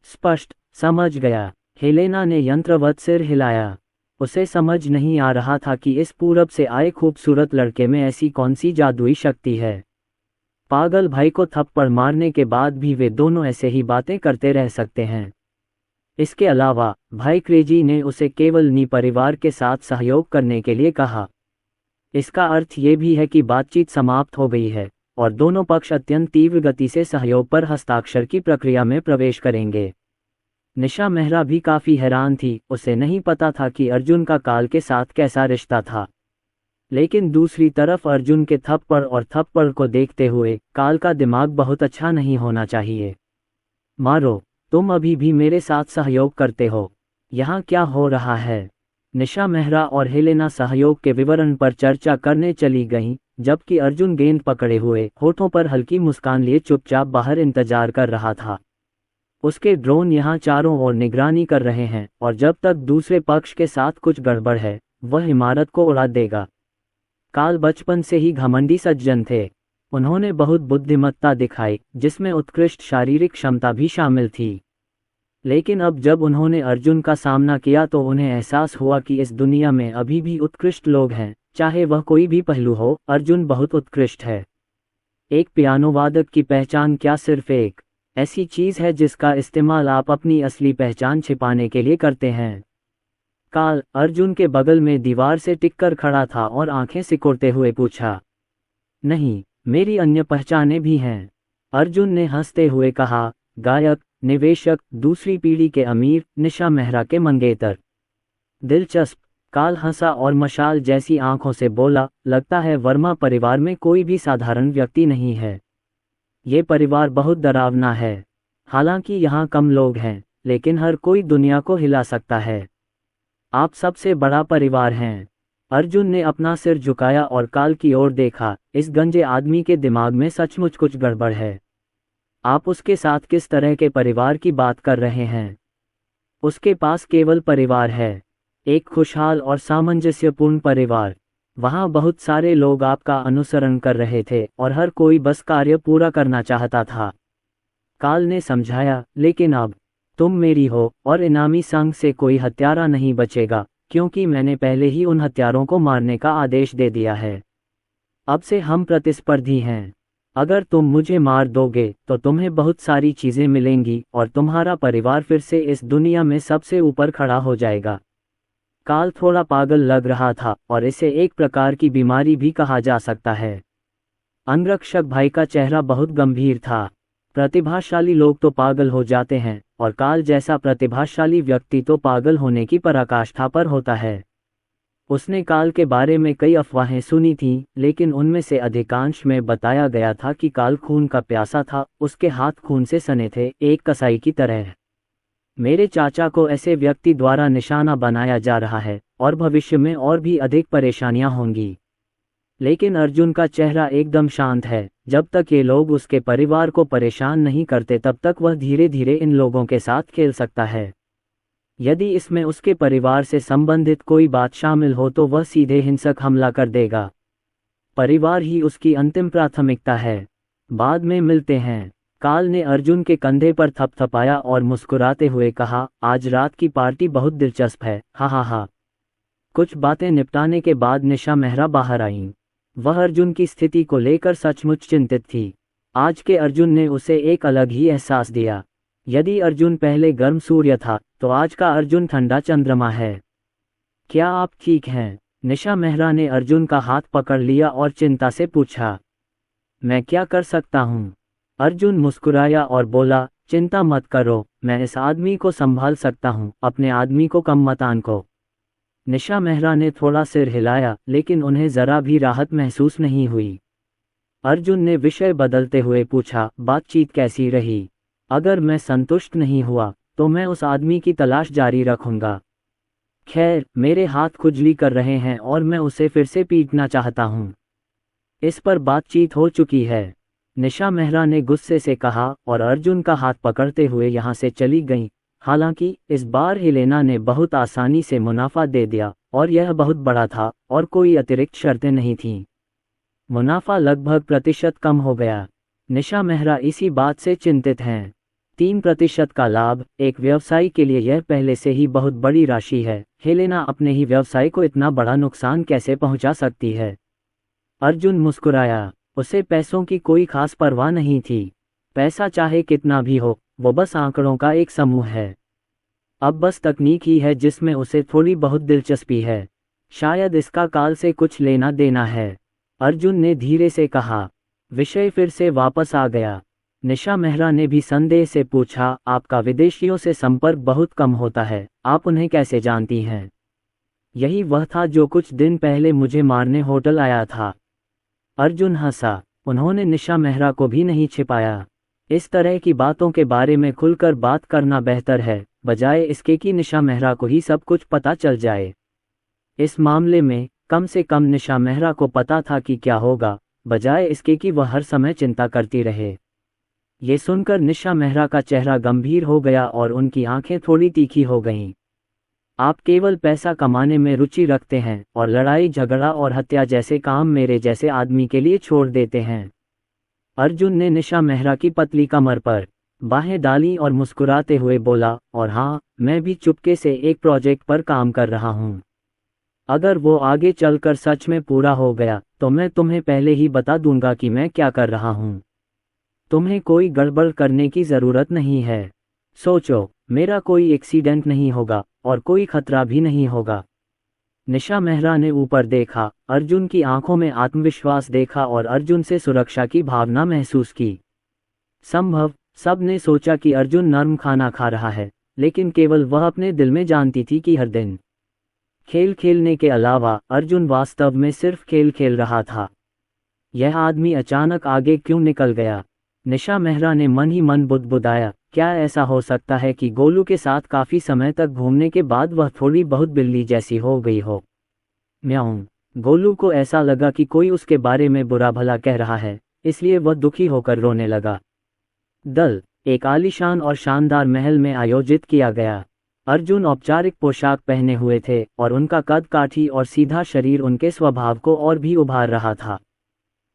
स्पष्ट? समझ गया। हेलेना ने यंत्रवत सिर हिलाया। उसे समझ नहीं आ रहा था कि इस पूरब से आए खूबसूरत लड़के में ऐसी कौन सी जादुई शक्ति है। पागल भाई को थप्पड़ मारने के बाद भी वे दोनों ऐसे ही बातें करते रह सकते हैं। इसके अलावा भाई क्रेजी ने उसे केवल नी परिवार के साथ सहयोग करने के लिए कहा। इसका अर्थ ये भी है कि बातचीत समाप्त हो गई है और दोनों पक्ष अत्यंत तीव्र गति से सहयोग पर हस्ताक्षर की प्रक्रिया में प्रवेश करेंगे। निशा मेहरा भी काफ़ी हैरान थी, उसे नहीं पता था कि अर्जुन का काल के साथ कैसा रिश्ता था। लेकिन दूसरी तरफ अर्जुन के थप्पड़ और थप्पड़ को देखते हुए काल का दिमाग बहुत अच्छा नहीं होना चाहिए। मारो, तुम अभी भी मेरे साथ सहयोग करते हो। यहाँ क्या हो रहा है? निशा मेहरा और हेलेना सहयोग के विवरण पर चर्चा करने चली गईं, जबकि अर्जुन गेंद पकड़े हुए होठों पर हल्की मुस्कान लिए चुपचाप बाहर इंतजार कर रहा था। उसके ड्रोन यहाँ चारों ओर निगरानी कर रहे हैं और जब तक दूसरे पक्ष के साथ कुछ गड़बड़ है वह इमारत को उड़ा देगा। काल बचपन से ही घमंडी सज्जन थे। उन्होंने बहुत बुद्धिमत्ता दिखाई, जिसमें उत्कृष्ट शारीरिक क्षमता भी शामिल थी। लेकिन अब जब उन्होंने अर्जुन का सामना किया तो उन्हें एहसास हुआ कि इस दुनिया में अभी भी उत्कृष्ट लोग हैं, चाहे वह कोई भी पहलू हो। अर्जुन बहुत उत्कृष्ट है। एक पियानो वादक की पहचान क्या सिर्फ एक ऐसी चीज़ है जिसका इस्तेमाल आप अपनी असली पहचान छिपाने के लिए करते हैं? काल अर्जुन के बगल में दीवार से टिककर खड़ा था और आंखें सिकोड़ते हुए पूछा, नहीं, मेरी अन्य पहचानें भी हैं। अर्जुन ने हंसते हुए कहा, गायक, निवेशक, दूसरी पीढ़ी के अमीर, निशा मेहरा के मंगेतर। दिलचस्प। काल हंसा और मशाल जैसी आंखों से बोला, लगता है वर्मा परिवार में कोई भी साधारण व्यक्ति नहीं है। ये परिवार बहुत डरावना है। हालांकि यहाँ कम लोग हैं, लेकिन हर कोई दुनिया को हिला सकता है। आप सबसे बड़ा परिवार हैं। अर्जुन ने अपना सिर झुकाया और काल की ओर देखा। इस गंजे आदमी के दिमाग में सचमुच कुछ गड़बड़ है। आप उसके साथ किस तरह के परिवार की बात कर रहे हैं? उसके पास केवल परिवार है, एक खुशहाल और सामंजस्यपूर्ण परिवार। वहाँ बहुत सारे लोग आपका अनुसरण कर रहे थे और हर कोई बस कार्य पूरा करना चाहता था। काल ने समझाया, लेकिन अब तुम मेरी हो और इनामी संघ से कोई हत्यारा नहीं बचेगा, क्योंकि मैंने पहले ही उन हत्यारों को मारने का आदेश दे दिया है। अब से हम प्रतिस्पर्धी हैं। अगर तुम मुझे मार दोगे तो तुम्हें बहुत सारी चीज़ें मिलेंगी और तुम्हारा परिवार फिर से इस दुनिया में सबसे ऊपर खड़ा हो जाएगा। काल थोड़ा पागल लग रहा था और इसे एक प्रकार की बीमारी भी कहा जा सकता है। अंगरक्षक भाई का चेहरा बहुत गंभीर था। प्रतिभाशाली लोग तो पागल हो जाते हैं और काल जैसा प्रतिभाशाली व्यक्ति तो पागल होने की पराकाष्ठा पर होता है। उसने काल के बारे में कई अफवाहें सुनी थीं, लेकिन उनमें से अधिकांश में बताया गया था कि काल खून का प्यासा था, उसके हाथ खून से सने थे, एक कसाई की तरह। मेरे चाचा को ऐसे व्यक्ति द्वारा निशाना बनाया जा रहा है और भविष्य में और भी अधिक परेशानियां होंगी। लेकिन अर्जुन का चेहरा एकदम शांत है। जब तक ये लोग उसके परिवार को परेशान नहीं करते तब तक वह धीरे धीरे इन लोगों के साथ खेल सकता है। यदि इसमें उसके परिवार से संबंधित कोई बात शामिल हो तो वह सीधे हिंसक हमला कर देगा। परिवार ही उसकी अंतिम प्राथमिकता है। बाद में मिलते हैं। काल ने अर्जुन के कंधे पर थपथपाया और मुस्कुराते हुए कहा, आज रात की पार्टी बहुत दिलचस्प है, हा हा हा। कुछ बातें निपटाने के बाद निशा मेहरा बाहर आईं। वह अर्जुन की स्थिति को लेकर सचमुच चिंतित थी। आज के अर्जुन ने उसे एक अलग ही एहसास दिया। यदि अर्जुन पहले गर्म सूर्य था तो आज का अर्जुन ठंडा चंद्रमा है। क्या आप ठीक हैं? निशा मेहरा ने अर्जुन का हाथ पकड़ लिया और चिंता से पूछा। मैं क्या कर सकता हूँ? अर्जुन मुस्कुराया और बोला, चिंता मत करो, मैं इस आदमी को संभाल सकता हूँ, अपने आदमी को कम मत आंको। निशा मेहरा ने थोड़ा सिर हिलाया, लेकिन उन्हें जरा भी राहत महसूस नहीं हुई। अर्जुन ने विषय बदलते हुए पूछा, बातचीत कैसी रही? अगर मैं संतुष्ट नहीं हुआ तो मैं उस आदमी की तलाश जारी रखूंगा। खैर, मेरे हाथ खुजली कर रहे हैं और मैं उसे फिर से पीटना चाहता हूँ। इस पर बातचीत हो चुकी है, निशा मेहरा ने गुस्से से कहा और अर्जुन का हाथ पकड़ते हुए यहाँ से चली गईं। हालांकि इस बार हेलेना ने बहुत आसानी से मुनाफा दे दिया और यह बहुत बड़ा था और कोई अतिरिक्त शर्तें नहीं थीं। मुनाफा लगभग प्रतिशत कम हो गया। निशा मेहरा इसी बात से चिंतित हैं। 3% का लाभ एक व्यवसायी के लिए यह पहले से ही बहुत बड़ी राशि है। हेलेना अपने ही व्यवसाय को इतना बड़ा नुकसान कैसे पहुंचा सकती है? अर्जुन मुस्कुराया। उसे पैसों की कोई खास परवाह नहीं थी। पैसा चाहे कितना भी हो, वो बस आंकड़ों का एक समूह है। अब बस तकनीक ही है जिसमें उसे थोड़ी बहुत दिलचस्पी है। शायद इसका काल से कुछ लेना देना है, अर्जुन ने धीरे से कहा। विषय फिर से वापस आ गया। निशा मेहरा ने भी संदेह से पूछा, आपका विदेशियों से संपर्क बहुत कम होता है, आप उन्हें कैसे जानती हैं? यही वह था जो कुछ दिन पहले मुझे मारने होटल आया था। अर्जुन हंसा। उन्होंने निशा मेहरा को भी नहीं छिपाया। इस तरह की बातों के बारे में खुलकर बात करना बेहतर है, बजाय इसके कि निशा मेहरा को ही सब कुछ पता चल जाए। इस मामले में कम से कम निशा मेहरा को पता था कि क्या होगा, बजाय इसके कि वह हर समय चिंता करती रहे। ये सुनकर निशा मेहरा का चेहरा गंभीर हो गया और उनकी आंखें थोड़ी तीखी हो गईं। आप केवल पैसा कमाने में रुचि रखते हैं और लड़ाई झगड़ा और हत्या जैसे काम मेरे जैसे आदमी के लिए छोड़ देते हैं। अर्जुन ने निशा मेहरा की पतली कमर पर बाहें डाली और मुस्कुराते हुए बोला, और हाँ, मैं भी चुपके से एक प्रोजेक्ट पर काम कर रहा हूँ। अगर वो आगे चलकर सच में पूरा हो गया तो मैं तुम्हें पहले ही बता दूंगा कि मैं क्या कर रहा हूँ। तुम्हें कोई गड़बड़ करने की ज़रूरत नहीं है। सोचो, मेरा कोई एक्सीडेंट नहीं होगा और कोई खतरा भी नहीं होगा। निशा मेहरा ने ऊपर देखा, अर्जुन की आंखों में आत्मविश्वास देखा और अर्जुन से सुरक्षा की भावना महसूस की। संभव सब ने सोचा कि अर्जुन नर्म खाना खा रहा है, लेकिन केवल वह अपने दिल में जानती थी कि हर दिन खेल खेलने के अलावा अर्जुन वास्तव में सिर्फ खेल खेल रहा था। यह आदमी अचानक आगे क्यों निकल गया? निशा मेहरा ने मन ही मन बुदबुदाया, क्या ऐसा हो सकता है कि गोलू के साथ काफी समय तक घूमने के बाद वह थोड़ी बहुत बिल्ली जैसी हो गई हो? म्याऊं। गोलू को ऐसा लगा कि कोई उसके बारे में बुरा भला कह रहा है, इसलिए वह दुखी होकर रोने लगा। दल एक आलीशान और शानदार महल में आयोजित किया गया। अर्जुन औपचारिक पोशाक पहने हुए थे और उनका कद काठी और सीधा शरीर उनके स्वभाव को और भी उभार रहा था।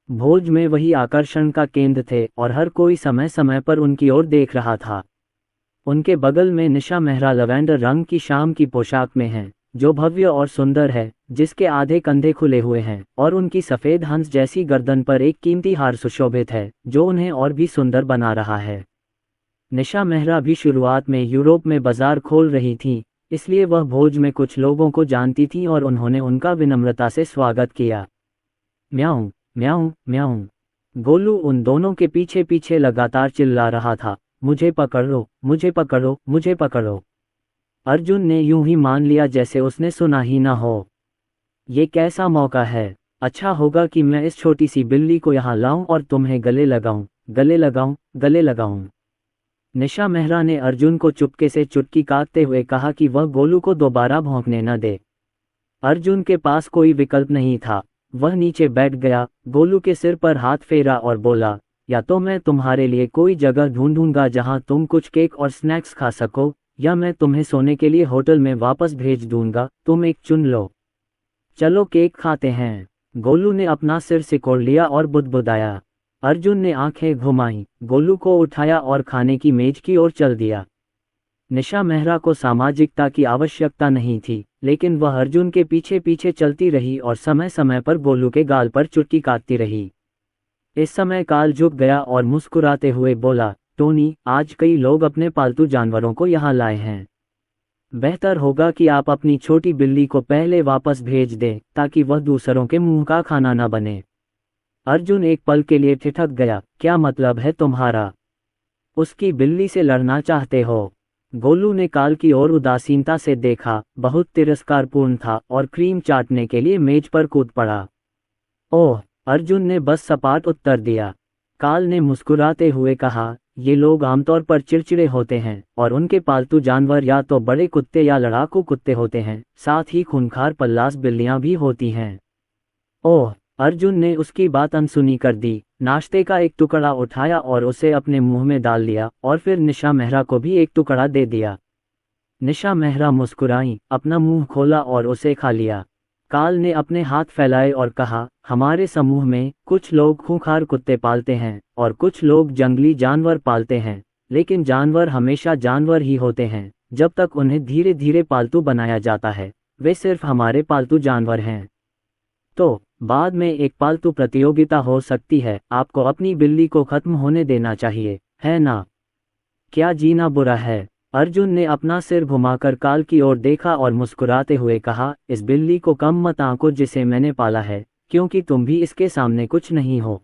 भोज में वही आकर्षण का केंद्र थे और हर कोई समय समय पर उनकी ओर देख रहा था। उनके बगल में निशा मेहरा लैवेंडर रंग की शाम की पोशाक में हैं, जो भव्य और सुंदर है, जिसके आधे कंधे खुले हुए हैं और उनकी सफ़ेद हंस जैसी गर्दन पर एक कीमती हार सुशोभित है, जो उन्हें और भी सुंदर बना रहा है। निशा मेहरा भी शुरुआत में यूरोप में बाजार खोल रही थी, इसलिए वह भोज में कुछ लोगों को जानती थी और उन्होंने उनका विनम्रता से स्वागत किया। म्याऊं म्याऊं म्याऊं। गोलू उन दोनों के पीछे पीछे लगातार चिल्ला रहा था, मुझे पकड़ो, मुझे पकड़ो, मुझे पकड़ो। अर्जुन ने यूं ही मान लिया जैसे उसने सुना ही ना हो। ये कैसा मौका है? अच्छा होगा कि मैं इस छोटी सी बिल्ली को यहाँ लाऊं और तुम्हें गले लगाऊं, गले लगाऊं, गले लगाऊं। निशा मेहरा ने अर्जुन को चुपके से चुटकी काटते हुए कहा कि वह गोलू को दोबारा भौंकने न दे। अर्जुन के पास कोई विकल्प नहीं था। वह नीचे बैठ गया, गोलू के सिर पर हाथ फेरा और बोला, या तो मैं तुम्हारे लिए कोई जगह ढूंढूंगा जहां तुम कुछ केक और स्नैक्स खा सको, या मैं तुम्हें सोने के लिए होटल में वापस भेज दूंगा, तुम एक चुन लो। चलो केक खाते हैं। गोलू ने अपना सिर सिकोड़ लिया और बुदबुदाया। अर्जुन ने आंखें घुमाई, गोलू को उठाया और खाने की मेज की ओर चल दिया। निशा मेहरा को सामाजिकता की आवश्यकता नहीं थी, लेकिन वह अर्जुन के पीछे पीछे चलती रही और समय समय पर गोलू के गाल पर चुटकी काटती रही। इस समय काल झुक गया और मुस्कुराते हुए बोला, टोनी, आज कई लोग अपने पालतू जानवरों को यहाँ लाए हैं। बेहतर होगा कि आप अपनी छोटी बिल्ली को पहले वापस भेज दें, ताकि वह दूसरों के मुंह का खाना न बने। अर्जुन एक पल के लिए ठिठक गया, क्या मतलब है तुम्हारा? उसकी बिल्ली से लड़ना चाहते हो? गोलू ने काल की ओर उदासीनता से देखा, बहुत तिरस्कारपूर्ण था और क्रीम चाटने के लिए मेज पर कूद पड़ा। ओह, अर्जुन ने बस सपाट उत्तर दिया। काल ने मुस्कुराते हुए कहा, ये लोग आमतौर पर चिड़चिड़े होते हैं और उनके पालतू जानवर या तो बड़े कुत्ते या लड़ाकू कुत्ते होते हैं, साथ ही खूंखार पल्लास बिल्लियां भी होती हैं। ओह, अर्जुन ने उसकी बात अनसुनी कर दी, नाश्ते का एक टुकड़ा उठाया और उसे अपने मुंह में डाल लिया और फिर निशा मेहरा को भी एक टुकड़ा दे दिया। निशा मेहरा मुस्कुराई, अपना मुंह खोला और उसे खा लिया। काल ने अपने हाथ फैलाए और कहा, हमारे समूह में कुछ लोग खूंखार कुत्ते पालते हैं और कुछ लोग जंगली जानवर पालते हैं, लेकिन जानवर हमेशा जानवर ही होते हैं जब तक उन्हें धीरे धीरे पालतू बनाया जाता है। वे सिर्फ हमारे पालतू जानवर हैं। तो बाद में एक पालतू प्रतियोगिता हो सकती है, आपको अपनी बिल्ली को खत्म होने देना चाहिए, है ना? क्या जीना बुरा है? अर्जुन ने अपना सिर घुमाकर काल की ओर देखा और मुस्कुराते हुए कहा, इस बिल्ली को कम मत आंको जिसे मैंने पाला है, क्योंकि तुम भी इसके सामने कुछ नहीं हो।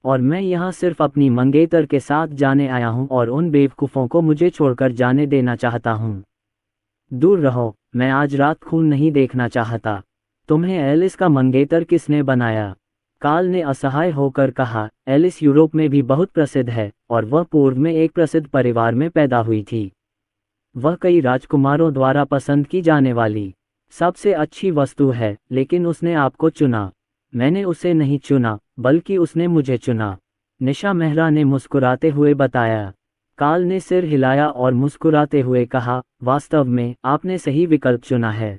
और मैं यहाँ सिर्फ अपनी मंगेतर के साथ जाने आया हूँ और उन बेवकूफ़ों को मुझे छोड़कर जाने देना चाहता हूँ। दूर रहो, मैं आज रात खून नहीं देखना चाहता। तुम्हें एलिस का मंगेतर किसने बनाया? काल ने असहाय होकर कहा, एलिस यूरोप में भी बहुत प्रसिद्ध है और वह पूर्व में एक प्रसिद्ध परिवार में पैदा हुई थी। वह कई राजकुमारों द्वारा पसंद की जाने वाली सबसे अच्छी वस्तु है, लेकिन उसने आपको चुना। मैंने उसे नहीं चुना, बल्कि उसने मुझे चुना, निशा मेहरा ने मुस्कुराते हुए बताया। काल ने सिर हिलाया और मुस्कुराते हुए कहा, वास्तव में आपने सही विकल्प चुना है।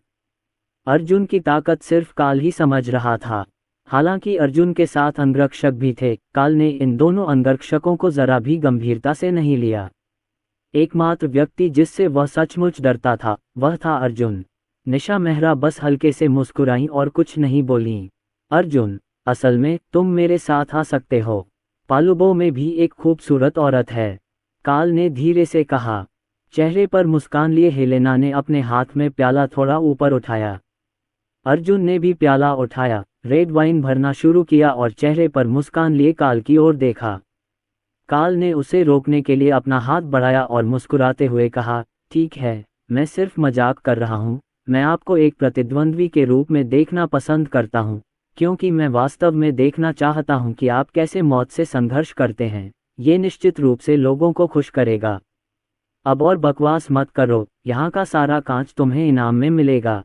अर्जुन की ताकत सिर्फ काल ही समझ रहा था। हालांकि अर्जुन के साथ अंगरक्षक भी थे, काल ने इन दोनों अंगरक्षकों को जरा भी गंभीरता से नहीं लिया। एकमात्र व्यक्ति जिससे वह सचमुच डरता था, वह था अर्जुन। निशा मेहरा बस हल्के से मुस्कुराईं और कुछ नहीं बोलीं। अर्जुन, असल में तुम मेरे साथ आ सकते हो। पालुबो में भी एक खूबसूरत औरत है, काल ने धीरे से कहा। चेहरे पर मुस्कान लिए हेलेना ने अपने हाथ में प्याला थोड़ा ऊपर उठाया। अर्जुन ने भी प्याला उठाया, रेड वाइन भरना शुरू किया और चेहरे पर मुस्कान लिए काल की ओर देखा। काल ने उसे रोकने के लिए अपना हाथ बढ़ाया और मुस्कुराते हुए कहा, ठीक है, मैं सिर्फ मजाक कर रहा हूँ, मैं आपको एक प्रतिद्वंद्वी के रूप में देखना पसंद करता हूँ, क्योंकि मैं वास्तव में देखना चाहता हूँ कि आप कैसे मौत से संघर्ष करते हैं। ये निश्चित रूप से लोगों को खुश करेगा। अब और बकवास मत करो, यहाँ का सारा कांच तुम्हें इनाम में मिलेगा।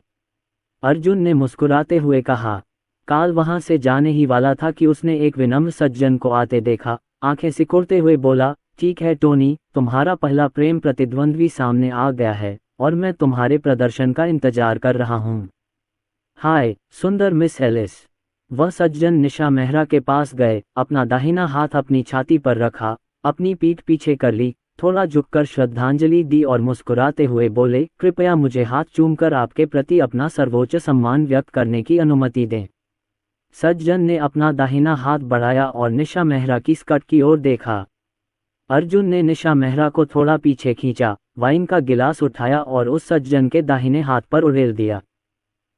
अर्जुन ने मुस्कुराते हुए कहा। काल वहां से जाने ही वाला था कि उसने एक विनम्र सज्जन को आते देखा। आंखें सिकुड़ते हुए बोला, ठीक है टोनी, तुम्हारा पहला प्रेम प्रतिद्वंद्वी सामने आ गया है और मैं तुम्हारे प्रदर्शन का इंतजार कर रहा हूँ। हाय सुंदर मिस एलिस। वह सज्जन निशा मेहरा के पास गए, अपना दाहिना हाथ अपनी छाती पर रखा, अपनी पीठ पीछे कर ली, थोड़ा झुककर श्रद्धांजलि दी और मुस्कुराते हुए बोले, कृपया मुझे हाथ चूमकर आपके प्रति अपना सर्वोच्च सम्मान व्यक्त करने की अनुमति दें। सज्जन ने अपना दाहिना हाथ बढ़ाया और निशा मेहरा की स्कर्ट की ओर देखा। अर्जुन ने निशा मेहरा को थोड़ा पीछे खींचा, वाइन का गिलास उठाया और उस सज्जन के दाहिने हाथ पर उड़ेल दिया।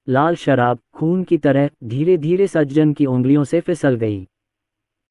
लाल शराब खून की तरह धीरे धीरे सज्जन की उंगलियों से फिसल गई।